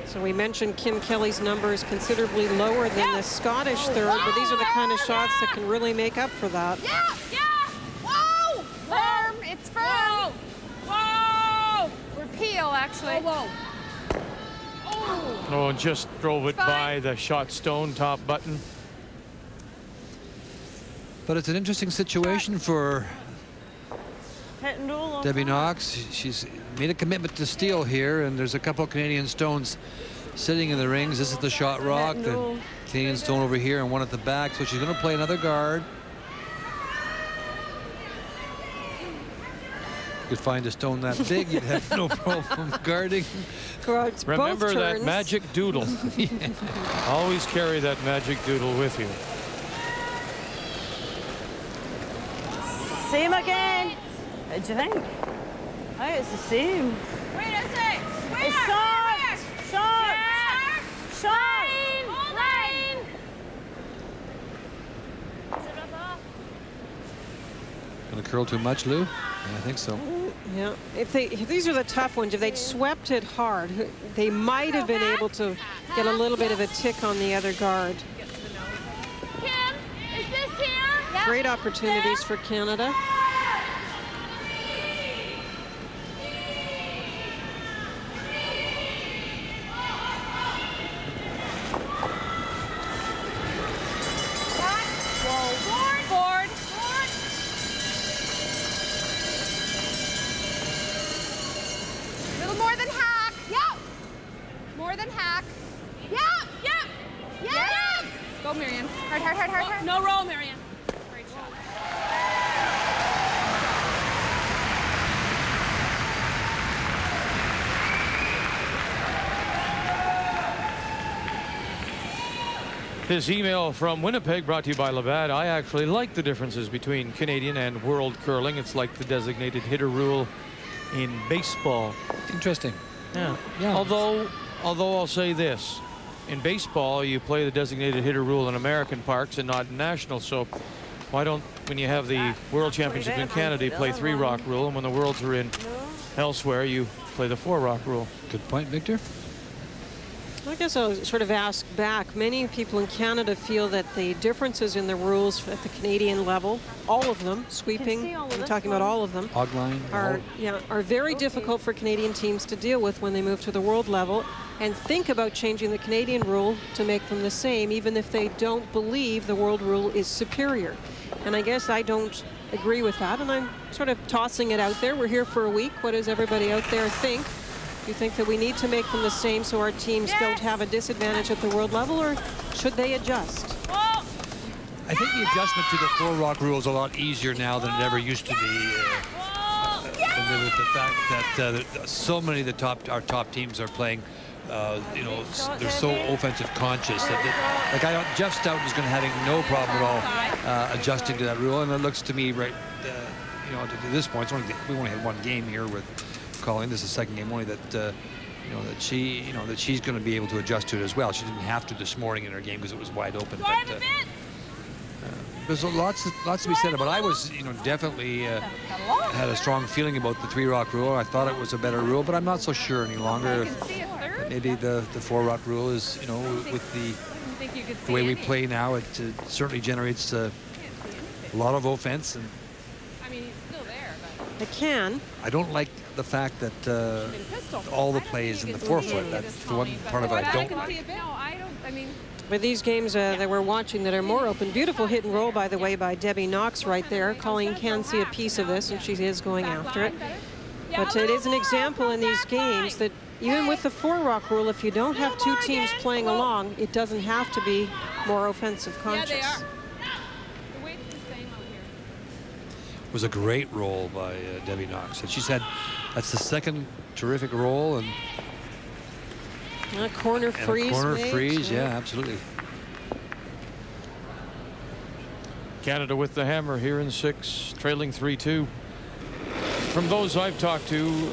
Speaker 10: So we mentioned Kim Kelly's number is considerably lower than the Scottish third, but these are the kind of shots that can really make up for that.
Speaker 12: Yeah, yeah. Whoa!
Speaker 6: Firm, it's firm. Whoa! Or peel, actually.
Speaker 12: Whoa,
Speaker 1: Oh, and just drove it by the shot stone top button.
Speaker 3: But it's an interesting situation for Debbie Knox. She's made a commitment to steal here, and there's a couple of Canadian stones sitting in the rings. This is the shot rock, the Canadian stone over here, and one at the back. So she's going to play another guard. You could find a stone that big, you'd have no problem guarding.
Speaker 1: Remember that magic doodle.
Speaker 3: Yeah.
Speaker 1: Always carry that magic doodle with you.
Speaker 11: Same again. What do you think? I think it's the same.
Speaker 6: Wait a sec.
Speaker 11: It's short. Short. Short.
Speaker 6: Line.
Speaker 3: Gonna curl too much, Lou? Yeah, I think so.
Speaker 10: Yeah, if these are the tough ones. If they'd swept it hard, they might have been able to get a little bit of a tick on the other guard.
Speaker 6: Kim, is this here?
Speaker 10: Great opportunities for Canada.
Speaker 6: Go, Marianne. Hard, hard, hard, hard, hard. No roll, Marianne. Great shot.
Speaker 1: This email from Winnipeg brought to you by Labatt. I actually like the differences between Canadian and world curling. It's like the designated hitter rule in baseball.
Speaker 3: Interesting.
Speaker 1: Yeah. Although I'll say this. In baseball, you play the designated hitter rule in American parks and not in national. So why don't, when you have the World Championship in Canada, you play 3-rock rule, and when the Worlds are in elsewhere, you play the 4-rock rule.
Speaker 3: Good point, Victor.
Speaker 10: I guess I'll sort of ask back. Many people in Canada feel that the differences in the rules at the Canadian level, all of them, sweeping, I'm talking about all of them, are very difficult for Canadian teams to deal with when they move to the world level, and think about changing the Canadian rule to make them the same, even if they don't believe the world rule is superior. And I guess I don't agree with that, and I'm sort of tossing it out there. We're here for a week. What does everybody out there think? Do you think that we need to make them the same so our teams don't have a disadvantage at the world level, or should they adjust?
Speaker 3: I think the adjustment to the 4-rock rule is a lot easier now than it ever used to be. And with the fact that so many of our top teams are playing, they're so offensive conscious that Jeff Stoughton is going to have no problem at all adjusting to that rule. And it looks to me to this point, we only had one game here with Colleen. This is the second game only that she's going to be able to adjust to it as well. She didn't have to this morning in her game because it was wide open. But there's lots to be said about it. I was, definitely had a strong feeling about the 3-rock rule. I thought it was a better rule, but I'm not so sure any longer. Maybe the 4-rock rule is, with the way we play now, it certainly generates a lot of offense, and
Speaker 10: It can.
Speaker 3: I don't like the fact that all the plays in the forefoot. That's the one part of it I don't like.
Speaker 10: With these games that we're watching that are more open, beautiful hit and roll, by the way, by Debbie Knox right there. Colleen can see a piece of this, and she is going after it. But it is an example in these games that even with the 4-rock rule, if you don't have two teams playing along, it doesn't have to be more offensive conscious.
Speaker 7: The weight's the same out here.
Speaker 3: It was a great roll by Debbie Knox. And she said that's the second terrific roll. And
Speaker 10: a corner freeze.
Speaker 3: Corner freeze, yeah, absolutely.
Speaker 1: Canada with the hammer here in 6, trailing 3-2. From those I've talked to,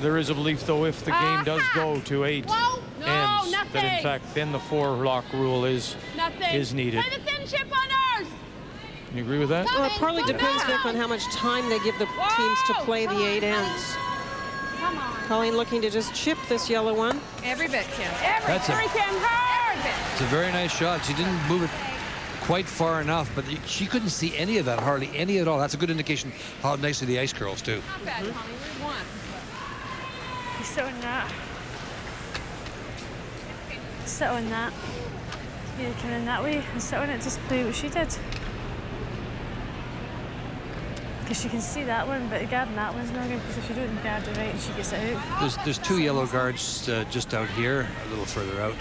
Speaker 1: there is a belief, though, if the game does go to 8 ends, that in fact then the 4-rock rule is needed.
Speaker 9: Play the thin chip on ours.
Speaker 1: You agree with that?
Speaker 10: Well, it probably depends, Vic, on how much time they give the teams to play the 8 ends.
Speaker 9: Come on.
Speaker 10: Colleen looking to just chip this yellow one.
Speaker 7: Every bit, Kim.
Speaker 3: That's
Speaker 9: Every bit.
Speaker 3: It's a very nice shot. She didn't move it quite far enough, but she couldn't see any of that, hardly any at all. That's a good indication how nicely the ice curls, too.
Speaker 7: Not bad, Colleen. We won.
Speaker 6: He's sitting that. Sit on that. Yeah, come in that way and sit on it, just play what she did. Because she can see that one, but guarding that one's not good, because if you don't guard it right, she gets it out.
Speaker 3: There's 2 yellow guards just out here, a little further out.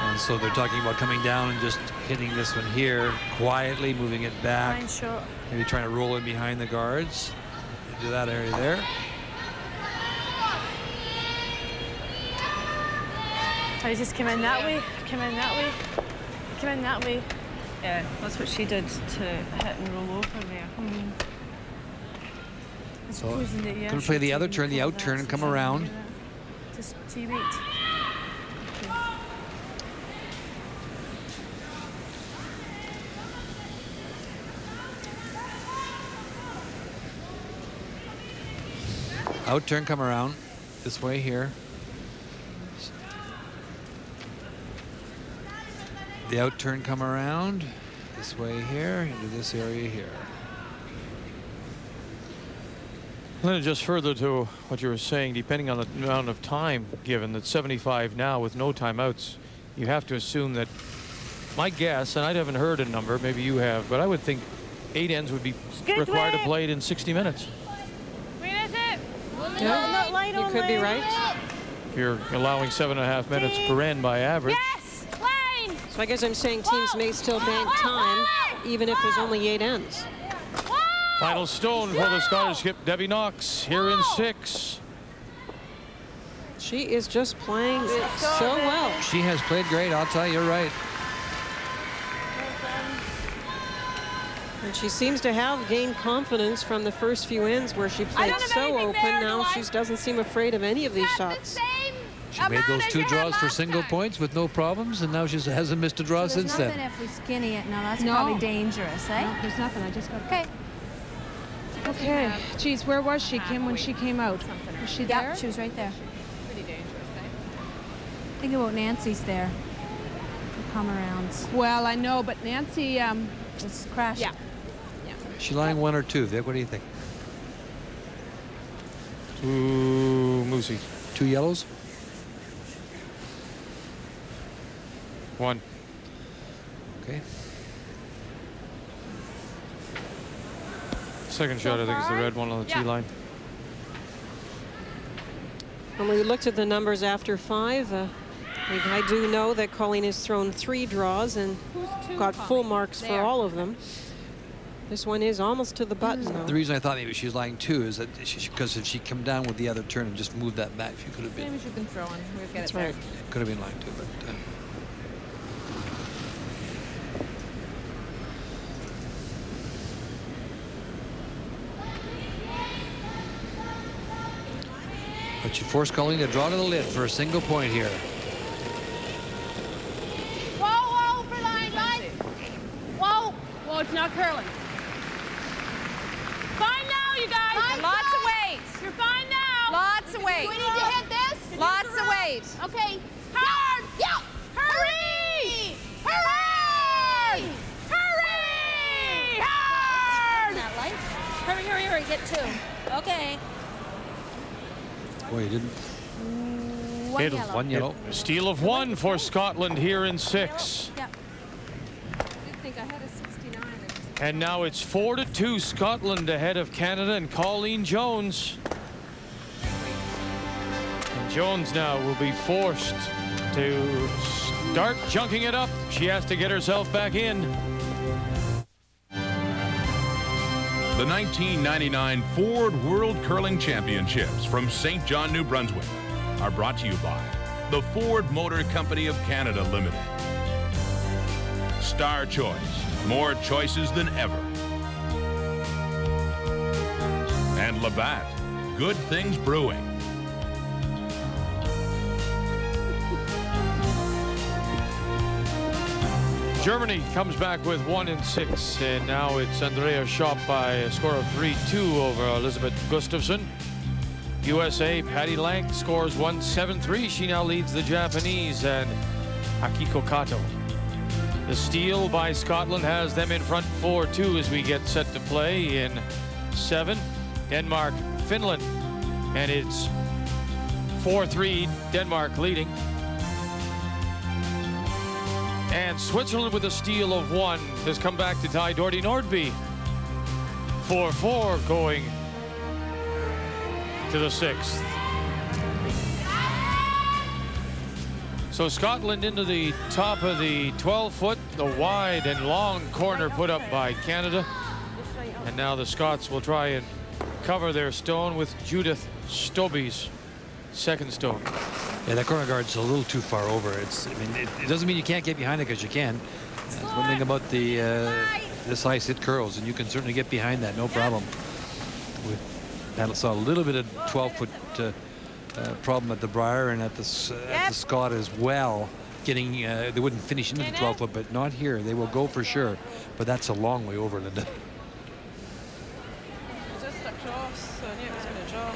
Speaker 3: And so they're talking about coming down and just hitting this one here, quietly moving it back.
Speaker 6: Fine shot.
Speaker 3: Maybe trying to roll in behind the guards. Into that area there.
Speaker 6: I just came in that way, came in that way, came in that way.
Speaker 11: Yeah, that's what she did to hit and roll over there.
Speaker 3: So going to play the other turn, the out turn, and come around.
Speaker 6: Just T-wait.
Speaker 3: Out turn, come around. This way here. The out turn, come around. This way here, into this area here.
Speaker 1: Then just further to what you were saying, depending on the amount of time given, that 75 now with no timeouts, you have to assume that, my guess, and I haven't heard a number, maybe you have, but I would think 8 ends would be required to play it in 60 minutes.
Speaker 6: Where is it?
Speaker 10: Yeah, you could be right.
Speaker 1: If you're allowing 7.5 minutes per end by average.
Speaker 6: Yes! Lane!
Speaker 10: So I guess I'm saying teams may still bank time, even if there's only 8 ends.
Speaker 1: Final stone for the Scottish skip, Debbie Knox, here in 6.
Speaker 10: She is just playing so well.
Speaker 3: She has played great, I'll tell you, you're right.
Speaker 10: And she seems to have gained confidence from the first few ends where she played so open. Now she doesn't seem afraid of any of these shots.
Speaker 3: She made those 2 draws for single points with no problems, and now she hasn't missed a draw since then.
Speaker 12: There's nothing if we skinny it. No, that's probably dangerous, eh?
Speaker 7: No, there's nothing. I just got
Speaker 12: Okay.
Speaker 7: Okay. Geez, where was she, Kim, when she came out? Was she there?
Speaker 12: Yeah, she was right there.
Speaker 7: Pretty dangerous, eh?
Speaker 12: Think about Nancy's there. Come arounds.
Speaker 7: Well, I know, but Nancy,
Speaker 12: It's crashing.
Speaker 7: yeah.
Speaker 3: Is she lying 1 or 2, Vic? What do you think?
Speaker 1: 2 Moosey.
Speaker 3: 2 yellows?
Speaker 1: 1.
Speaker 3: Okay.
Speaker 1: Second shot, I think, is the red one on the tee line.
Speaker 10: When we looked at the numbers after 5, I do know that Colleen has thrown 3 draws and got full marks for all of them. This one is almost to the button, though.
Speaker 3: The reason I thought maybe she was lying 2 is that because if she come down with the other turn and just moved that back, she could have been.
Speaker 7: Same as you've been throwing. We've got
Speaker 10: That's
Speaker 7: it there.
Speaker 10: right.
Speaker 3: Could have been lying 2, but. But you force Colleen to draw to the lid for a single point here.
Speaker 9: Whoa, for line, guys. Whoa.
Speaker 7: Well, it's not curling.
Speaker 9: Fine now, you guys.
Speaker 7: Fine, lots of weight.
Speaker 9: You're fine now.
Speaker 7: Lots of weight.
Speaker 9: We need to hit this.
Speaker 7: Lots of weight.
Speaker 9: Okay. Hard. Yeah. Hurry. Hurry. Hurry. Hard.
Speaker 7: That light. Hurry, hurry, hurry.
Speaker 12: Get 2. Okay.
Speaker 3: Boy, you didn't.
Speaker 12: One
Speaker 3: It was
Speaker 12: yellow.
Speaker 3: one yellow.
Speaker 1: A steal of 1 for Scotland here in 6.
Speaker 12: Yep.
Speaker 10: I think I had a 69.
Speaker 1: And now it's 4-2 Scotland ahead of Canada and Colleen Jones. And Jones now will be forced to start junking it up. She has to get herself back in.
Speaker 5: The 1999 Ford World Curling Championships from St. John, New Brunswick are brought to you by the Ford Motor Company of Canada Limited. Star Choice, more choices than ever. And Labatt, good things brewing.
Speaker 1: Germany comes back with 1 in 6, and now it's Andrea Schopp by a score of 3-2 over Elizabeth Gustafsson. USA, Patty Lang scores 1-7-3. She now leads the Japanese and Akiko Kato. The steal by Scotland has them in front 4-2 as we get set to play in 7. Denmark, Finland, and it's 4-3, Denmark leading. And Switzerland with a steal of 1 has come back to tie Doherty Nordby. 4-4 going to the 6th. So Scotland into the top of the 12-foot, the wide and long corner put up by Canada. And now the Scots will try and cover their stone with Judith Stobie's second stone.
Speaker 3: Yeah, that corner guard's a little too far over. It's, I mean, it doesn't mean you can't get behind it, because you can. That's one thing about the this ice, it curls, and you can certainly get behind that, no problem. We saw a little bit of 12-foot problem at the Briar and at the Scott as well. Getting, they wouldn't finish into the 12-foot, but not here. They will go for sure, but that's a long way over, Linda.
Speaker 11: Just across, I knew it was going to draw.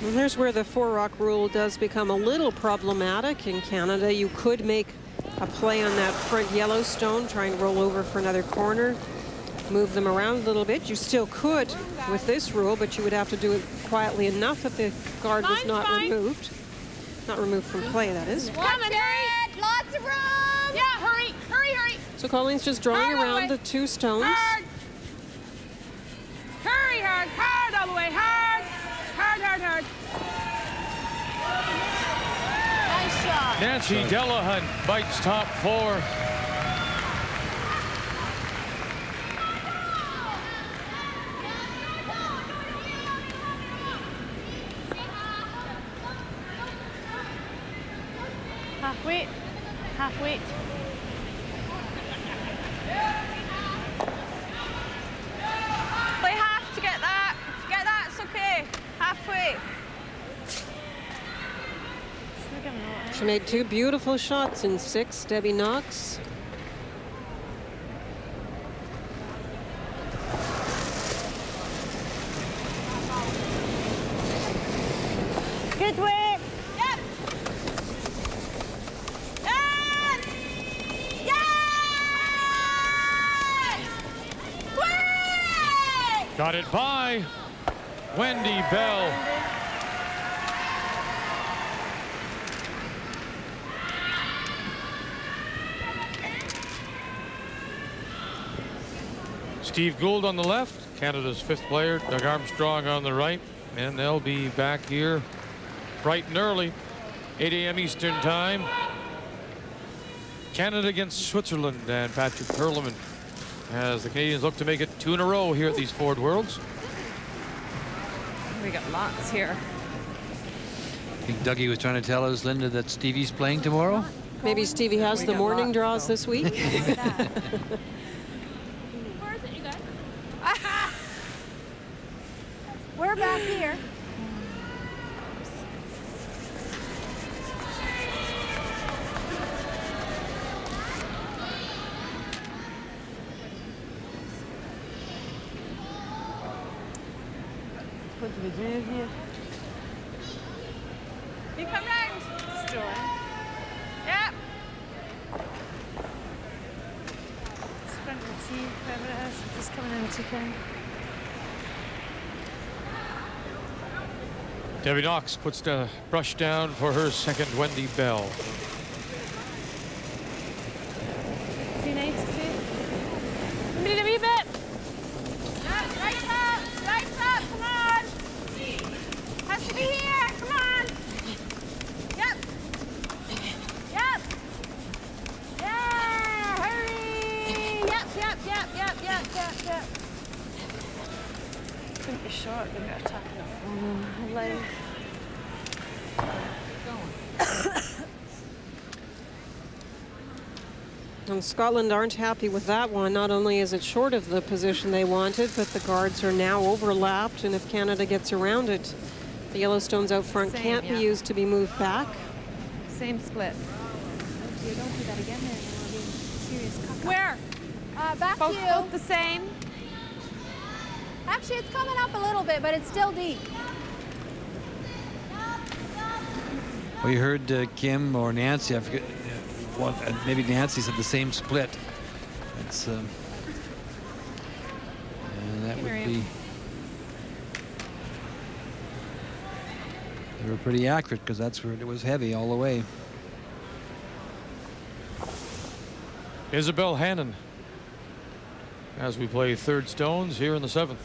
Speaker 10: Well, here's where the 4-rock rule does become a little problematic in Canada. You could make a play on that front yellow stone, try and roll over for another corner, move them around a little bit. You still could with this rule, but you would have to do it quietly enough that the guard was not removed. Not removed from play, that is.
Speaker 12: Coming, Harry. Lots of room.
Speaker 6: Yeah, hurry, hurry, hurry.
Speaker 10: So Colleen's just drawing
Speaker 6: Hard
Speaker 10: around
Speaker 6: away.
Speaker 10: the 2 stones.
Speaker 6: Hard. Hurry, hard, hard all the way, hard. Hard, hard, hard.
Speaker 12: Nice shot.
Speaker 1: Nancy Delahunt bites top 4.
Speaker 6: Half weight, half weight. Play half to get that. Get that, it's okay. Halfway.
Speaker 10: She made 2 beautiful shots in 6, Debbie Knox.
Speaker 6: Good work. Yep. And yes! Quick!
Speaker 1: Got it by Wendy Bell. Steve Gould on the left, Canada's 5th player, Doug Armstrong on the right, and they'll be back here bright and early, 8 a.m. Eastern time. Canada against Switzerland and Patrick Perleman as the Canadians look to make it 2 in a row here at these Ford Worlds.
Speaker 11: We got lots here.
Speaker 3: I think Dougie was trying to tell us, Linda, that Stevie's playing tomorrow.
Speaker 10: Maybe Stevie has the morning draws this week.
Speaker 12: Where is it, you guys? We're back here.
Speaker 11: What do we do here?
Speaker 6: You come round. Still in. Yep. see whoever it is. If he's coming in with 2 K.
Speaker 1: Debbie Knox puts the brush down for her second Wendy Bell.
Speaker 6: Be nice to see. We need a wee bit.
Speaker 9: Right up, come on. Has to be here, come on. Yep. Yep. Yeah, hurry. Yep.
Speaker 6: Couldn't be short, they got attacking it.
Speaker 10: And Scotland aren't happy with that one. Not only is it short of the position they wanted, but the guards are now overlapped, and if Canada gets around it, the Yellowstones out front can't be used to be moved back.
Speaker 7: Same split.
Speaker 12: Oh dear, don't do that again then. It'll be serious cuck.
Speaker 9: Where?
Speaker 12: Back to you.
Speaker 7: Both the same.
Speaker 12: Actually, it's coming up a little bit, but it's still deep.
Speaker 3: Well, you heard Kim or Nancy, I forget, maybe Nancy said the same split. It's, and that would be, they were pretty accurate because that's where it was heavy all the way.
Speaker 1: Isabel Hannon as we play third stones here in the 7th.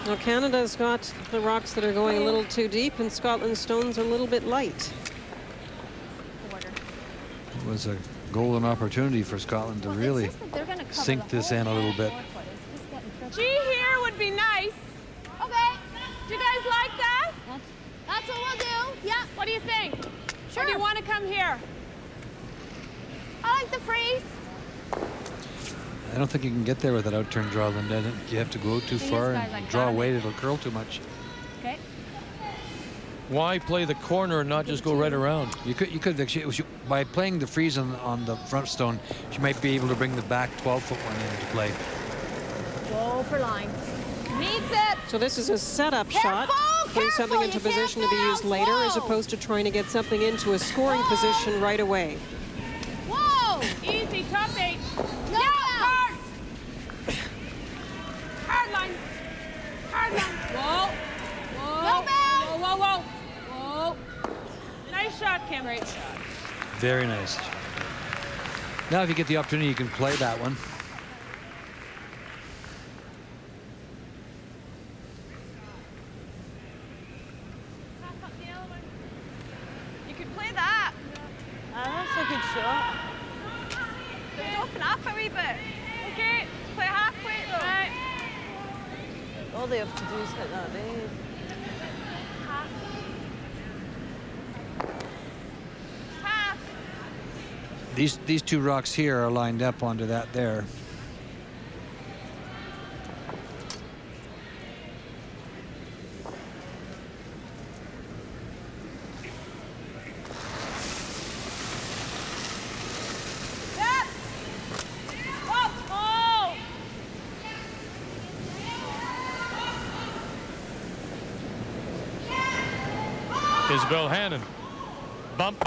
Speaker 10: Now Canada's got the rocks that are going a little too deep, and Scotland's stones are a little bit light.
Speaker 3: It was a golden opportunity for Scotland to really sink this in a little bit.
Speaker 9: G here would be nice. Okay. Do you guys like that?
Speaker 12: That's what we'll do. Yeah.
Speaker 9: What do you think?
Speaker 12: Sure.
Speaker 9: Or do you want to come here?
Speaker 12: I like the freeze.
Speaker 3: I don't think you can get there with that out-turn draw, Linda. I think you have to go too far and draw away. It'll curl too much.
Speaker 12: Okay.
Speaker 1: Why play the corner and not just go right around?
Speaker 3: You could actually, by playing the freeze on the front stone, she might be able to bring the back 12-foot one into play.
Speaker 12: Go for line.
Speaker 9: Needs it.
Speaker 10: So this is a setup shot, putting something into position to be used later, as opposed to trying to get something into a scoring position right away.
Speaker 9: Whoa! Easy, top 8.
Speaker 12: No.
Speaker 9: Hard. Hard line. Hard line. Whoa. Whoa.
Speaker 12: No,
Speaker 9: whoa. Nice shot, Kim. Great shot.
Speaker 3: Very nice. Now if you get the opportunity, you can play that one.
Speaker 7: You could play that. That's a good shot. Open up a wee bit. Okay, play halfway though. Right. All they have to do is hit that there. Half.
Speaker 3: These two rocks here are lined up onto that there.
Speaker 1: Isabel Hannon. Bump,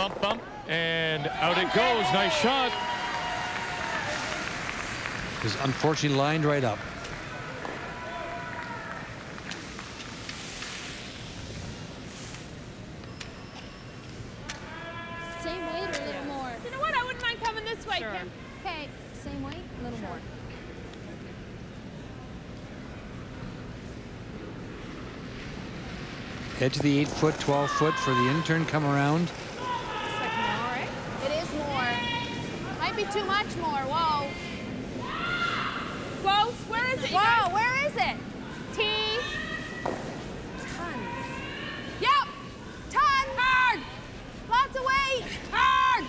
Speaker 1: and out it goes. Nice shot.
Speaker 3: Is unfortunately lined right up.
Speaker 12: Same weight or a little more?
Speaker 9: You know what? I wouldn't mind coming this way,
Speaker 12: Sure.
Speaker 9: Kim.
Speaker 12: Okay, same weight, a little more.
Speaker 3: Edge of the 8-foot, 12-foot for the in-turn come around.
Speaker 12: It is more. Might be too much more. Whoa.
Speaker 9: Close. Where is it?
Speaker 12: Whoa, where is it?
Speaker 9: T.
Speaker 12: Ton.
Speaker 9: Yep.
Speaker 12: Ton.
Speaker 9: Hard.
Speaker 12: Lots of weight.
Speaker 9: Hard.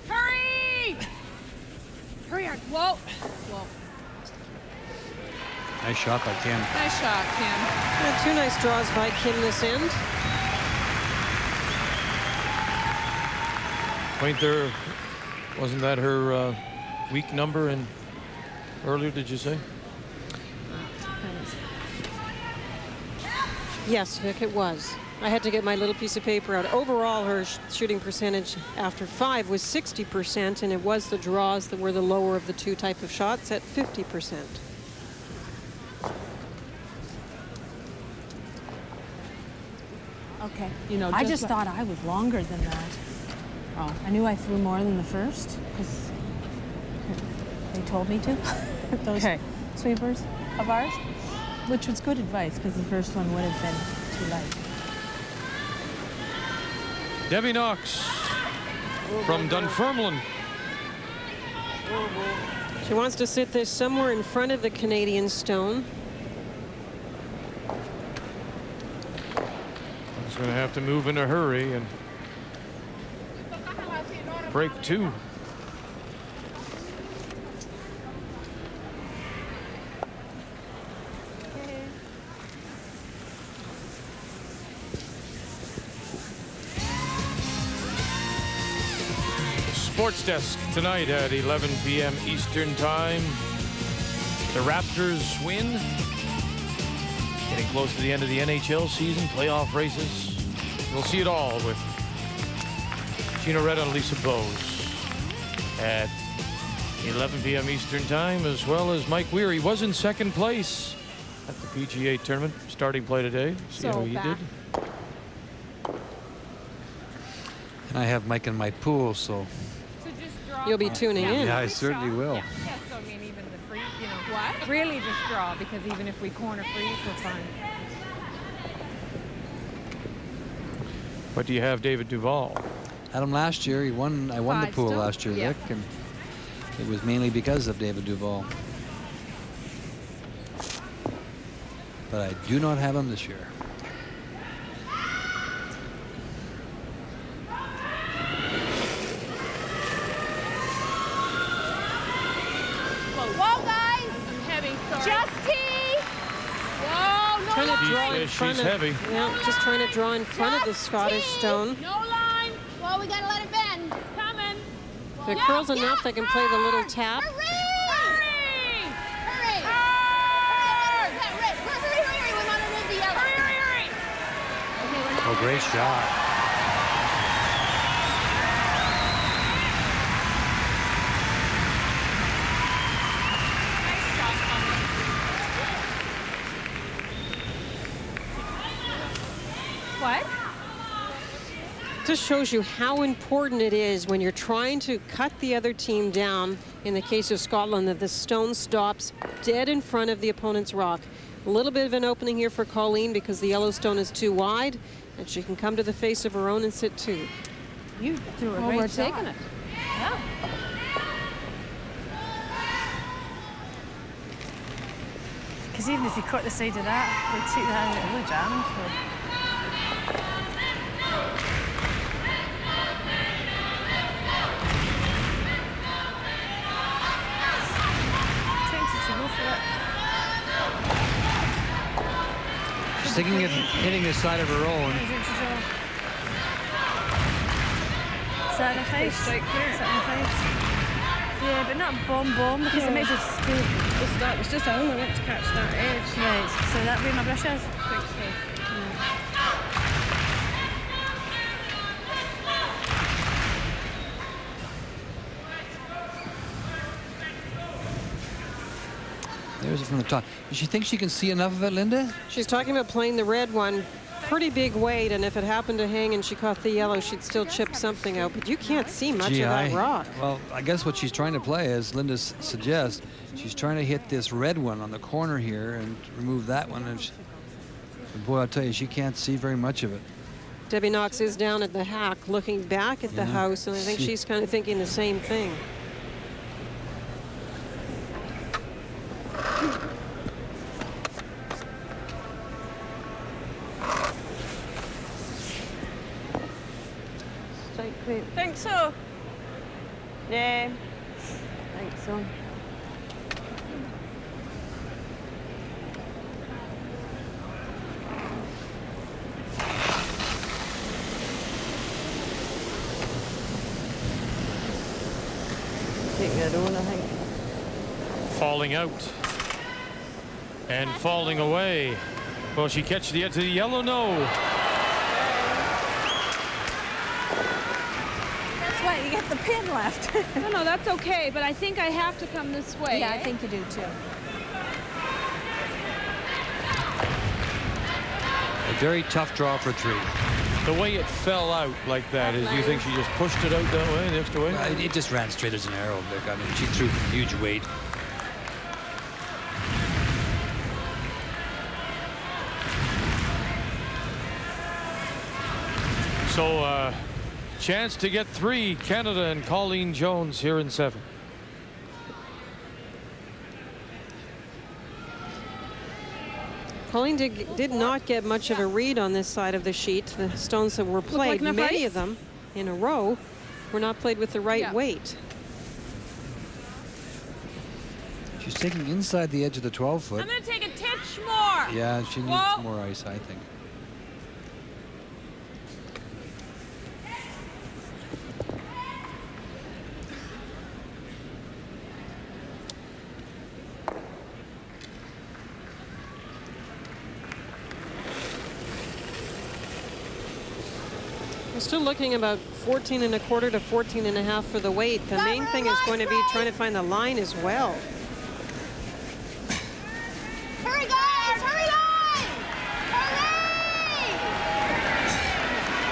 Speaker 9: Hurry. Hurry hard. Whoa.
Speaker 3: Nice shot by Kim.
Speaker 11: Nice shot, Kim.
Speaker 10: Yeah, 2 nice draws by Kim this end.
Speaker 1: Point there, wasn't that her weak number in earlier, did you say?
Speaker 10: Yes, Vic, it was. I had to get my little piece of paper out. Overall, her shooting percentage after 5 was 60%, and it was the draws that were the lower of the 2 type of shots at 50%.
Speaker 8: Okay. You know, I just thought I was longer than that. Oh, I knew I threw more than the first because they told me to. Those sweepers of ours, which was good advice because the first one would have been too light.
Speaker 1: Debbie Knox from Dunfermline.
Speaker 10: She wants to sit this somewhere in front of the Canadian stone.
Speaker 1: She's going to have to move in a hurry and break 2. Sports Desk tonight at 11 p.m. Eastern Time. The Raptors win. Getting close to the end of the NHL season, playoff races. We'll see it all with Gina Redd and Lisa Bowes at 11 p.m. Eastern Time, as well as Mike Weir. He was in second place at the PGA tournament. Starting play today. See how he did.
Speaker 3: And I have Mike in my pool, so
Speaker 10: you'll be tuning in.
Speaker 3: Yeah, I certainly will.
Speaker 11: Yeah, so I mean, even the free, you know, what? Really just draw, because even if we corner freeze, we're fine.
Speaker 1: But do you have David Duval?
Speaker 3: Had him last year. He won. I won the pool
Speaker 11: still?
Speaker 3: last year,
Speaker 11: Yeah.
Speaker 3: Vic, and it was mainly because of David Duval. But I do not have him this year.
Speaker 12: Whoa, guys!
Speaker 11: I'm heavy, sorry.
Speaker 12: Just tee! Whoa, no
Speaker 10: Trying to
Speaker 12: line!
Speaker 10: draw in
Speaker 1: She's
Speaker 10: front of,
Speaker 1: heavy.
Speaker 10: Yeah, just trying to draw in front of the
Speaker 12: Just
Speaker 10: Scottish
Speaker 12: tee!
Speaker 10: stone.
Speaker 12: No line! Well, we gotta let it bend.
Speaker 11: Coming.
Speaker 10: If it curls enough, they can play the little tap.
Speaker 12: Hurry!
Speaker 11: Hurry!
Speaker 12: Hurry! Hurry! We want to move the yellow.
Speaker 11: Hurry!
Speaker 12: Okay, we're not
Speaker 3: Oh, great shot.
Speaker 11: What?
Speaker 10: Just shows you how important it is when you're trying to cut the other team down, in the case of Scotland, that the stone stops dead in front of the opponent's rock. A little bit of an opening here for Colleen because the yellow stone is too wide, and she can come to the face of her own and sit 2.
Speaker 8: You threw a
Speaker 11: Well,
Speaker 8: great
Speaker 11: we're
Speaker 8: shot.
Speaker 11: taking it.
Speaker 8: Yeah.
Speaker 13: Because even if you cut the side of that, we'd take that out of the jam. So. Tempted to go for it.
Speaker 3: She's thinking of hitting the side of her own.
Speaker 13: Is that in the face? Is that in the face? Yeah, but not bomb because it makes it still.
Speaker 11: That was just, I only went to catch that edge.
Speaker 13: Right, so that'd be my brushes.
Speaker 3: There's it from the top. Does she think she can see enough of it, Linda?
Speaker 10: She's talking about playing the red one. Pretty big weight, and if it happened to hang and she caught the yellow, she'd still chip something out. But you can't see much of that rock.
Speaker 3: Well, I guess what she's trying to play, as Linda suggests, she's trying to hit this red one on the corner here and remove that one. And boy, I'll tell you, she can't see very much of it.
Speaker 10: Debbie Knox is down at the hack looking back at the house, and I think she's kind of thinking the same thing.
Speaker 11: Think so.
Speaker 10: Yeah, I think so.
Speaker 1: falling out and falling away. Will she catch the edge of the yellow? No.
Speaker 8: That's why you get the pin left.
Speaker 13: No, that's okay, but I think I have to come this way.
Speaker 8: Yeah, I think you do too.
Speaker 3: A very tough draw for 3.
Speaker 1: The way it fell out like that, is you think she just pushed it out that way, the extra way?
Speaker 3: Well, it just ran straight as an arrow, Vic. I mean, she threw huge weight.
Speaker 1: So, chance to get 3, Canada and Colleen Jones here in 7.
Speaker 10: Colleen did not get much of a read on this side of the sheet. The stones that were played,
Speaker 13: like
Speaker 10: many of them in a row, were not played with the right weight.
Speaker 3: She's taking inside the edge of the 12-foot.
Speaker 13: I'm going to take a titch more.
Speaker 3: Yeah, she needs
Speaker 13: Whoa.
Speaker 3: more ice, I think.
Speaker 10: We're still looking about 14 1/4 to 14 1/2 for the weight. The main thing is going to be trying to find the line as well.
Speaker 12: Hurry, guys! Hurry on!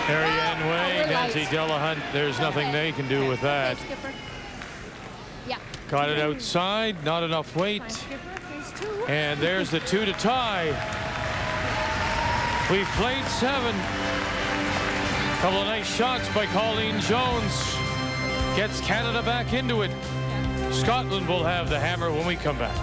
Speaker 1: Harry Ann Way, Nancy Delahunt, there's nothing they can do with that.
Speaker 12: Yeah.
Speaker 1: Got it outside, not enough weight. And there's the 2 to tie. We've played 7. Couple of nice shots by Colleen Jones. Gets Canada back into it. Scotland will have the hammer when we come back.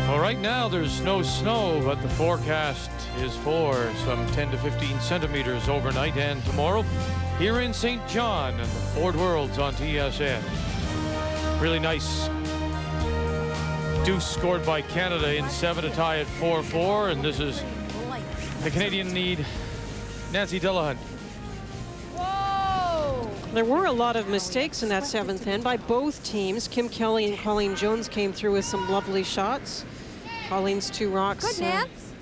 Speaker 1: Well, right now there's no snow, but the forecast is for some 10 to 15 centimeters overnight and tomorrow here in St. John and the Ford Worlds on TSN. Really nice deuce scored by Canada in 7 to tie at 4-4, and this is the Canadian need, Nancy Delahunt.
Speaker 13: Whoa!
Speaker 10: There were a lot of mistakes in that 7th end by both teams. Kim Kelly and Colleen Jones came through with some lovely shots. Colleen's 2 rocks
Speaker 12: Good, Nance.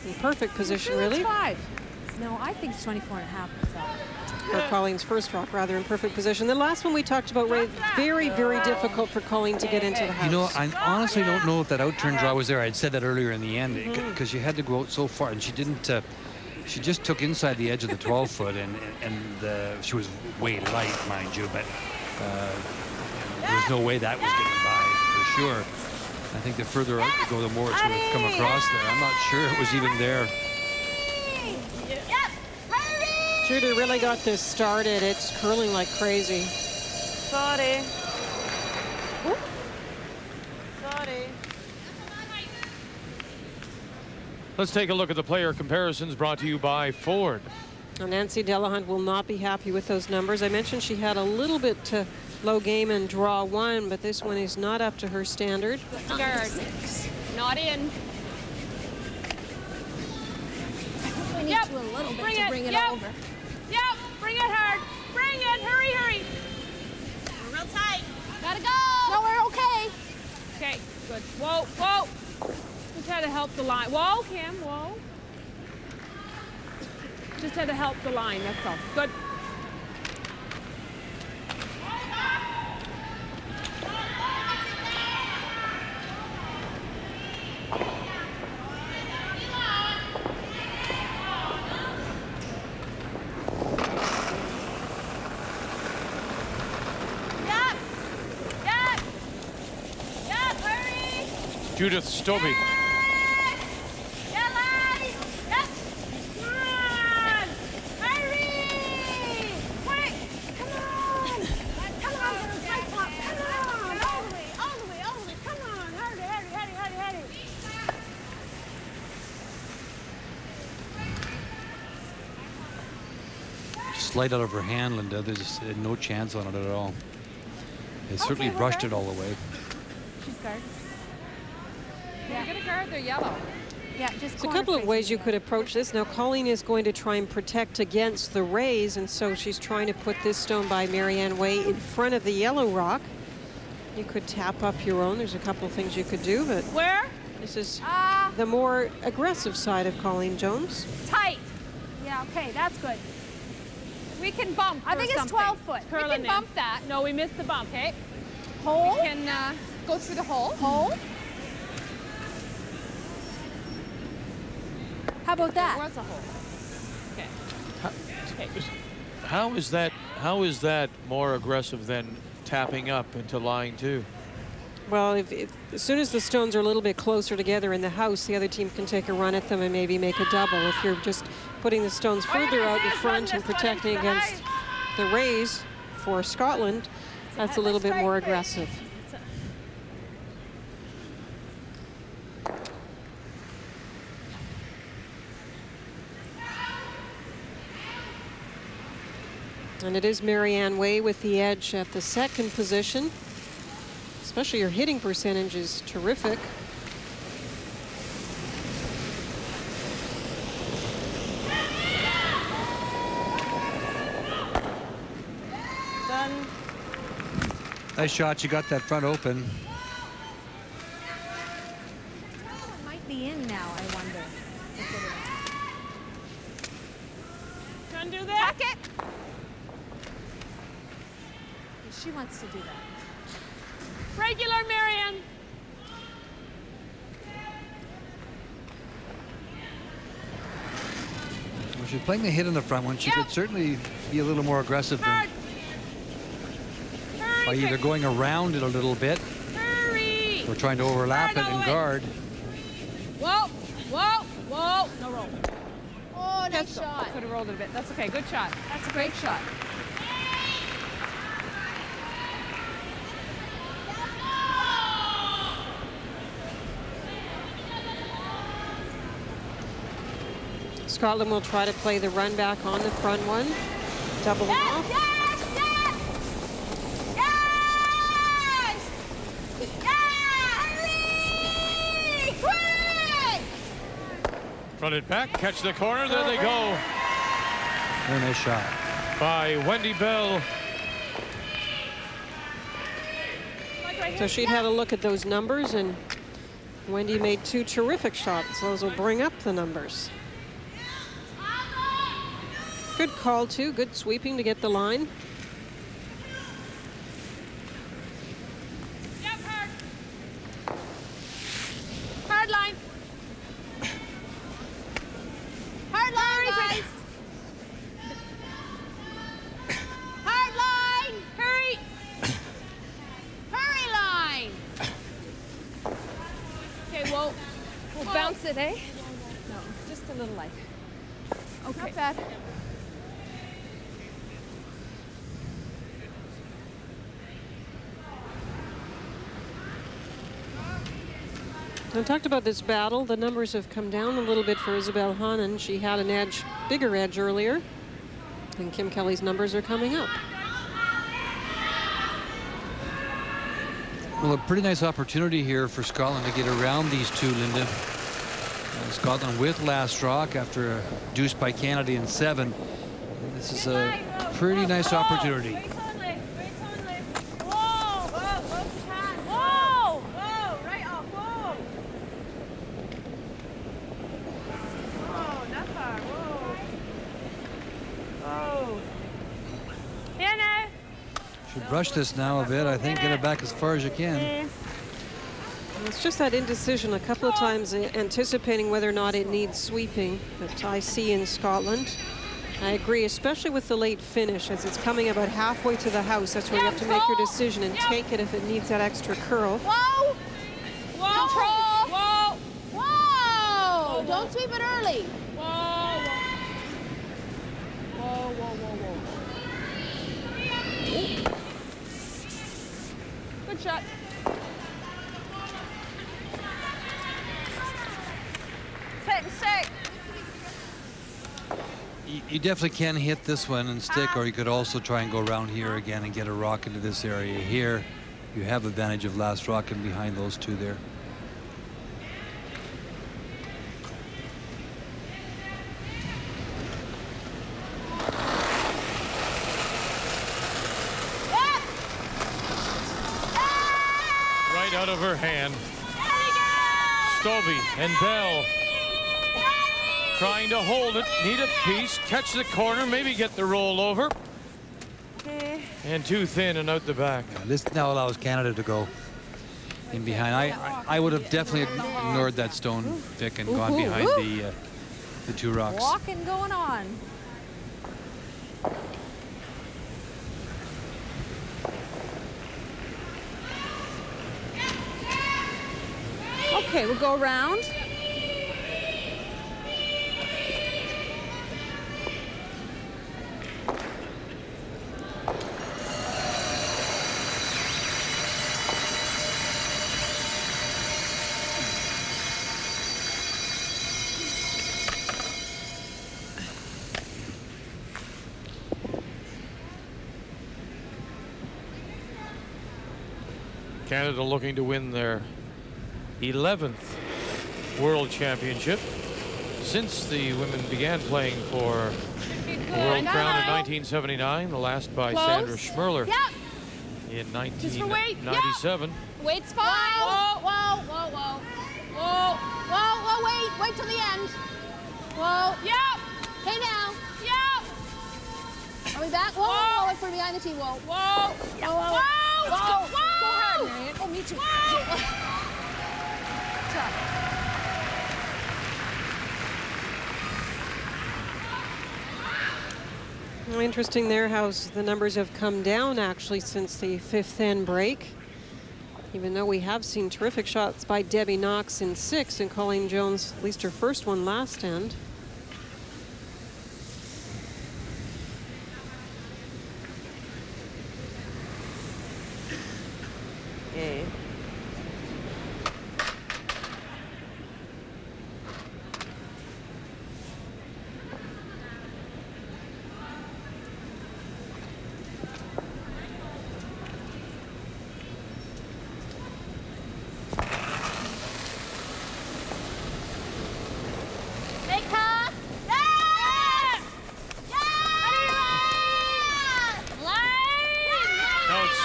Speaker 10: in perfect position, really.
Speaker 8: No, I think it's 24 1/2 myself.
Speaker 10: Or Colleen's first rock, rather, in perfect position. The last one we talked about, Ray, very, very difficult for Colleen to get into the house.
Speaker 3: You know, I honestly don't know if that out-turn draw was there. I'd said that earlier in the end, because you had to go out so far, and she didn't. She just took inside the edge of the 12-foot, and she was way light, mind you, but there was no way that was getting by for sure. I think the further out you go, the more it's going to come across there. I'm not sure it was even there.
Speaker 10: Judy really got this started. It's curling like crazy.
Speaker 7: Sorry. Sorry.
Speaker 1: Let's take a look at the player comparisons brought to you by Ford.
Speaker 10: Nancy Delahunt will not be happy with those numbers. I mentioned she had a little bit low game in draw 1, but this one is not up to her standard.
Speaker 13: Guard. Not in.
Speaker 12: We need to a little bit to bring it over.
Speaker 13: Yep, bring it hard. Bring it, hurry, hurry.
Speaker 7: We're real tight.
Speaker 13: Gotta go.
Speaker 12: No, we're okay.
Speaker 13: Okay, good. Whoa, whoa. Just had to help the line. Whoa, Kim, whoa. Just had to help the line, that's all. Good.
Speaker 1: Judith Stobie.
Speaker 3: Slight out of her hand, Linda. There's no chance on it at all. It certainly brushed it all the way.
Speaker 13: She's guard. Yeah. You're gonna guard, they're yellow.
Speaker 12: Yeah, just
Speaker 10: There's a couple of ways you could approach this. Now, Colleen is going to try and protect against the rays, and so she's trying to put this stone by Marianne Way in front of the yellow rock. You could tap up your own. There's a couple of things you could do, but
Speaker 9: Where?
Speaker 10: this is the more aggressive side of Colleen Jones.
Speaker 9: Tight.
Speaker 12: Yeah, okay, that's good.
Speaker 9: We can bump.
Speaker 12: I think it's 12 foot.
Speaker 9: We can bump that. No, we missed the bump. Okay.
Speaker 12: Hole.
Speaker 9: We can go through the hole.
Speaker 12: Hole. How about that?
Speaker 9: There was a hole. Okay. Okay.
Speaker 1: How is that more aggressive than tapping up into line 2?
Speaker 10: Well, as soon as the stones are a little bit closer together in the house, the other team can take a run at them and maybe make a double. If you're just putting the stones further out in front and protecting against the rays for Scotland, that's a little bit more aggressive. And it is Marianne Way with the edge at the second position. Especially your hitting percentage is terrific.
Speaker 9: Done.
Speaker 3: Nice shot. You got that front open.
Speaker 12: It might be in now, I wonder.
Speaker 9: Can do that?
Speaker 12: Tuck it. She wants to do that.
Speaker 9: Regular, Marianne.
Speaker 3: Well, she's playing the hit in the front one. She could certainly be a little more aggressive than by either going around it a little bit or trying to overlap it and guard.
Speaker 9: Whoa, whoa, whoa. No roll.
Speaker 12: Oh, nice shot.
Speaker 9: Could have rolled it a bit. That's okay. Good shot. That's a great shot.
Speaker 10: Scotland will try to play the run back on the front one. Double them off.
Speaker 9: Yes, yes, yes, yes, quick!
Speaker 1: Run it back, catch the corner, there they go.
Speaker 3: Very nice shot.
Speaker 1: By Wendy Bell.
Speaker 10: So she'd had a look at those numbers, and Wendy made 2 terrific shots. Those will bring up the numbers. Good call, too. Good sweeping to get the line.
Speaker 9: Yep, hard line. Hard line, guys. Hard line. Hurry. Hurry line. Okay, we'll bounce it, eh? No, just a little light. Okay. Not bad.
Speaker 10: I talked about this battle. The numbers have come down a little bit for Isabelle Hannen. She had an edge, bigger edge earlier, and Kim Kelly's numbers are coming up.
Speaker 3: Well, a pretty nice opportunity here for Scotland to get around these two, Linda. Scotland with last rock after a deuce by Canada in 7. And this is a pretty nice opportunity. Should brush this now a bit. I think get it back as far as you can.
Speaker 10: It's just that indecision a couple of times, anticipating whether or not it needs sweeping that I see in Scotland. I agree, especially with the late finish, as it's coming about halfway to the house. That's where you have to make your decision and take it if it needs that extra curl.
Speaker 12: Whoa!
Speaker 9: Whoa!
Speaker 12: Control!
Speaker 9: Whoa!
Speaker 12: Whoa! Don't sweep it early.
Speaker 9: Whoa! Whoa! Whoa! Whoa! Whoa! Good shot. Hit and stick.
Speaker 3: You definitely can hit this one and stick, or you could also try and go around here again and get a rock into this area here. You have advantage of last rock and behind those two there.
Speaker 1: out of her hand. Stovey and Bell trying to hold it. Need a piece. Catch the corner. Maybe get the roll over. And too thin and out the back.
Speaker 3: Yeah, this now allows Canada to go in behind. I would have definitely ignored that stone, Vic, and gone behind the two rocks.
Speaker 12: Walking going on.
Speaker 8: Okay, we'll go around.
Speaker 1: Canada looking to win their 11th World Championship since the women began playing for the World Crown in 1979, the last by Sandra Schmerler in 1997.
Speaker 12: Weight's fine. Whoa, whoa, whoa, whoa. Whoa, whoa, whoa, wait. Wait till the end. Whoa. Yep. Hey now. Yep. Are we back? Whoa, whoa, wait for behind the tee. Whoa. Whoa. Whoa, whoa, whoa. Whoa. Whoa. Go hard, Marion. Oh, me too. Whoa.
Speaker 10: Well, interesting there how the numbers have come down actually since the fifth end break. Even though we have seen terrific shots by Debbie Knox in 6 and Colleen Jones, at least her first one last end.
Speaker 11: Yeah.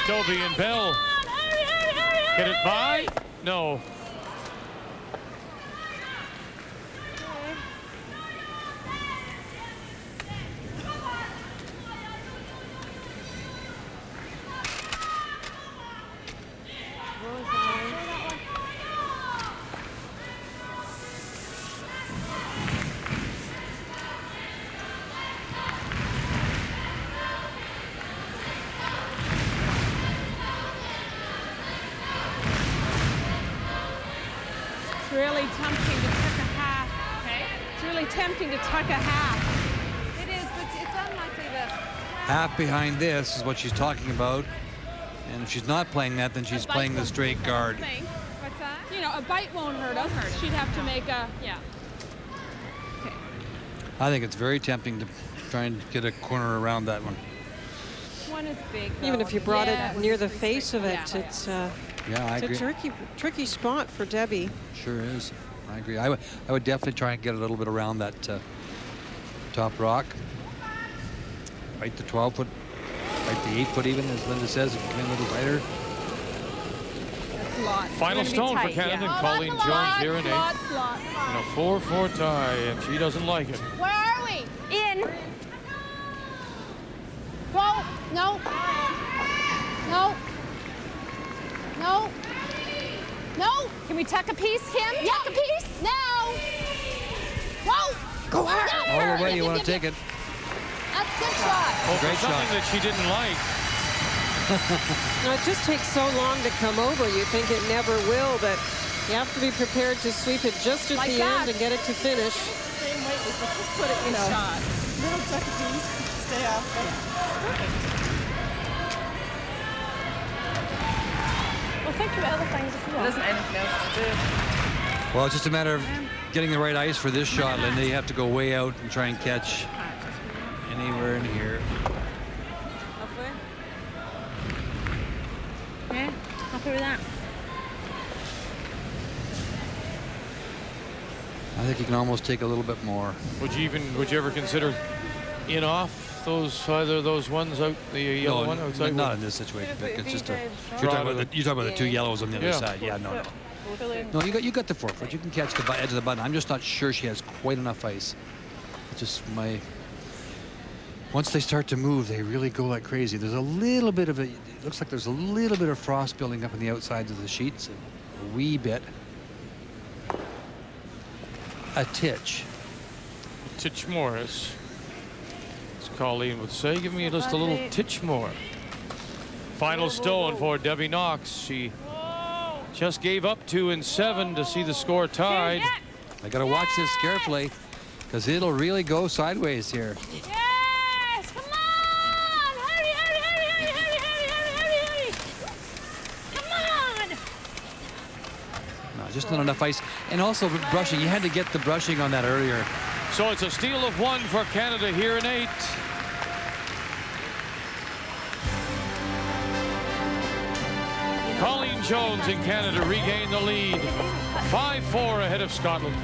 Speaker 1: Stovey and Bell. Get it by? No.
Speaker 9: Really tempting to tuck a half. Okay. It's really tempting to tuck a half.
Speaker 12: It is, but it's unlikely to.
Speaker 3: Half behind this is what she's talking about. And if she's not playing that, then she's playing the straight guard.
Speaker 9: What's that? You know, a bite won't hurt us. She'd have to make a, yeah. Okay.
Speaker 3: I think it's very tempting to try and get a corner around that one.
Speaker 9: One is big, though.
Speaker 10: Even if you brought it near the face of it, it's
Speaker 3: yeah, I agree.
Speaker 10: It's a tricky spot for Debbie.
Speaker 3: Sure is. I agree. I would definitely try and get a little bit around that top rock. Right the 12-foot, right the 8-foot even, as Linda says, if you come in a little tighter.
Speaker 9: That's a lot.
Speaker 1: Final stone for Canada, and Colleen Jones here in 8. And a 4-4 tie, and she doesn't like it.
Speaker 12: Where are we? In. Whoa. No. No. No. No.
Speaker 7: Can we tuck a piece, Kim?
Speaker 12: Yeah.
Speaker 7: Tuck a piece?
Speaker 12: Now. Whoa.
Speaker 3: Go hard. All the way, you want to take it.
Speaker 12: That's a good shot.
Speaker 1: Oh,
Speaker 3: Great
Speaker 1: something
Speaker 3: shot.
Speaker 1: that she didn't like.
Speaker 10: Now, it just takes so long to come over. You think it never will, but you have to be prepared to sweep it just at the end and get it to finish.
Speaker 11: Same weight, we could just put it in shot. Little tuck piece, stay off.
Speaker 13: Well, think about other things if you want.
Speaker 11: There isn't anything else to do.
Speaker 3: Well, it's just a matter of getting the right ice for this shot, Linda. You have to go way out and try and catch anywhere in here.
Speaker 13: Yeah, happy with that.
Speaker 3: I think you can almost take a little bit more.
Speaker 1: Would you ever consider in off those either of those ones out the yellow one outside?
Speaker 3: Not in this situation. But it's just you're
Speaker 1: Draw
Speaker 3: talking about the 2 yellows on the other side. Yeah, no. No, you got the forefoot. You can catch the edge of the button. I'm just not sure she has quite enough ice. It's just once they start to move, they really go like crazy. There's a little bit of it looks like there's a little bit of frost building up on the outsides of the sheets, a wee bit. A titch.
Speaker 1: Titch more, as Colleen would say. Give me just a little titch more. Final stone for Debbie Knox. She just gave up 2 and 7 to see the score tied.
Speaker 3: I got to watch this carefully because it'll really go sideways here.
Speaker 12: Yes! Come on! Hurry, hurry, hurry, hurry, hurry, hurry, hurry, hurry! Come on!
Speaker 3: No, just not enough ice. And also brushing. You had to get the brushing on that earlier.
Speaker 1: So it's a steal of 1 for Canada here in 8. Colleen Jones in Canada regained the lead. 5-4 ahead of Scotland.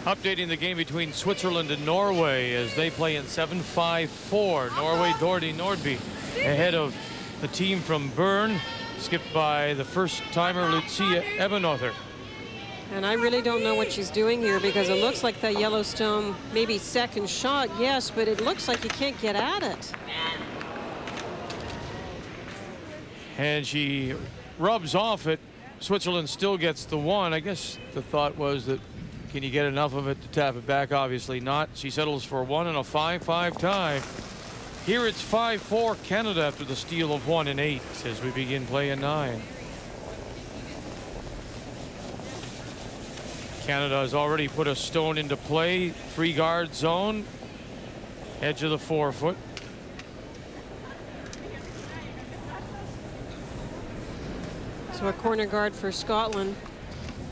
Speaker 1: Updating the game between Switzerland and Norway as they play in 7-5-4. Norway, Doherty, Nordby ahead of the team from Bern, skipped by the first-timer Lucia Ebenother.
Speaker 10: And I really don't know what she's doing here because it looks like that Yellowstone maybe second shot, yes, but it looks like you can't get at it.
Speaker 1: And she rubs off it. Switzerland still gets the 1. I guess the thought was that can you get enough of it to tap it back? Obviously not. She settles for 1 and a 5-5 tie. Here it's 5-4 Canada after the steal of 1 and 8 as we begin play in 9. Canada has already put a stone into play. Free guard zone. Edge of the forefoot.
Speaker 10: So a corner guard for Scotland.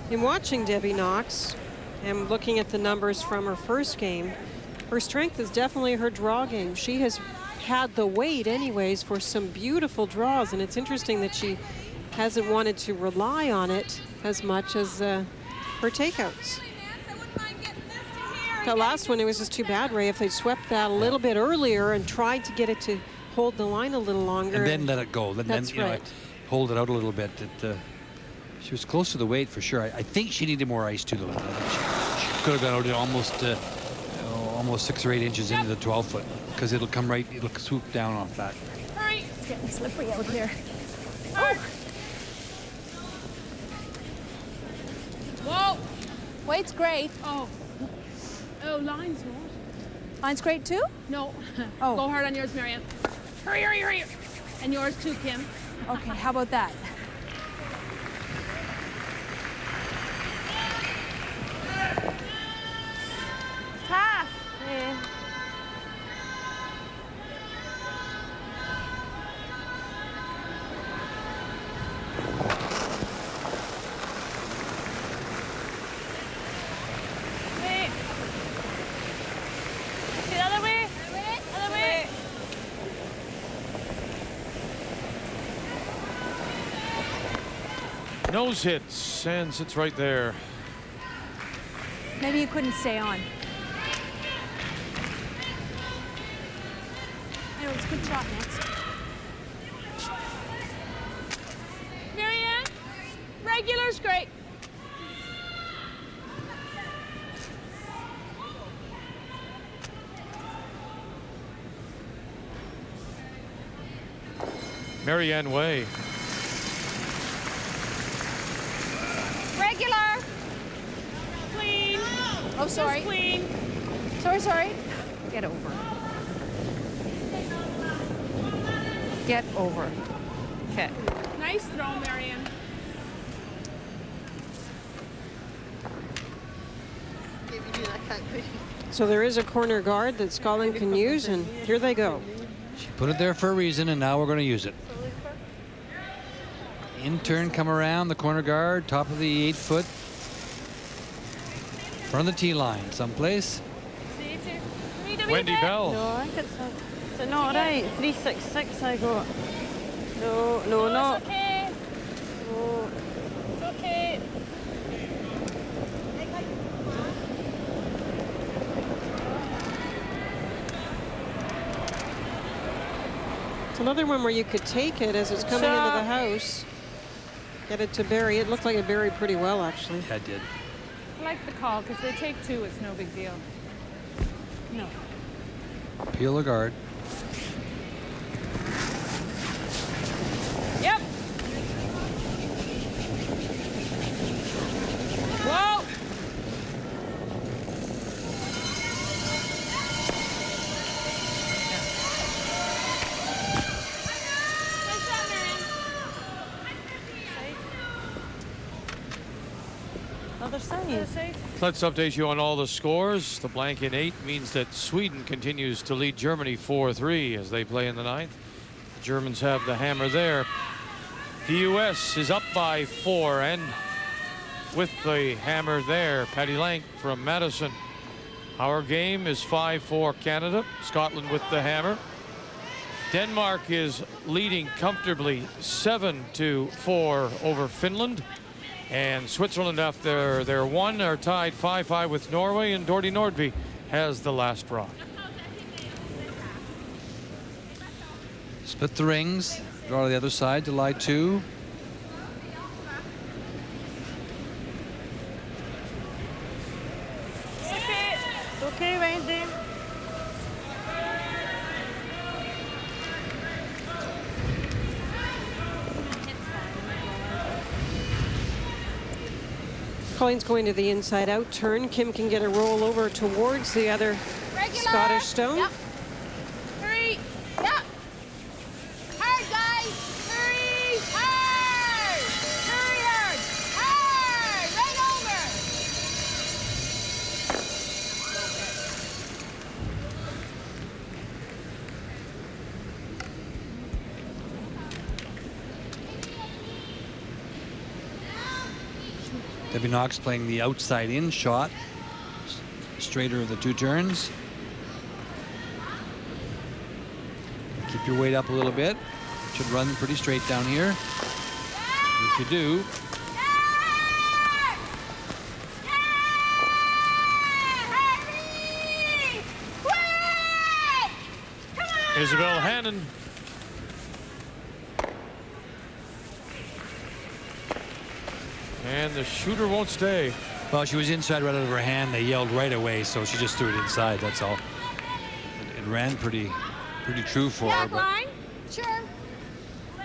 Speaker 10: In watching Debbie Knox and looking at the numbers from her first game, her strength is definitely her draw game. She has had the weight anyways for some beautiful draws, and it's interesting that she hasn't wanted to rely on it as much as her takeouts. That last one, it was just too bad, Ray, if they'd swept that a little bit earlier and tried to get it to hold the line a little longer.
Speaker 3: And then let it go.
Speaker 10: That's right.
Speaker 3: Hold it out a little bit. She was close to the weight for sure. I think she needed more ice too, though. She could have got out almost 6 or 8 inches into the 12-foot because it'll come right, it'll swoop down off that.
Speaker 12: Hurry! It's getting slippery out here.
Speaker 9: Oh. Whoa!
Speaker 12: Weight's great.
Speaker 9: Oh, line's not.
Speaker 12: Line's great too?
Speaker 9: No.
Speaker 12: Oh.
Speaker 9: Go hard on yours, Marianne. Hurry, hurry, hurry. And yours too, Kim.
Speaker 12: Okay, how about that?
Speaker 6: Tough. Yeah. Wait. The other way. Other way.
Speaker 1: Nose hits and sits right there.
Speaker 12: Maybe you couldn't stay on. I know, it's a good shot next.
Speaker 9: Marianne, regular's great.
Speaker 1: Marianne Way.
Speaker 12: Regular.
Speaker 9: Clean.
Speaker 12: Oh, sorry.
Speaker 9: Just clean.
Speaker 12: Sorry. Get over. Get over. Okay.
Speaker 9: Nice throw, Marianne.
Speaker 10: So there is a corner guard that Scotland can use, and here they go.
Speaker 3: She put it there for a reason, and now we're going to use it. In turn, come around the corner guard, top of the 8-foot. front of the tee line, someplace.
Speaker 1: Wendy Bell.
Speaker 11: No, I think it's is it not right? 366 I got. No, no, not.
Speaker 6: It's okay.
Speaker 11: No.
Speaker 6: It's okay.
Speaker 10: It's another one where you could take it as it's coming into the house. Get it to bury. It looked like it buried pretty well, actually.
Speaker 3: Yeah, it did.
Speaker 9: I like the call because they take two. It's no big deal. No.
Speaker 3: Peel the guard.
Speaker 9: Yep. Whoa.
Speaker 11: Other side.
Speaker 1: Let's update you on all the scores. The blank in 8 means that Sweden continues to lead Germany 4-3 as they play in the 9th. The Germans have the hammer there. The U.S. is up by 4, and with the hammer there, Patty Lang from Madison. Our game is 5-4 Canada. Scotland with the hammer. Denmark is leading comfortably 7-4 over Finland. And Switzerland, after their 1, are tied 5-5 with Norway, and Dorothy Nordby has the last rock.
Speaker 3: Split the rings. Draw to the other side to lie 2.
Speaker 11: It's okay, Wendy.
Speaker 10: Colleen's going to the inside out turn. Kim can get a roll over towards the other Scottish stone.
Speaker 12: Yep. Hurry. Yep. Hard, guys. Hurry. Hard. Hurry hard. Hard. Right over.
Speaker 3: Debbie Knox playing the outside in shot. Straighter of the 2 turns. Keep your weight up a little bit. Should run pretty straight down here. If you do.
Speaker 1: Isabel Hannon. And the shooter won't stay.
Speaker 3: Well, she was inside right out of her hand. They yelled right away, so she just threw it inside. That's all. It ran pretty true for her. But
Speaker 12: Sure.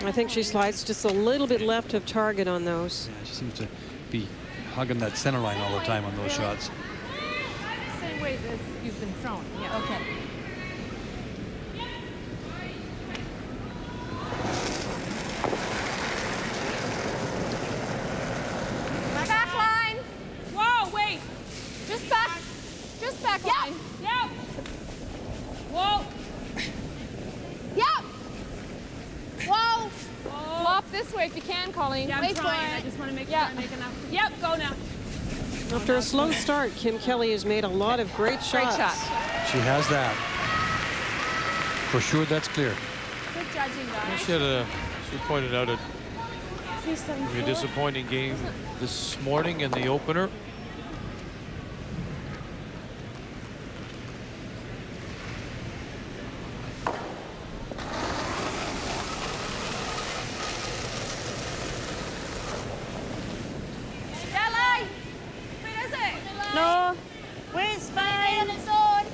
Speaker 10: I think she slides just a little bit left of target on those.
Speaker 3: yeah, she seems to be hugging that center line all the time on those shots.
Speaker 9: Same way that you've been thrown. Yeah. Okay.
Speaker 12: My back line.
Speaker 9: Whoa, wait.
Speaker 12: Just back. Just back line.
Speaker 9: Yep. Whoa.
Speaker 12: Yep. Whoa. Flop this way if you can, Colleen.
Speaker 9: Yeah, I'm
Speaker 12: Wait
Speaker 9: trying.
Speaker 12: for
Speaker 9: I
Speaker 12: it.
Speaker 9: just want to make sure I make enough. Yep, go now.
Speaker 10: After a slow start, Kim Kelly has made a lot of great shots.
Speaker 12: Great shot.
Speaker 3: She has that. For sure, that's clear.
Speaker 12: Good judging, guys.
Speaker 1: She pointed out a disappointing game this morning in the opener.
Speaker 12: Stella! Where is it?
Speaker 11: No. Wait, it's fine.
Speaker 12: On its own.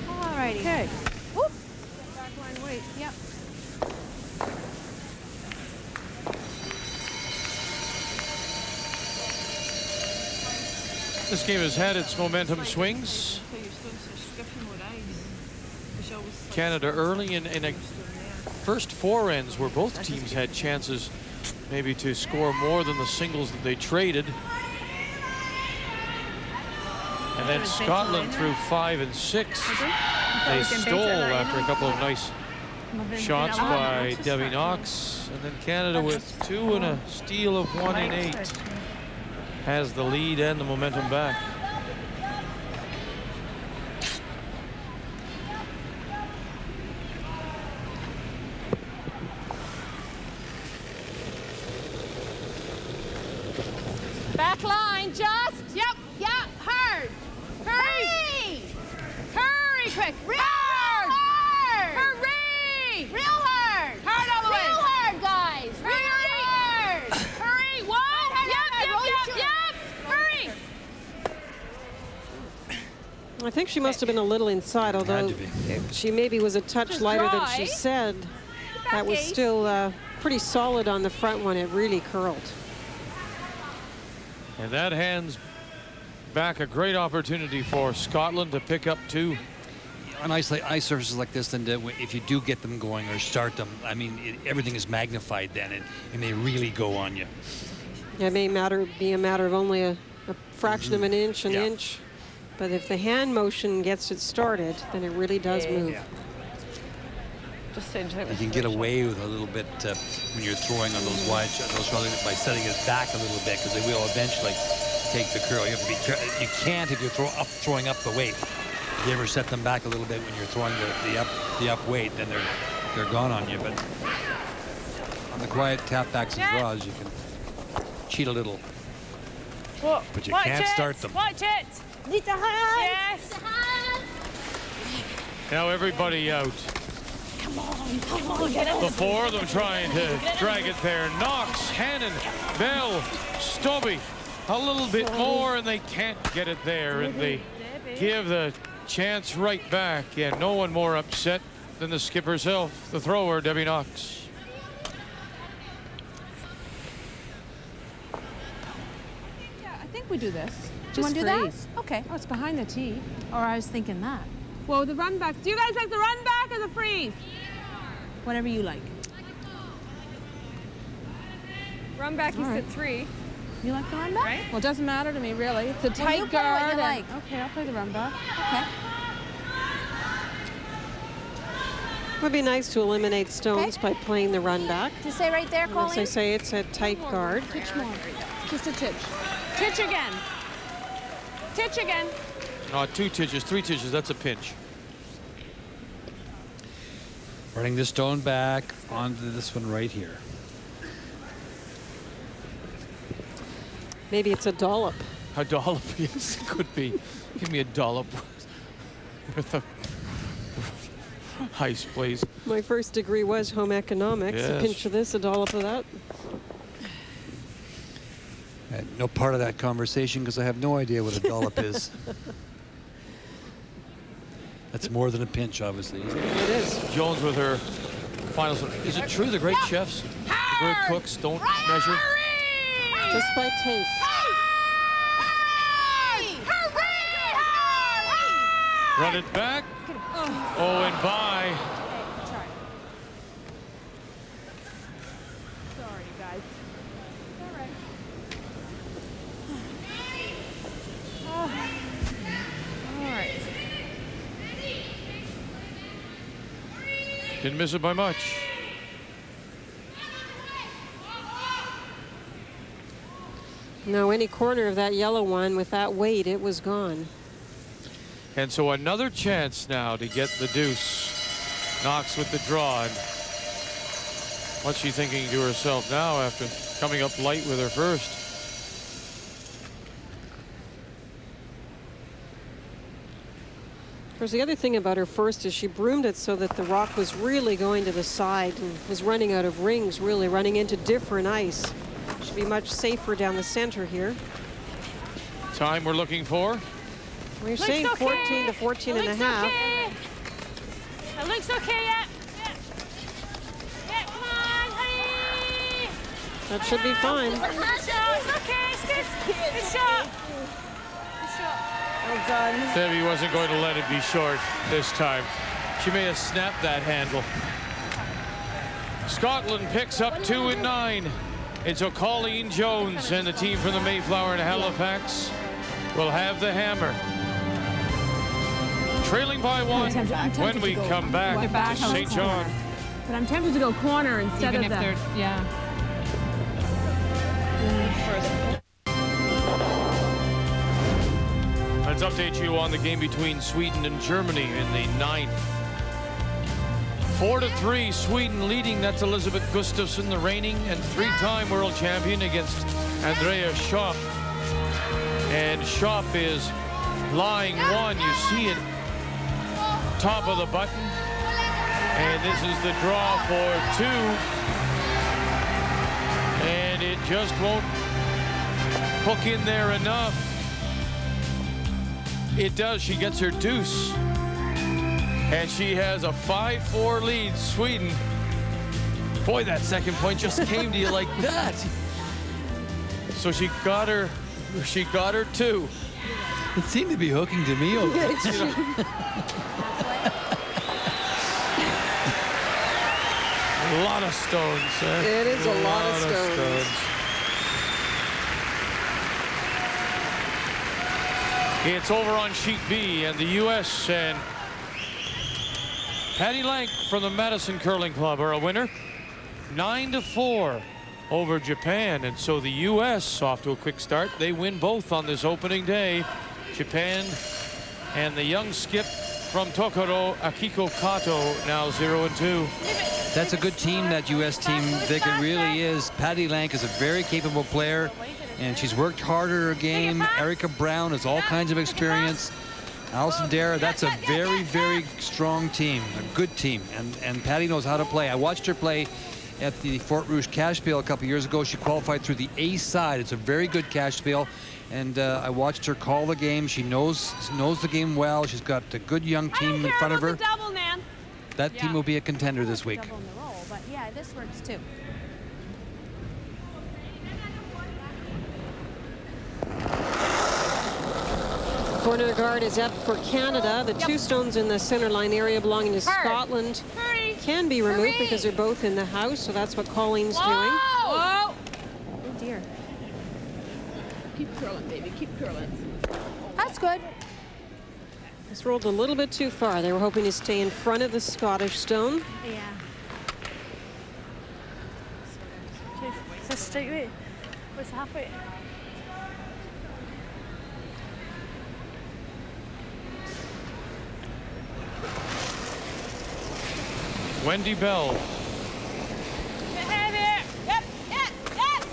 Speaker 11: Alrighty.
Speaker 10: Okay.
Speaker 12: Whoop. Back line weight. Yep.
Speaker 1: This game has had its momentum swings. Canada early in a first 4 ends where both teams had chances maybe to score more than the singles that they traded. And then Scotland through 5 and 6. They stole after a couple of nice shots by Debbie Knox. And then Canada with 2 and a steal of 1 in 8 has the lead and the momentum back.
Speaker 12: Back line, just. Yep, hard. Hurry! Hurry, quick. Real hard! Hurry! Real hard! Hard all the way. Real hard, guys. Real hard! Hurry! One! Yep! Hurry!
Speaker 10: I think she must have been a little inside, although she maybe was a touch lighter than she said. That was still pretty solid on the front one. It really curled.
Speaker 1: And that hands back a great opportunity for Scotland to pick up 2.
Speaker 3: On ice surfaces like this, then if you do get them going or start them, I mean, everything is magnified then, and they really go on you.
Speaker 10: It may be a matter of only a fraction of an inch, but if the hand motion gets it started, then it really does move.
Speaker 11: Yeah.
Speaker 3: You can get away with a little bit when you're throwing on those wide shots, by setting it back a little bit, because they will eventually take the curl. You have to be careful. You can't if you're throwing up the weight. If you ever set them back a little bit when you're throwing the up weight, then they're gone on you. But on the quiet tap backs and draws, you can cheat a little.
Speaker 9: Whoa.
Speaker 3: But you can't start them.
Speaker 9: Watch it.
Speaker 12: Need to hide.
Speaker 9: Yes.
Speaker 1: Now everybody out.
Speaker 12: Come on, get
Speaker 1: The 4 of them trying to drag it there. Knox, Hannon, Bell, Stubby. A little bit more, and they can't get it there. And they give the chance right back. And no one more upset than the skipper herself, the thrower, Debbie Knox.
Speaker 8: Yeah, I think we do this.
Speaker 12: Do you want to do that?
Speaker 8: Okay. Oh, it's behind the tee. Or I was thinking that.
Speaker 9: Whoa, the run back. Do you guys like the run back or the freeze?
Speaker 8: Whatever you like.
Speaker 11: Run back, you said 3.
Speaker 8: You like the run back?
Speaker 11: Right?
Speaker 8: Well, it doesn't matter to me, really. It's a
Speaker 12: Well,
Speaker 8: tight
Speaker 12: you play
Speaker 8: guard.
Speaker 12: what you like.
Speaker 8: Okay, I'll play the run back.
Speaker 12: Okay.
Speaker 10: It would be nice to eliminate stones by playing the run back.
Speaker 12: Did you say right there, Colleen?
Speaker 10: As I say, it's a tight guard.
Speaker 8: Titch more. Just a titch. Titch again. Titch again.
Speaker 1: 2 titches, 3 titches, that's a pinch.
Speaker 3: Running the stone back onto this one right here.
Speaker 10: Maybe it's a dollop.
Speaker 1: A dollop, yes, it could be. Give me a dollop with a ice, please.
Speaker 10: My first degree was home economics.
Speaker 1: Yes.
Speaker 10: A pinch of this, a dollop of that.
Speaker 3: I had no part of that conversation because I have no idea what a dollop is. That's more than a pinch, obviously.
Speaker 1: It is. Jones with her final. Is it true the great chefs, the great cooks don't measure?
Speaker 10: Just by taste.
Speaker 1: Run it back. Oh, and by.
Speaker 9: Sorry, guys. All right. All right.
Speaker 1: Didn't miss it by much.
Speaker 10: No, any corner of that yellow one with that weight, it was gone.
Speaker 1: And so another chance now to get the deuce. Knox with the draw. And what's she thinking to herself now after coming up light with her first?
Speaker 10: Of course, the other thing about her first is she broomed it so that the rock was really going to the side and was running out of rings, really running into different ice. Should be much safer down the center here.
Speaker 1: Time we're looking for?
Speaker 10: We're saying 14 to 14 and a half.
Speaker 9: Okay. It looks okay, yeah. Yeah, come on, honey.
Speaker 10: That should be fine.
Speaker 9: Good shot. It's okay, it's good. Good shot. Good shot.
Speaker 11: Well done.
Speaker 1: Debbie wasn't going to let it be short this time. She may have snapped that handle. Scotland picks up 2 and 9. And so Colleen Jones and the team from the Mayflower and Halifax will have the hammer. Trailing by one when we come back to St. John.
Speaker 8: But I'm tempted to go corner instead of the... Yeah.
Speaker 1: Let's update you on the game between Sweden and Germany in the 9th. 4-3, Sweden leading. That's Elizabeth Gustafsson, the reigning and 3-time world champion, against Andrea Schopp. And Schopp is lying one. You see it, top of the button. And this is the draw for 2. And it just won't hook in there enough. It does. She gets her deuce. And she has a 5-4 lead. Sweden. Boy, that second point just came to you like that. So she got her 2.
Speaker 3: It seemed to be hooking to me.
Speaker 1: A lot of stones.
Speaker 10: It is a lot of stones.
Speaker 1: It's over on sheet B, and the U.S. and Patty Lank from the Madison Curling Club are a winner. 9-4 over Japan, and so the U.S. off to a quick start. They win both on this opening day. Japan and the young skip from Tokoro, Akiko Kato, now 0-2.
Speaker 3: That's a good team, that U.S. team. Vic, it really is. Patty Lank is a very capable player, and she's worked hard at her game. Erica Brown has all kinds of experience. Alison Dara, that's a very, very strong team, a good team, and Patty knows how to play. I watched her play at the Fort Rouge Cash Pail a couple years ago. She qualified through the A side. It's a very good Cash Pail, and I watched her call the game. She knows the game well. She's got a good young team in front of her. That team will be a contender this week.
Speaker 12: Double in the roll, but yeah, this works too.
Speaker 10: Corner guard is up for Canada. The 2 stones in the center line area belonging to Scotland can be removed because they're both in the house, so that's what Colleen's doing.
Speaker 12: Whoa!
Speaker 8: Oh dear. Keep curling, baby, keep curling.
Speaker 12: That's good.
Speaker 10: This rolled a little bit too far. They were hoping to stay in front of the Scottish stone.
Speaker 13: Yeah. Is this straight weight? What's halfway?
Speaker 1: Wendy Bell.
Speaker 12: Yep, yep, yep. Yes!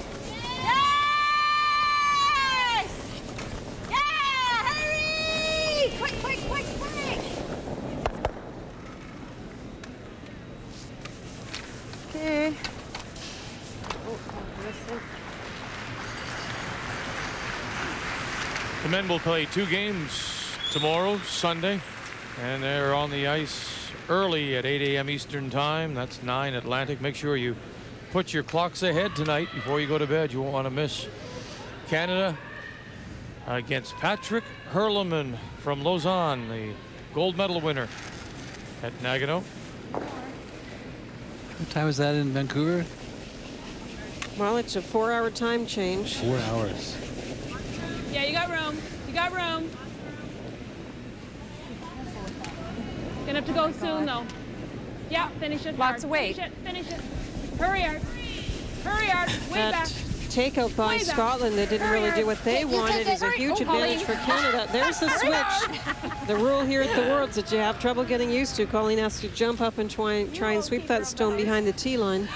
Speaker 12: Yeah, hurry! Quick, quick, quick, quick!
Speaker 10: Okay.
Speaker 1: The men will play 2 games tomorrow, Sunday, and they're on the ice early at 8 a.m. Eastern time. That's 9 Atlantic. Make sure you put your clocks ahead tonight before you go to bed. You won't want to miss. Canada against Patrick Hurleman from Lausanne, the gold medal winner at Nagano.
Speaker 3: What time is that in Vancouver?
Speaker 10: Well, it's a 4-hour time change.
Speaker 3: 4 hours.
Speaker 8: Yeah, you got room. You got room. Gonna have to go soon, though. Yeah, finish it.
Speaker 7: Lots of weight.
Speaker 8: Finish it. Hurry hard. Hurry hard. Way
Speaker 10: That
Speaker 8: back.
Speaker 10: takeout by
Speaker 8: Way back.
Speaker 10: Scotland that didn't really do what they wanted is a huge advantage for Canada. There's the switch. The rule here at the Worlds that you have trouble getting used to. Colleen has to jump up and try and sweep that stone behind the tee line.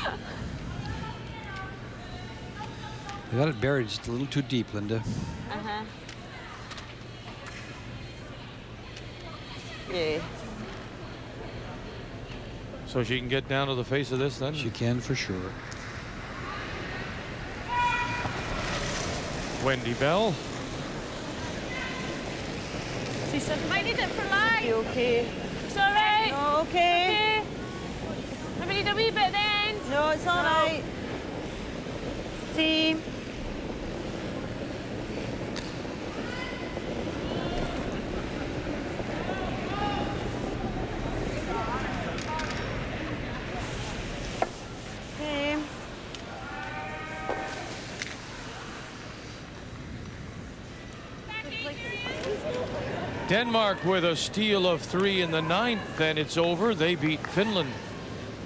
Speaker 3: They got it buried just a little too deep, Linda.
Speaker 10: Uh-huh. Yeah.
Speaker 1: So she can get down to the face of this then?
Speaker 3: She can for sure.
Speaker 1: Wendy Bell.
Speaker 12: She said, I need it for life.
Speaker 11: You okay?
Speaker 12: It's all right.
Speaker 11: No, okay.
Speaker 12: Maybe need a wee bit then.
Speaker 11: No, it's all right. Team.
Speaker 1: Denmark with a steal of 3 in the 9th, and it's over. They beat Finland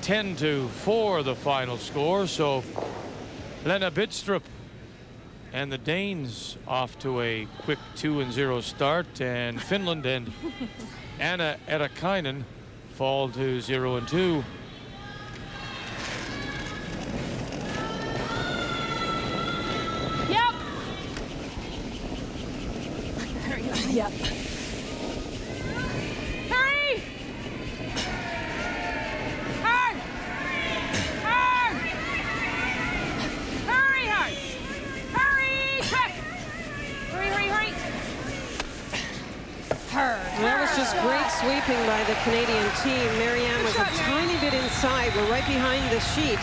Speaker 1: 10-4, the final score. So Lena Bidstrup and the Danes off to a quick 2-0 start, and Finland and Anna Etakainen fall to 0-2.
Speaker 12: Yep. Yep. Hurry! Hard! Hard! Hurry, hard! Hurry, quick! Hurry, hurry, hurry! Hard.
Speaker 10: That was just great sweeping by the Canadian team. Marianne was a tiny bit inside. We're right behind the sheet.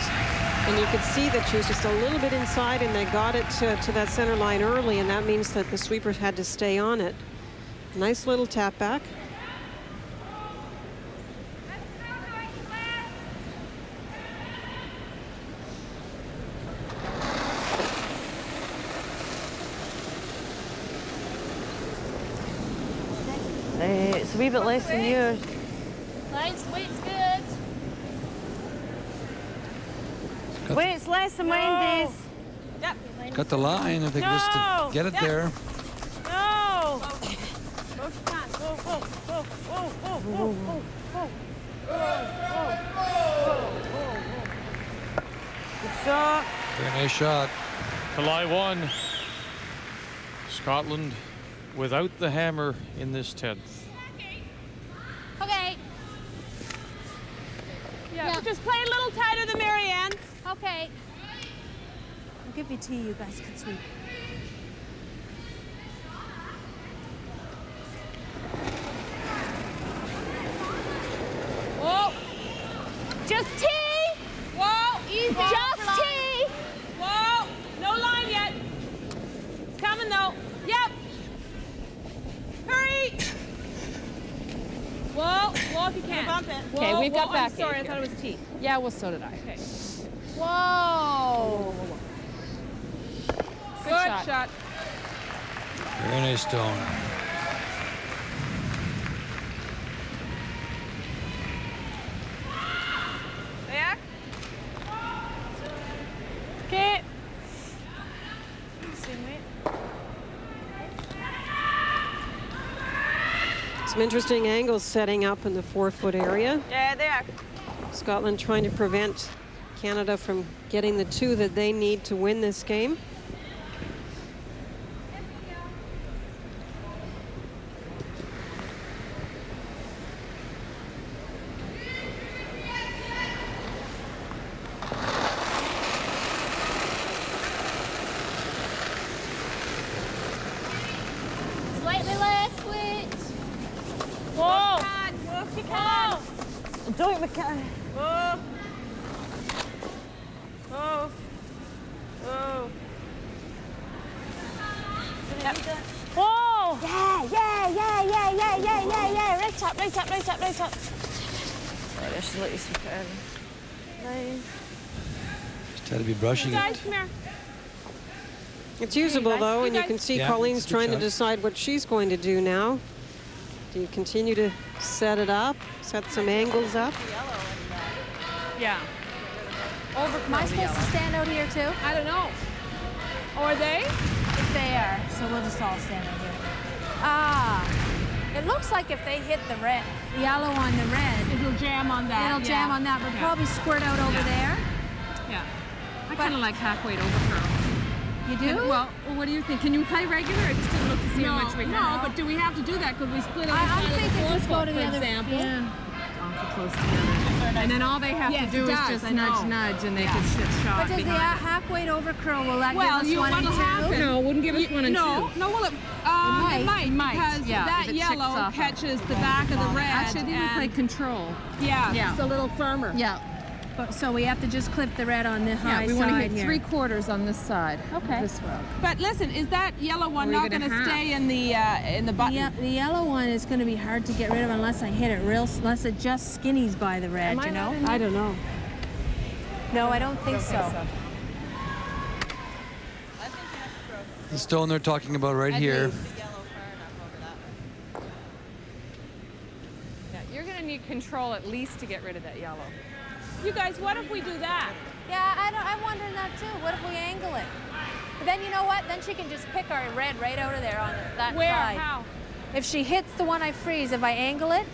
Speaker 10: And you could see that she was just a little bit inside, and they got it to that center line early, and that means that the sweepers had to stay on it. Nice little tap back.
Speaker 11: It's a wee bit less than yours.
Speaker 12: Lights, weight's good.
Speaker 11: Weight's less than Wendy's.
Speaker 12: Yep.
Speaker 3: Got the line if they can just get it there.
Speaker 11: No!
Speaker 12: Go, go, go, go, go, go, go, go.
Speaker 11: Good shot.
Speaker 3: Very nice shot.
Speaker 1: July 1. Scotland without the hammer in this 10th.
Speaker 12: Okay.
Speaker 7: Yeah, just play a little tighter than Marianne's.
Speaker 12: Okay.
Speaker 8: I'll give you tea, you guys can sweep.
Speaker 7: Whoa. Just tea. Whoa, easy. Just tea. Whoa, no line yet. It's coming though. Yep. Hurry. Whoa, whoa if you can. Bump it.
Speaker 6: Okay, we've got back.
Speaker 7: I'm sorry, I thought it was tea.
Speaker 6: Yeah, well, so did I.
Speaker 7: Okay.
Speaker 12: Whoa.
Speaker 7: Good shot.
Speaker 3: Very nice stone.
Speaker 7: Back. Okay.
Speaker 10: Some interesting angles setting up in the 4-foot area.
Speaker 7: Yeah, there.
Speaker 10: Scotland trying to prevent Canada from getting the 2 that they need to win this game.
Speaker 12: Slightly less weight.
Speaker 7: Whoa.
Speaker 12: Whoa, if you can.
Speaker 11: Don't McCann.
Speaker 7: Whoa. Whoa. Whoa. Yep. Whoa.
Speaker 11: Yeah. Right up. Right, I should let you sweep it in.
Speaker 3: Just had to be brushing
Speaker 7: Guys,
Speaker 3: it.
Speaker 7: come here.
Speaker 10: It's usable though, and you can see
Speaker 3: Yeah,
Speaker 10: Colleen's
Speaker 3: it's a good
Speaker 10: trying to
Speaker 3: shot.
Speaker 10: decide what she's going to do now. Do you continue to set it up, set some angles up?
Speaker 7: Yeah.
Speaker 12: Over. Am I supposed to stand out here too?
Speaker 7: I don't know. Or are they?
Speaker 12: If they are, so we'll just all stand out here. Ah, it looks like if they hit the red, the yellow on the red,
Speaker 7: It'll jam on that.
Speaker 12: it'll jam on that. We'll
Speaker 7: Yeah.
Speaker 12: probably squirt out over there.
Speaker 6: Yeah. I kind of like half-weight over curl.
Speaker 12: You do?
Speaker 6: Well, what do you think? Can you play regular? I just didn't look to see how much we
Speaker 7: No,
Speaker 6: have.
Speaker 7: but do we have to do that? Could we split on the
Speaker 12: I'm
Speaker 7: side of the
Speaker 12: thinking just go
Speaker 7: forefoot,
Speaker 12: to
Speaker 7: for
Speaker 12: the other.
Speaker 7: example?
Speaker 12: Yeah.
Speaker 6: Awful close together. And then all they have
Speaker 7: Yes,
Speaker 6: to do
Speaker 7: it
Speaker 6: is
Speaker 7: does,
Speaker 6: just
Speaker 7: I know.
Speaker 6: nudge, and they can sit shot
Speaker 12: But does the
Speaker 6: behind.
Speaker 12: half-weight over curl, will that
Speaker 7: Well,
Speaker 12: give us one and
Speaker 7: what'll
Speaker 12: two?
Speaker 7: happen?
Speaker 6: No, it wouldn't give us one and
Speaker 7: No,
Speaker 6: two.
Speaker 7: no, well, it might, because
Speaker 6: yeah,
Speaker 7: that
Speaker 6: if it ticks
Speaker 7: yellow
Speaker 6: off.
Speaker 7: catches the back of the red.
Speaker 6: Actually, I think we play
Speaker 7: and-
Speaker 6: control.
Speaker 7: Yeah,
Speaker 6: Yeah.
Speaker 7: it's a little firmer.
Speaker 6: Yeah.
Speaker 12: But, so we have to just clip the red on the high
Speaker 6: Yeah, we want to
Speaker 12: side
Speaker 6: hit
Speaker 12: here.
Speaker 6: 3/4 on this side.
Speaker 12: Okay.
Speaker 6: This row.
Speaker 7: But listen, is that yellow one
Speaker 6: Or
Speaker 7: not
Speaker 6: even
Speaker 7: going to
Speaker 6: half.
Speaker 7: stay in the button?
Speaker 12: The yellow one is going to be hard to get rid of unless I hit it unless it just skinnies by the red, you know?
Speaker 10: I don't know.
Speaker 12: No, I don't think so.
Speaker 3: The stone they're talking about right here.
Speaker 11: control at least to get rid of that yellow.
Speaker 7: You guys, what if we do that?
Speaker 12: Yeah, I'm wondering that too. What if we angle it? But then you know what? Then she can just pick our red right out of there on that
Speaker 7: Where?
Speaker 12: side.
Speaker 7: How?
Speaker 12: If she hits the one I freeze, if I angle it,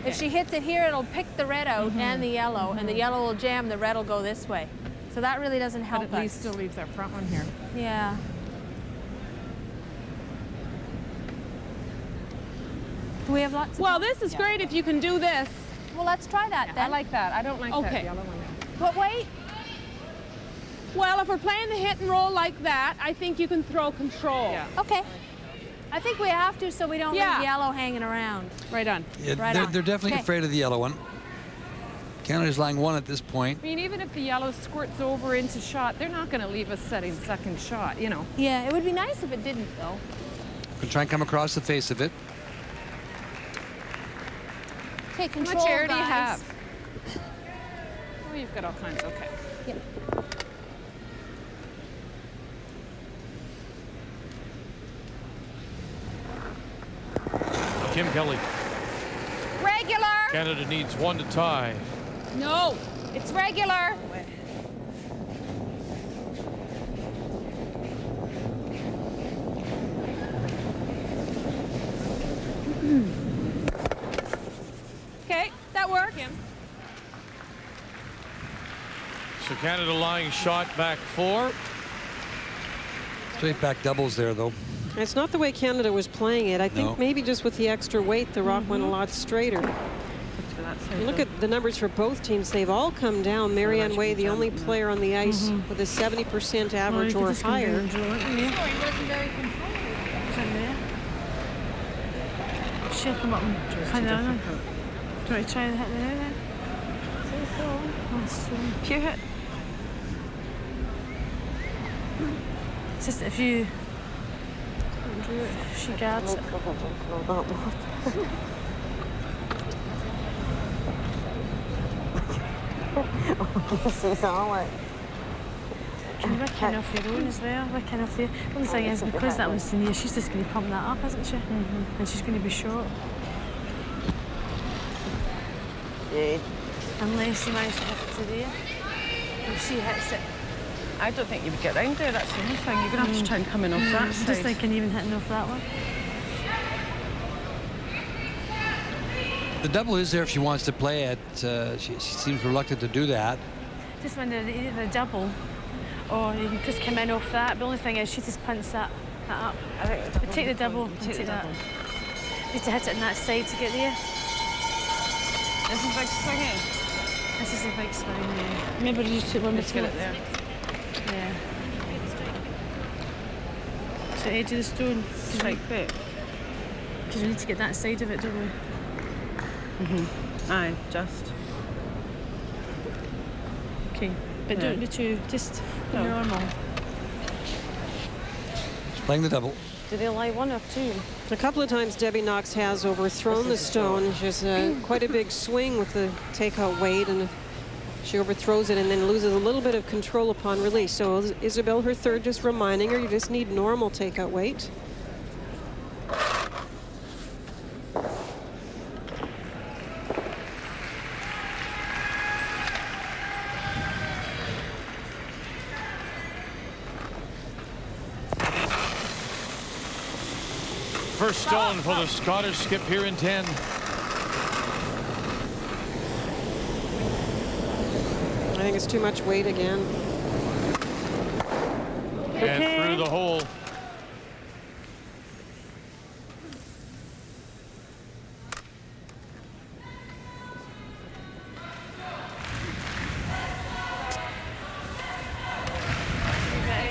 Speaker 12: if she hits it here, it'll pick the red out and the yellow, and the yellow will jam, the red will go this way. So that really doesn't help
Speaker 11: But at least still leaves that front one here.
Speaker 12: Yeah. Do we have lots of
Speaker 7: Well,
Speaker 12: time?
Speaker 7: this is great if you can do this.
Speaker 12: Well, let's try that then.
Speaker 11: I like that. I don't like that
Speaker 7: Okay.
Speaker 11: yellow one.
Speaker 12: But wait.
Speaker 7: Well, if we're playing the hit and roll like that, I think you can throw control.
Speaker 11: Yeah.
Speaker 12: Okay. I think we have to so we don't leave yellow hanging around.
Speaker 11: Right on.
Speaker 3: Yeah,
Speaker 12: Right
Speaker 3: they're,
Speaker 12: on.
Speaker 3: they're definitely
Speaker 12: Okay.
Speaker 3: afraid of the yellow one. Canada's lying 1 at this point.
Speaker 11: I mean, even if the yellow squirts over into shot, they're not going to leave us setting second shot, you know.
Speaker 12: Yeah, it would be nice if it didn't, though.
Speaker 3: We'll try and come across the face of it.
Speaker 12: Okay,
Speaker 11: How
Speaker 12: control,
Speaker 11: much air do you
Speaker 12: guys.
Speaker 11: have? Oh, you've got all kinds. Okay.
Speaker 12: Yeah.
Speaker 1: Kim Kelly.
Speaker 12: Regular.
Speaker 1: Canada needs 1 to tie.
Speaker 12: No, it's regular.
Speaker 7: Okay, that works.
Speaker 1: So Canada lying shot back 4.
Speaker 3: Straight back doubles there, though.
Speaker 10: It's not the way Canada was playing it. I think
Speaker 3: No.
Speaker 10: maybe just with the extra weight, the rock went a lot straighter. You look at the numbers for both teams. They've all come down. Marianne Way, the only player on the ice with a 70% average or higher.
Speaker 13: She'll come up and find out. Do you want to try and hit the now then? Cute hit. It's just if you she guards it. Can wicking off your own as well, wicking off the... The only thing is, because that was near, she's just going to pump that up, isn't she? And she's going to be short. Unless you manage to hit it to there. If she hits it.
Speaker 11: I don't think you would get round there. That's the only thing. You're going to have to try and come in off that
Speaker 13: I'm
Speaker 11: side.
Speaker 13: just thinking even hitting off that one.
Speaker 3: The double is there if she wants to play it. She seems reluctant to do that.
Speaker 13: Just when they're either double or you can just come in off that. The only thing is she just punts that up. We take the double and take that. You need to hit it on that side to get there.
Speaker 11: This is big swinging.
Speaker 13: This is a big swing, yeah. Remember you took one
Speaker 11: Let's
Speaker 13: before?
Speaker 11: get it there.
Speaker 13: Yeah. So edge of the stone.
Speaker 11: Strike back.
Speaker 13: Because we need to get that side of it, don't we?
Speaker 11: Aye, just.
Speaker 13: Okay. But don't be too, just normal.
Speaker 3: She's playing the double.
Speaker 11: Do they lie 1 or 2?
Speaker 10: A couple of times Debbie Knox has overthrown the stone. She has quite a big swing with the takeout weight, and she overthrows it and then loses a little bit of control upon release. So Isabel, her third, just reminding her you just need normal takeout weight.
Speaker 1: First stone for the Scottish skip here in 10.
Speaker 10: I think it's too much weight again.
Speaker 1: And through the hole.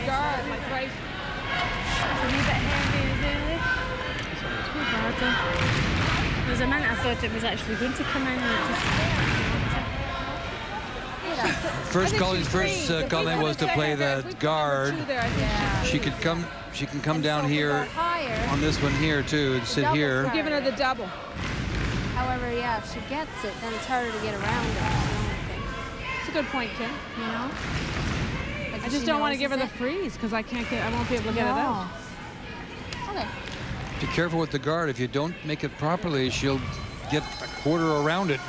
Speaker 7: Guard, like right.
Speaker 13: It's a wee bit heavy, really. Too bad. There was a minute I thought it was actually going to come in and it just...
Speaker 3: First comment was to play the guard. She can come down here on this one here too and sit here.
Speaker 7: We're giving her the double.
Speaker 12: However, yeah, if she gets it, then it's harder to get around it. That's the only thing.
Speaker 7: It's a good point, Kim.
Speaker 12: You know?
Speaker 7: I just don't want to give her the freeze because I won't be able to get it out.
Speaker 12: Okay.
Speaker 3: Be careful with the guard. If you don't make it properly, she'll get a quarter around it.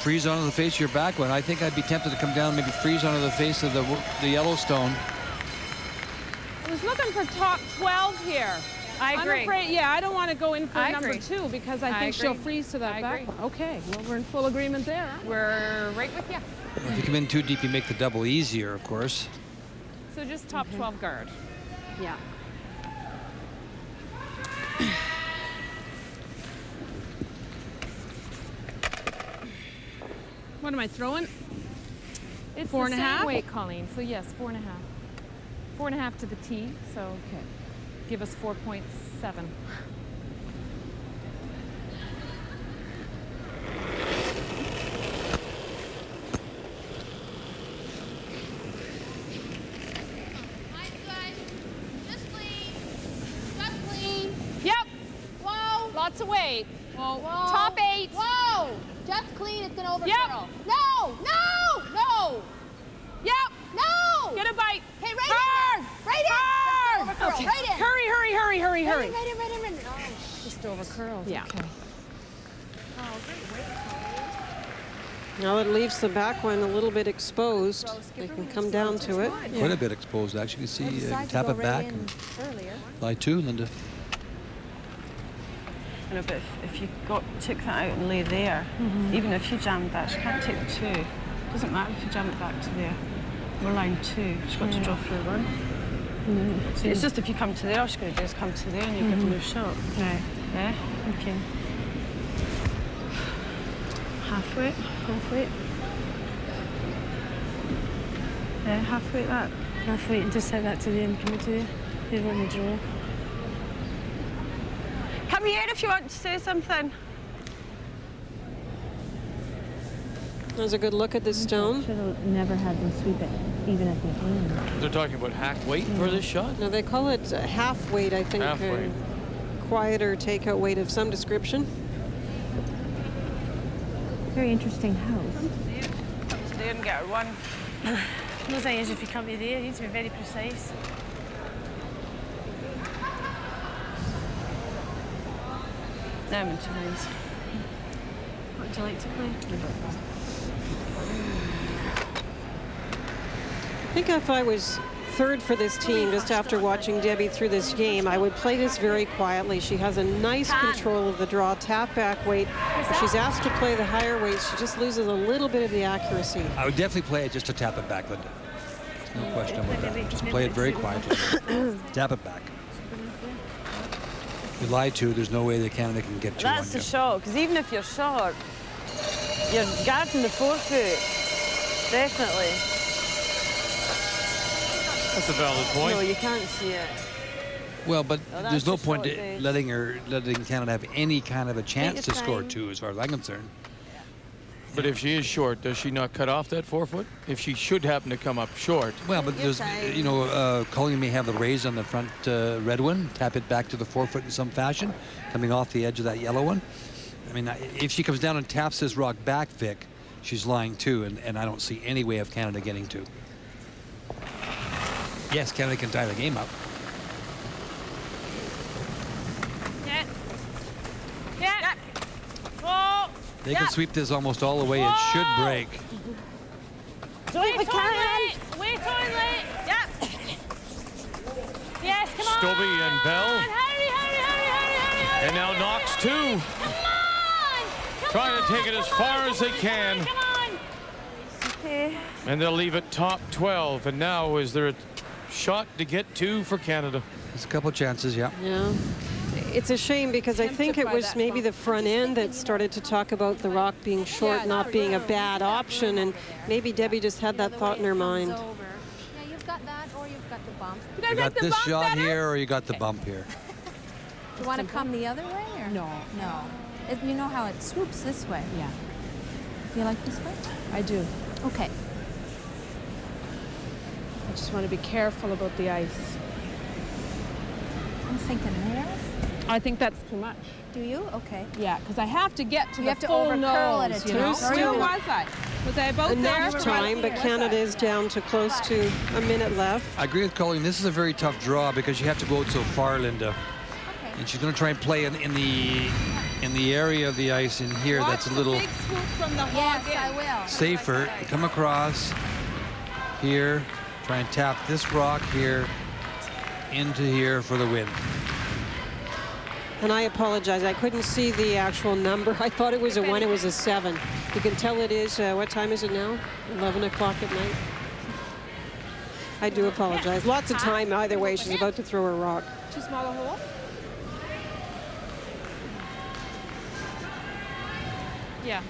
Speaker 3: freeze onto the face of your back one. I think I'd be tempted to come down, maybe freeze onto the face of the Yellowstone.
Speaker 11: I was looking for top 12 here.
Speaker 6: I agree.
Speaker 11: I'm afraid, yeah, I don't want to go in for
Speaker 6: I
Speaker 11: number
Speaker 6: agree.
Speaker 11: 2 because I think she'll freeze to that back one. Okay, well, we're in full agreement there.
Speaker 6: We're right with you.
Speaker 3: If you come in too deep, you make the double easier, of course.
Speaker 6: So just top 12 guard.
Speaker 11: Yeah. What am I throwing?
Speaker 6: It's
Speaker 11: 4.5?
Speaker 6: the same weight, Colleen. So yes, 4.5. 4.5 to the T. So okay, give us 4.7. Yep.
Speaker 12: Whoa.
Speaker 6: Lots of weight.
Speaker 12: Whoa.
Speaker 6: Top 8.
Speaker 12: Whoa. Just clean. It's going to overcurl.
Speaker 6: Yep.
Speaker 12: No. No. No.
Speaker 6: Yep.
Speaker 12: No.
Speaker 6: Get a bite.
Speaker 12: Hey, right
Speaker 6: Hard.
Speaker 12: in. Right in.
Speaker 6: Hard.
Speaker 12: Okay. Right in.
Speaker 11: Hurry, hurry, hurry, hurry, hurry.
Speaker 12: Right in, right in, right in. Oh,
Speaker 6: Just over curls.
Speaker 11: Yeah.
Speaker 6: Okay.
Speaker 10: Now it leaves the back one a little bit exposed. They can come down to it.
Speaker 3: Quite a bit exposed, actually. You can see, tap it back. And lie to, Linda.
Speaker 11: I know, but if you took that out and lay there, even if you jammed that, she can't take the 2. Doesn't matter if you jam it back to there. We're line 2. She's got to draw through 1. So it's just if you come to there, all she's going to do is come to there and you give them your shot. Right. Yeah? Okay. Half weight. Half weight. Yeah, half weight that.
Speaker 13: Half weight and just set that to the end. Come to there. Here's one to draw.
Speaker 11: Come here if you want to say something.
Speaker 10: There's a good look at this stone.
Speaker 8: Should have never had them sweep it, even at the end.
Speaker 1: They're talking about hack weight for this shot?
Speaker 10: Now they call it half weight, I think.
Speaker 1: Half weight.
Speaker 10: Quieter takeout weight of some description.
Speaker 8: Very interesting house.
Speaker 11: Come to there and get her 1.
Speaker 13: The thing is, if you come to there, you need to be very precise.
Speaker 11: Now I'm into nice.
Speaker 13: What would you like to play?
Speaker 10: I think if I was third for this team, just after watching Debbie through this game, I would play this very quietly. She has a nice control of the draw, tap back weight. If she's asked to play the higher weights, she just loses a little bit of the accuracy.
Speaker 3: I would definitely play it just to tap it back, Linda. There's no question about that. Just play it very quietly. Tap it back. If you lie to, there's no way the Canada can get two on you.
Speaker 11: That's the shot, because even if you're short, you're guarding the 4-foot. Definitely.
Speaker 1: That's a valid point.
Speaker 11: No, you can't see it.
Speaker 3: Well, but
Speaker 11: that's
Speaker 3: there's no
Speaker 11: the
Speaker 3: point
Speaker 11: short
Speaker 3: in
Speaker 11: edge.
Speaker 3: letting Canada have any kind of a chance to
Speaker 11: your
Speaker 3: score
Speaker 11: time.
Speaker 3: 2, as far as I'm concerned.
Speaker 1: But if she is short, does she not cut off that 4-foot? If she should happen to come up short.
Speaker 3: Well, but there's, you know, Colleen may have the raise on the front red one, tap it back to the 4-foot in some fashion, coming off the edge of that yellow one. I mean, if she comes down and taps this rock back, Vic, she's lying 2, and I don't see any way of Canada getting 2. Yes, Canada can tie the game up.
Speaker 6: Get. Get. Whoa.
Speaker 3: They can sweep this almost all the way. It should break.
Speaker 6: Wait toilet. Wait toilet. Yep. Yes, come on.
Speaker 1: Stobie and Bell.
Speaker 6: Hurry.
Speaker 1: And now Knox 2.
Speaker 6: Come on.
Speaker 1: Trying to take it as far as they can.
Speaker 6: Come on.
Speaker 11: Okay.
Speaker 1: And they'll leave it top 12. And now is there a shot to get 2 for Canada?
Speaker 3: There's a couple chances, yeah.
Speaker 10: Yeah. It's a shame because I think it was maybe the front end that started to talk about the rock being short not being a bad option, and maybe Debbie just had that thought in her mind.
Speaker 12: Yeah, you've got that or you've got the bump.
Speaker 3: You got this shot here or you got the bump here.
Speaker 12: Do you want to come the other way? Or?
Speaker 8: No.
Speaker 12: You know how it swoops this way?
Speaker 8: Yeah.
Speaker 12: Do you like this way?
Speaker 8: I do.
Speaker 12: Okay.
Speaker 11: I just want to be careful about the ice.
Speaker 12: I'm thinking there.
Speaker 11: I think that's too much.
Speaker 12: Do you? Okay.
Speaker 11: Yeah, because I have to get to
Speaker 12: You
Speaker 11: the
Speaker 12: have to
Speaker 11: full
Speaker 12: overcurl
Speaker 11: nose,
Speaker 12: it
Speaker 11: you
Speaker 12: to
Speaker 11: know?
Speaker 12: the
Speaker 10: Where
Speaker 11: Where was I? Was I about
Speaker 10: Enough
Speaker 11: there?
Speaker 10: time, but Canada is down to close to a minute left.
Speaker 3: I agree with Colleen. This is a very tough draw because you have to go out so far, Linda. And she's going to try and play in the area of the ice in here that's a little safer. Come across here, try and tap this rock here into here for the win.
Speaker 10: And I apologize, I couldn't see the actual number. I thought it was a 1, it was a 7. You can tell it is, what time is it now? 11 o'clock at night. I do apologize. Lots of time either way. She's about to throw her rock.
Speaker 7: Too small a hole? Yeah,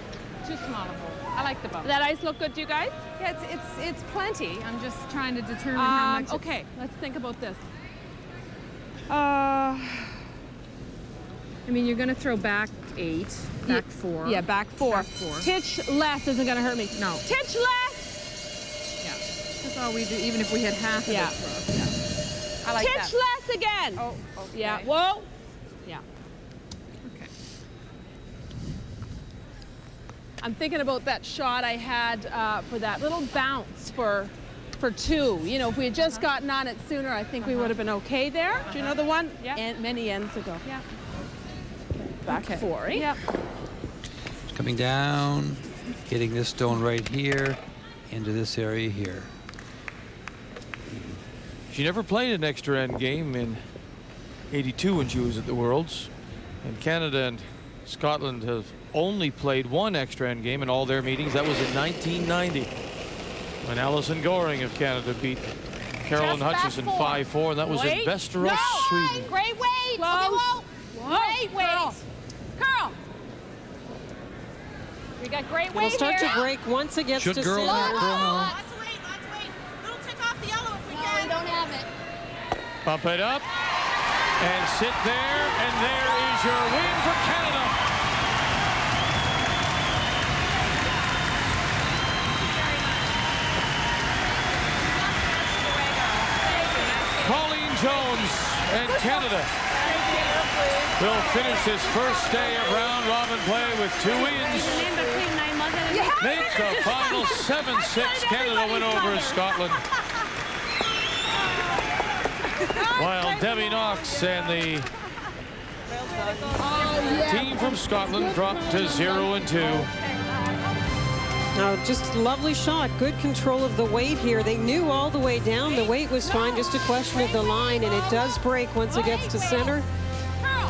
Speaker 7: too small a hole. I like the bump. That ice look good to you guys?
Speaker 11: Yeah, it's plenty. I'm just trying to determine how much.
Speaker 7: Okay, let's think about this.
Speaker 11: I mean, you're going to throw back 8, back 4.
Speaker 7: Yeah, back 4.
Speaker 11: Back 4.
Speaker 7: Titch less isn't going to hurt me.
Speaker 11: No.
Speaker 7: Titch less!
Speaker 11: Yeah. That's all we do, even if we had half of it.
Speaker 7: Yeah. I like that. Titch less again!
Speaker 11: Oh, okay.
Speaker 7: Yeah, whoa! Yeah.
Speaker 11: Okay.
Speaker 7: I'm thinking about that shot I had for that little bounce for 2. You know, if we had just gotten on it sooner, I think we would have been okay there. Do you know the one?
Speaker 11: Yeah.
Speaker 7: And many ends ago.
Speaker 11: Yeah.
Speaker 7: Back 4, eh?
Speaker 11: Yep.
Speaker 3: Coming down, hitting this stone right here into this area here.
Speaker 1: She never played an extra end game in '82 when she was at the Worlds. And Canada and Scotland have only played 1 extra end game in all their meetings. That was in 1990 when Alison Goring of Canada beat Carolyn Hutchison 5-4, and that was in Västerås, Sweden.
Speaker 12: Great weight.
Speaker 7: Close.
Speaker 12: Great weight.
Speaker 7: Curl. We got great weight
Speaker 10: It'll start
Speaker 7: here.
Speaker 10: to break once it gets
Speaker 3: Should
Speaker 10: to
Speaker 3: girl
Speaker 10: center.
Speaker 3: now, girl now.
Speaker 12: Let's wait. Little tick off the yellow if we can. We don't have it.
Speaker 1: Bump it up and sit there, and there is your win for Canada. Colleen Jones and Canada will finish this first day of round robin play with 2 wins. Make the final 7-6. Canada win over Scotland. While Debbie Knox and the team from Scotland dropped to 0-2.
Speaker 10: No, just lovely shot. Good control of the weight here. They knew all the way down. The weight was fine, just a question of the line, and it does break once it gets to center.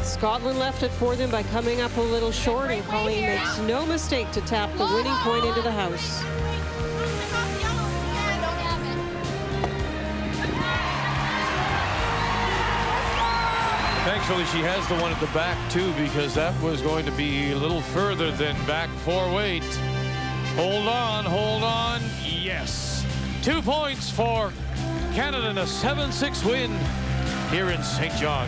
Speaker 10: Scotland left it for them by coming up a little short, and Colleen makes no mistake to tap the winning point into the house.
Speaker 1: Thankfully, she has the one at the back, too, because that was going to be a little further than back 4 weight. Hold on. Yes. 2 points for Canada in a 7-6 win here in St. John.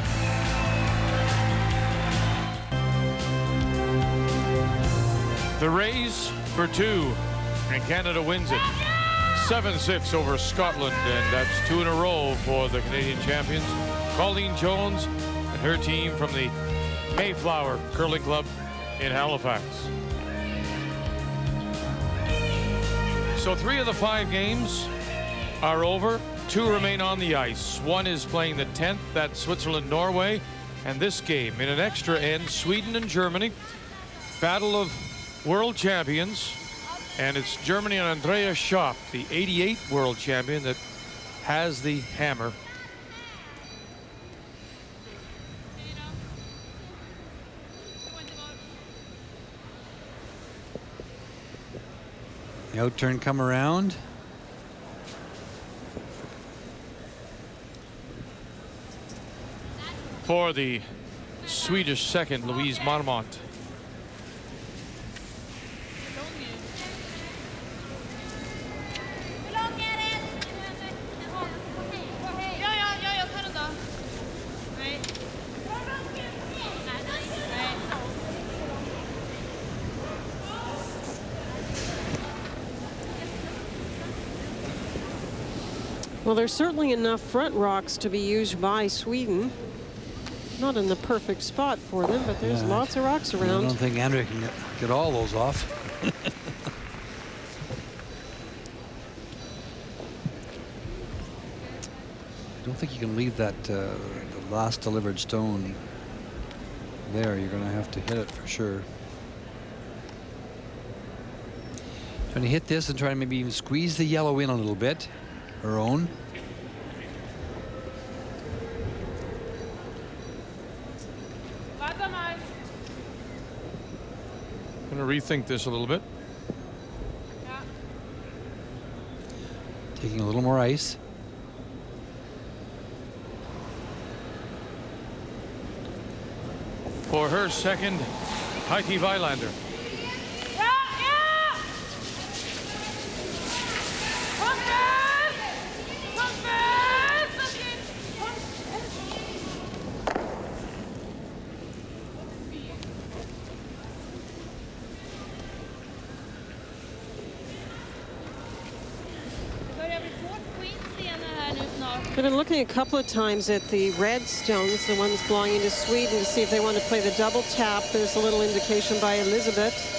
Speaker 1: The raise for 2, and Canada wins it. 7-6 over Scotland, and that's 2 in a row for the Canadian champions. Colleen Jones and her team from the Mayflower Curling Club in Halifax. So 3 of the 5 games are over. 2 remain on the ice. 1 is playing the 10th, that's Switzerland-Norway. And this game in an extra end, Sweden and Germany. Battle of world champions. And it's Germany and Andrea Schopp, the '88 world champion, that has the hammer.
Speaker 3: The out-turn come around.
Speaker 1: For the Swedish second, Louise Marmont.
Speaker 10: Well, there's certainly enough front rocks to be used by Sweden. Not in the perfect spot for them, but there's lots of rocks around.
Speaker 3: I don't think Andrea can get all those off. I don't think you can leave that the last delivered stone there, you're going to have to hit it for sure. Trying to hit this and try to maybe even squeeze the yellow in a little bit. Her own.
Speaker 1: Going to rethink this a little bit.
Speaker 3: Taking a little more ice.
Speaker 1: For her second Heike Weilander.
Speaker 10: I've been looking a couple of times at the red stones, the ones belonging to Sweden, to see if they want to play the double tap. There's a little indication by Elizabeth.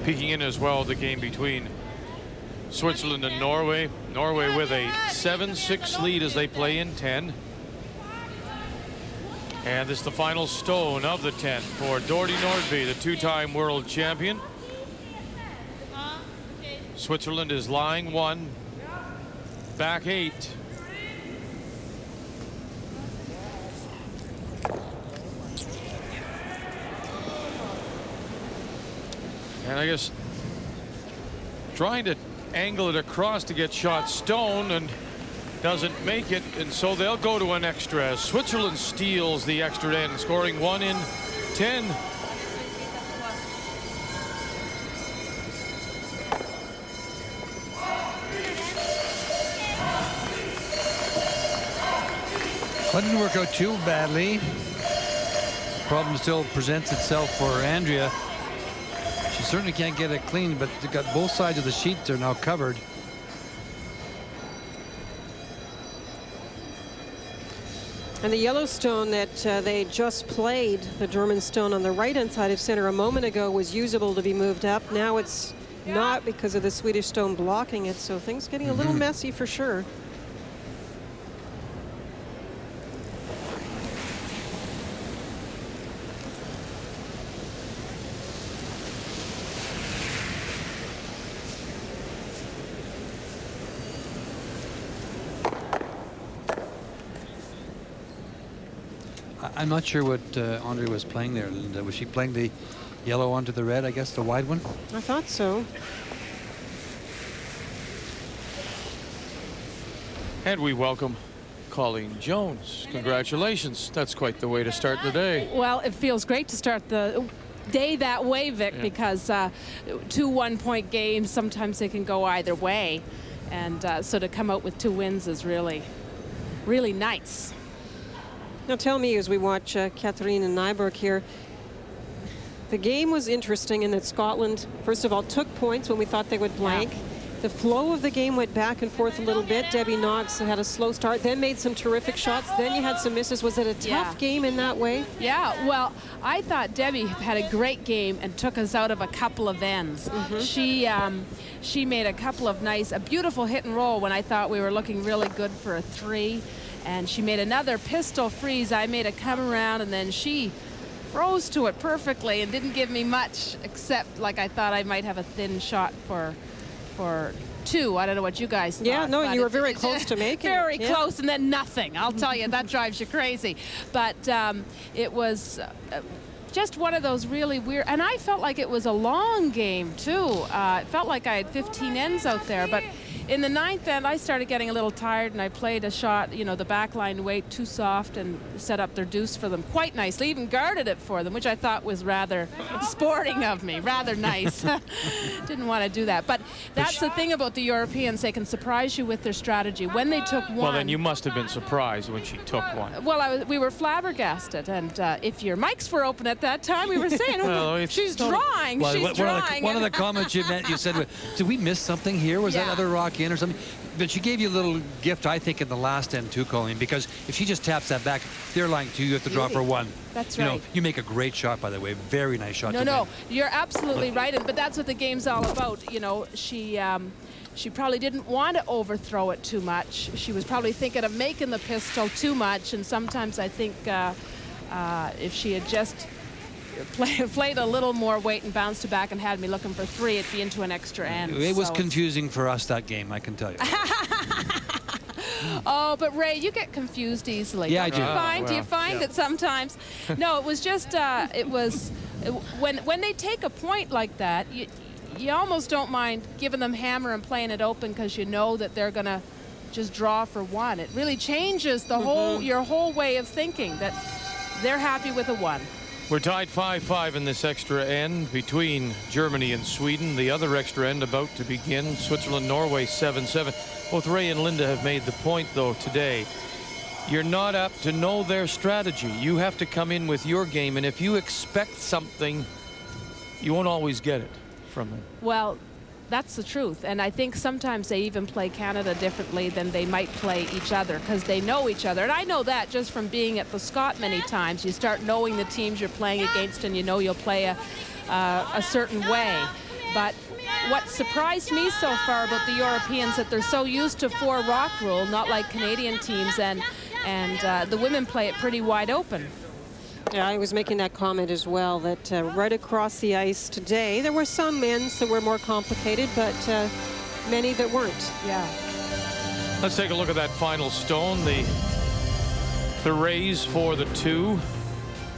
Speaker 1: Peeking in as well, the game between Switzerland and Norway. Norway with a 7-6 lead as they play in 10. And this is the final stone of the 10 for Dorte Nordby, the two-time world champion. Switzerland is lying 1, back 8. And I guess trying to angle it across to get shot stone and doesn't make it, and so they'll go to an extra. Switzerland steals the extra end, scoring 1 in 10.
Speaker 3: That didn't work out too badly. Problem still presents itself for Andrea. She certainly can't get it clean, but they've got both sides of the sheet are now covered.
Speaker 10: And the yellow stone that they just played, the German stone on the right-hand side of center a moment ago, was usable to be moved up. Now it's not because of the Swedish stone blocking it, so things getting a little messy for sure.
Speaker 3: I'm not sure what Andrea was playing there, Linda. Was she playing the yellow onto the red, I guess, the wide one?
Speaker 10: I thought so.
Speaker 1: And we welcome Colleen Jones. Congratulations. That's quite the way to start the day.
Speaker 8: Well, it feels great to start the day that way, Vic, because 2 one-point games, sometimes they can go either way. And so to come out with 2 wins is really, really nice.
Speaker 10: Now tell me, as we watch Katarina Nyberg here, the game was interesting in that Scotland, first of all, took points when we thought they would blank. Yeah. The flow of the game went back and forth a little bit. Debbie Knox had a slow start, then made some terrific shots. Then you had some misses. Was it a tough game in that way?
Speaker 8: Yeah, well, I thought Debbie had a great game and took us out of a couple of ends. She made a couple of a beautiful hit and roll when I thought we were looking really good for a 3. And she made another pistol freeze. I made a come around, and then she froze to it perfectly and didn't give me much, except like I thought I might have a thin shot for 2. I don't know what you guys thought.
Speaker 10: Yeah, no, you were very close to making it.
Speaker 8: Very close, and then nothing. I'll tell you, that drives you crazy. But it was just one of those really weird, and I felt like it was a long game too. It felt like I had 15 ends out there, but In the 9th end, I started getting a little tired, and I played a shot, you know, the backline weight too soft, and set up their deuce for them quite nicely, even guarded it for them, which I thought was rather sporting of me, rather nice. Didn't want to do that. But that's the thing about the Europeans. They can surprise you with their strategy. When they took one...
Speaker 1: Well, then you must have been surprised when she took one.
Speaker 8: Well, we were flabbergasted, and if your mics were open at that time, we were saying, oh, she's drawing,
Speaker 3: well,
Speaker 8: she's drawing.
Speaker 3: One of the comments you said, did we miss something here? Was that other rock in or something? But she gave you a little gift, I think, in the last end too, Colleen, because if she just taps that back, they're lying to you. You have to draw for one.
Speaker 8: That's
Speaker 3: right.
Speaker 8: You
Speaker 3: know, you make a great shot, by the way. Very nice shot.
Speaker 8: No, you're absolutely right. But that's what the game's all about. You know, she probably didn't want to overthrow it too much. She was probably thinking of making the pistol too much. And sometimes I think if she had just played a little more weight and bounced it back and had me looking for 3, it'd be into an extra end.
Speaker 3: It was confusing for us, that game, I can tell you.
Speaker 8: Oh, but Ray, you get confused easily.
Speaker 3: Yeah, I do.
Speaker 8: Do you find it sometimes? No, it was just, when they take a point like that, you almost don't mind giving them hammer and playing it open because you know that they're going to just draw for 1. It really changes the your whole way of thinking, that they're happy with a 1.
Speaker 1: We're tied 5-5 in this extra end between Germany and Sweden. The other extra end about to begin. Switzerland, Norway 7-7. Both Ray and Linda have made the point, though, today. You're not apt to know their strategy. You have to come in with your game, and if you expect something, you won't always get it from them.
Speaker 8: Well, that's the truth. And I think sometimes they even play Canada differently than they might play each other because they know each other. And I know that just from being at the Scott many times. You start knowing the teams you're playing against, and you know you'll play a certain way. But what surprised me so far about the Europeans, that they're so used to 4 rock rule, not like Canadian teams, and the women play it pretty wide open.
Speaker 10: Yeah, I was making that comment as well, that right across the ice today, there were some men's that were more complicated, but many that weren't.
Speaker 8: Yeah.
Speaker 1: Let's take a look at that final stone, the raise for the 2.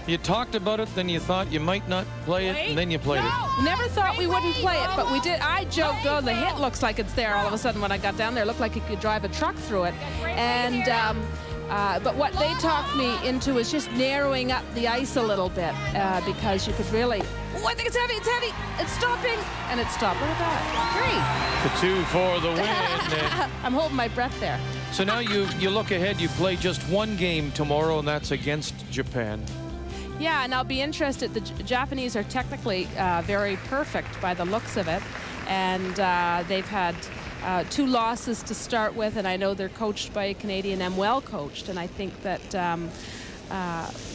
Speaker 1: You talked about it, then you thought you might not play it, and then you played it.
Speaker 8: Never thought we wouldn't play it, but we did. I joked, oh, the hit looks like it's there. All of a sudden, when I got down there, it looked like you could drive a truck through it. And but what they talked me into is just narrowing up the ice a little bit because you could really, oh, I think it's heavy, it's stopping, and it stopped. Look at that,
Speaker 1: 3. The 2 for the win.
Speaker 8: I'm holding my breath there.
Speaker 1: So now you look ahead, you play just 1 game tomorrow, and that's against Japan.
Speaker 8: Yeah, and I'll be interested. The Japanese are technically very perfect by the looks of it, and they've had 2 losses to start with, and I know they're coached by a Canadian and well coached, and I think that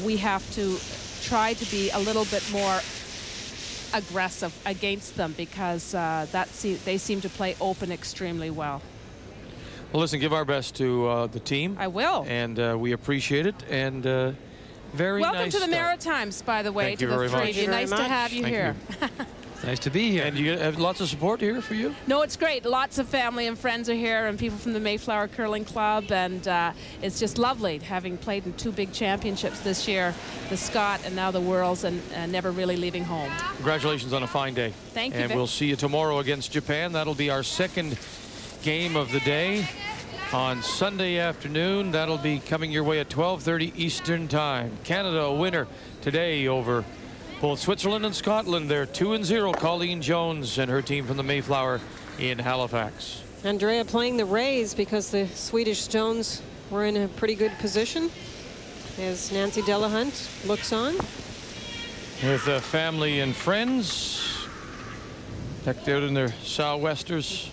Speaker 8: we have to try to be a little bit more aggressive against them because they seem to play open extremely well.
Speaker 1: Well, listen, give our best to the team.
Speaker 8: I will.
Speaker 1: And we appreciate it, and very
Speaker 8: Welcome
Speaker 1: nice
Speaker 8: to the
Speaker 1: stuff.
Speaker 8: Maritimes, by the way.
Speaker 1: Thank
Speaker 8: to
Speaker 1: you
Speaker 8: the
Speaker 1: very
Speaker 8: 3
Speaker 1: much.
Speaker 8: of you. Nice to have you here.
Speaker 3: Nice to be here.
Speaker 1: And you have lots of support here for you?
Speaker 8: No, it's great. Lots of family and friends are here, and people from the Mayflower Curling Club, and it's just lovely having played in 2 big championships this year, the Scott and now the Worlds, and never really leaving home.
Speaker 1: Congratulations on a fine day.
Speaker 8: Thank you.
Speaker 1: And we'll see you tomorrow against Japan. That'll be our 2nd game of the day on Sunday afternoon. That'll be coming your way at 12:30 Eastern Time. Canada a winner today over both Switzerland and Scotland. They're 2-0. Colleen Jones and her team from the Mayflower in Halifax.
Speaker 10: Andrea playing the raise because the Swedish Stones were in a pretty good position as Nancy Delahunt looks on.
Speaker 1: With family and friends decked out in their sou'westers.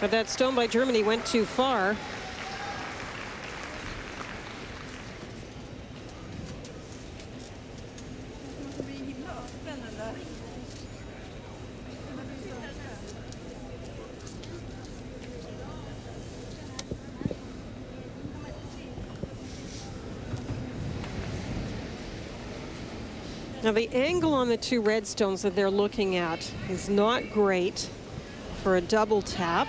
Speaker 10: But that stone by Germany went too far. Now the angle on the 2 red stones that they're looking at is not great for a double tap.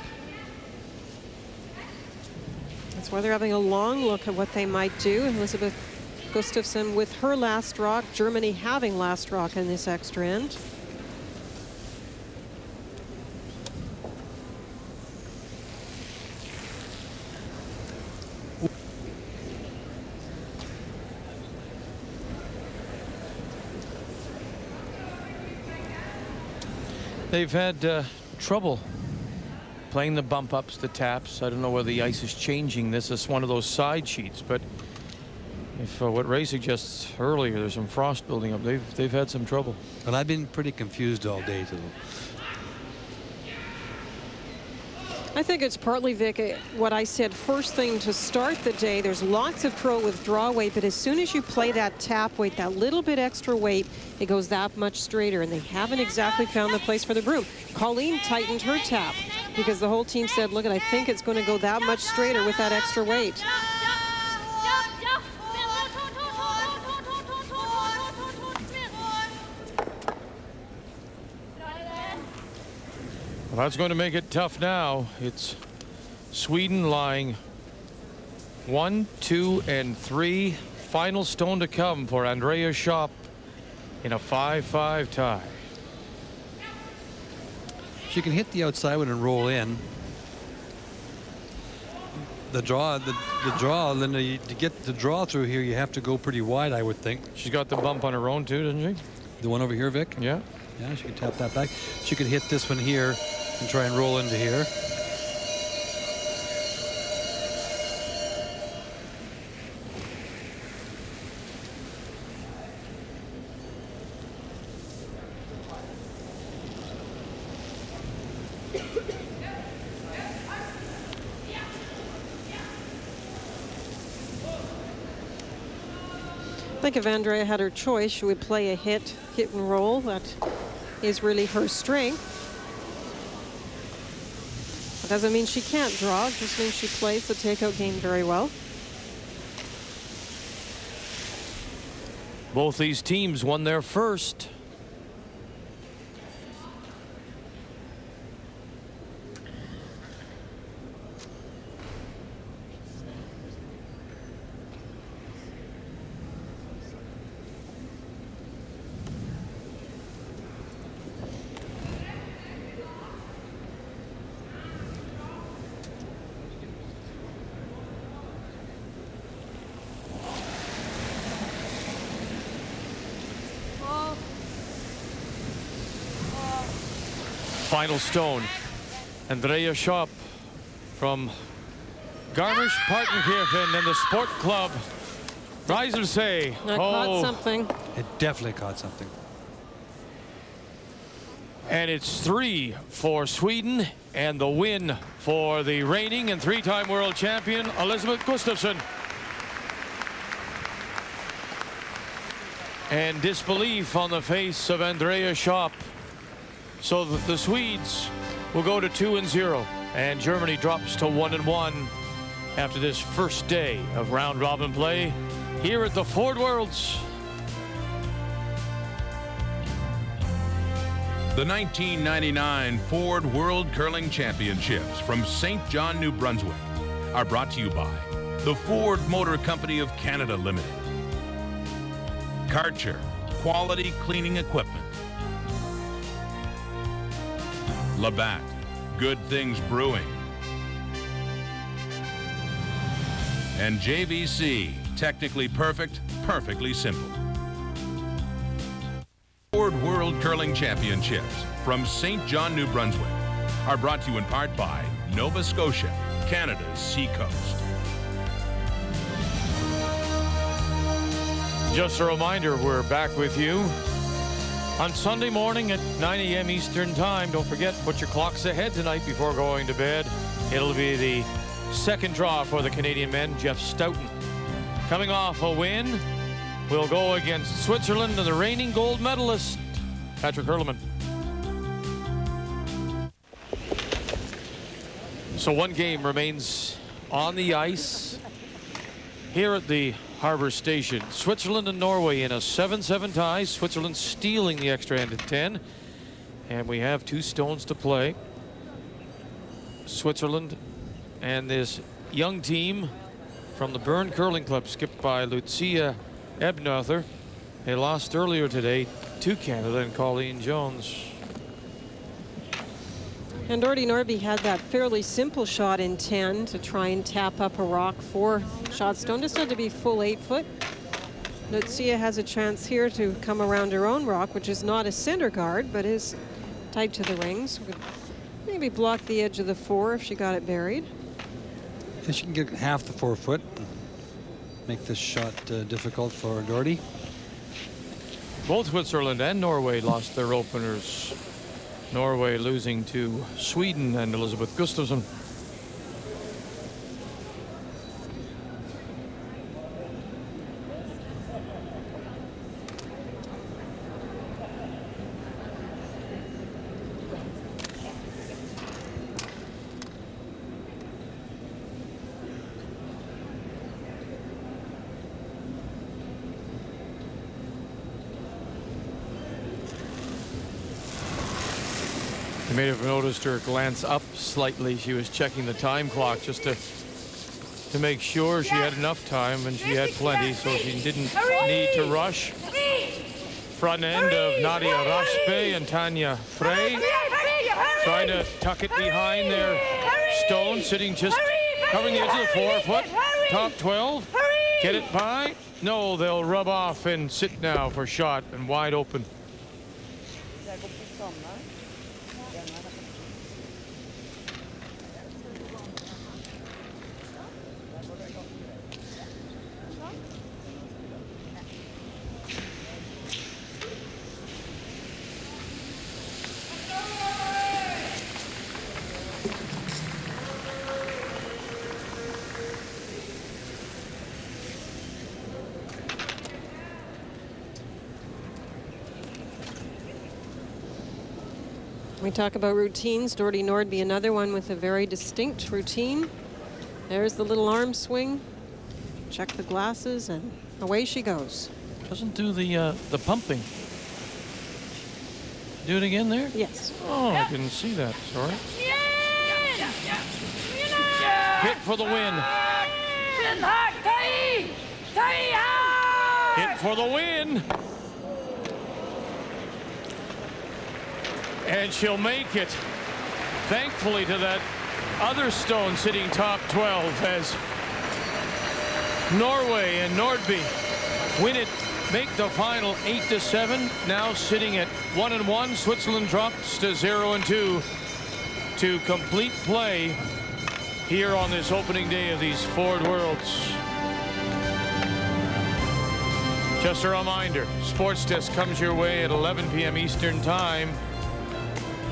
Speaker 10: That's why they're having a long look at what they might do. Elizabeth Gustafsson with her last rock, Germany having last rock in this extra end.
Speaker 1: They've had trouble playing the bump ups, the taps. I don't know whether the ice is changing. This is one of those side sheets, but if what Ray suggests earlier, there's some frost building up, they've had some trouble.
Speaker 3: And I've been pretty confused all day too.
Speaker 10: I think it's partly, Vic, what I said first thing to start the day. There's lots of pro withdrawal weight, but as soon as you play that tap weight, that little bit extra weight, it goes that much straighter, and they haven't exactly found the place for the broom. Colleen tightened her tap because the whole team said, look, I think it's going to go that much straighter with that extra weight.
Speaker 1: Well, that's going to make it tough now. It's Sweden lying 1, 2, and 3. Final stone to come for Andrea Schopp in a 5-5 tie.
Speaker 3: She can hit the outside one and roll in. The draw, then to get the draw through here, you have to go pretty wide, I would think.
Speaker 1: She's got the bump on her own too, doesn't she?
Speaker 3: The one over here, Vic?
Speaker 1: Yeah.
Speaker 3: Yeah, she can tap that back. She could hit this one here and try and roll into here.
Speaker 10: I think if Andrea had her choice, she would play a hit and roll. That is really her strength. That doesn't mean she can't draw. It just means she plays the takeout game very well.
Speaker 1: Both these teams won their first. Final stone. Andrea Schopp from Garmisch-Partenkirchen and the Sport Club. Riser say.
Speaker 10: Caught something.
Speaker 3: It definitely caught something.
Speaker 1: And it's 3 for Sweden and the win for the reigning and 3-time world champion Elizabeth Gustafsson. And disbelief on the face of Andrea Schopp. So the Swedes will go to 2-0, and Germany drops to 1-1 after this first day of round-robin play here at the Ford Worlds.
Speaker 5: The 1999 Ford World Curling Championships from St. John, New Brunswick are brought to you by the Ford Motor Company of Canada Limited, Karcher, quality cleaning equipment, Labatt, Good Things Brewing, and JVC, technically perfect, perfectly simple. Ford World Curling Championships from St. John, New Brunswick are brought to you in part by Nova Scotia, Canada's seacoast.
Speaker 1: Just a reminder, we're back with you on Sunday morning at 9 a.m. Eastern Time. Don't forget, put your clocks ahead tonight before going to bed. It'll be the second draw for the Canadian men, Jeff Stoughton. Coming off a win, will go against Switzerland and the reigning gold medalist, Patrick Hurleman. So one game remains on the ice here at the Harbour Station. Switzerland and Norway in a 7-7 tie. Switzerland stealing the extra end at 10. And we have 2 stones to play. Switzerland and this young team from the Bern Curling Club, skipped by Lucia Ebnother. They lost earlier today to Canada and Colleen Jones.
Speaker 10: And Doherty Norby had that fairly simple shot in 10 to try and tap up a rock for Shotstone. Just had to be full 8 foot. Lucia has a chance here to come around her own rock, which is not a center guard, but is tight to the rings. We could maybe block the edge of the 4 if she got it buried.
Speaker 3: And she can get half the 4 foot. Make this shot difficult for Doherty.
Speaker 1: Both Switzerland and Norway lost their openers. Norway losing to Sweden and Elizabeth Gustafsson. You may have noticed her glance up slightly. She was checking the time clock just to make sure she had enough time, and she had plenty, so she didn't need to rush. Front end of Nadia Rashpe and Tanya Frey trying to tuck it behind their stone, sitting just covering the edge of the 4 foot. Top 12. Get it by? No, they'll rub off and sit now for shot and wide open.
Speaker 10: We talk about routines. Doherty Nordby, another one with a very distinct routine. There's the little arm swing. Check the glasses, and away she goes.
Speaker 1: Doesn't do the pumping. Do it again there?
Speaker 10: Yes.
Speaker 1: Oh, I didn't see that. Sorry. Hit for the win. Hit for the win. And she'll make it. Thankfully to that other stone sitting top 12 as Norway and Nordby win it, make the final 8-7. Now sitting at 1-1. Switzerland drops to 0-2 to complete play here on this opening day of these Ford Worlds. Just a reminder, Sports Desk comes your way at 11 p.m. Eastern Time.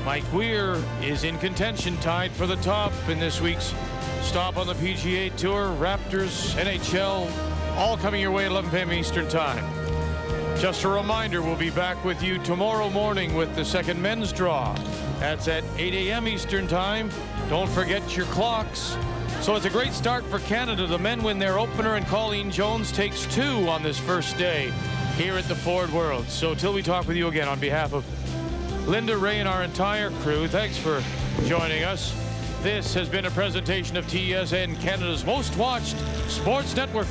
Speaker 1: Mike Weir is in contention, tied for the top in this week's stop on the PGA Tour. Raptors, NHL, all coming your way at 11 p.m. Eastern Time. Just a reminder, we'll be back with you tomorrow morning with the second men's draw. That's at 8 a.m. Eastern Time. Don't forget your clocks. So it's a great start for Canada. The men win their opener, and Colleen Jones takes 2 on this first day here at the Ford Worlds. So till we talk with you again, on behalf of Linda, Ray, and our entire crew, thanks for joining us. This has been a presentation of TSN, Canada's most watched sports network.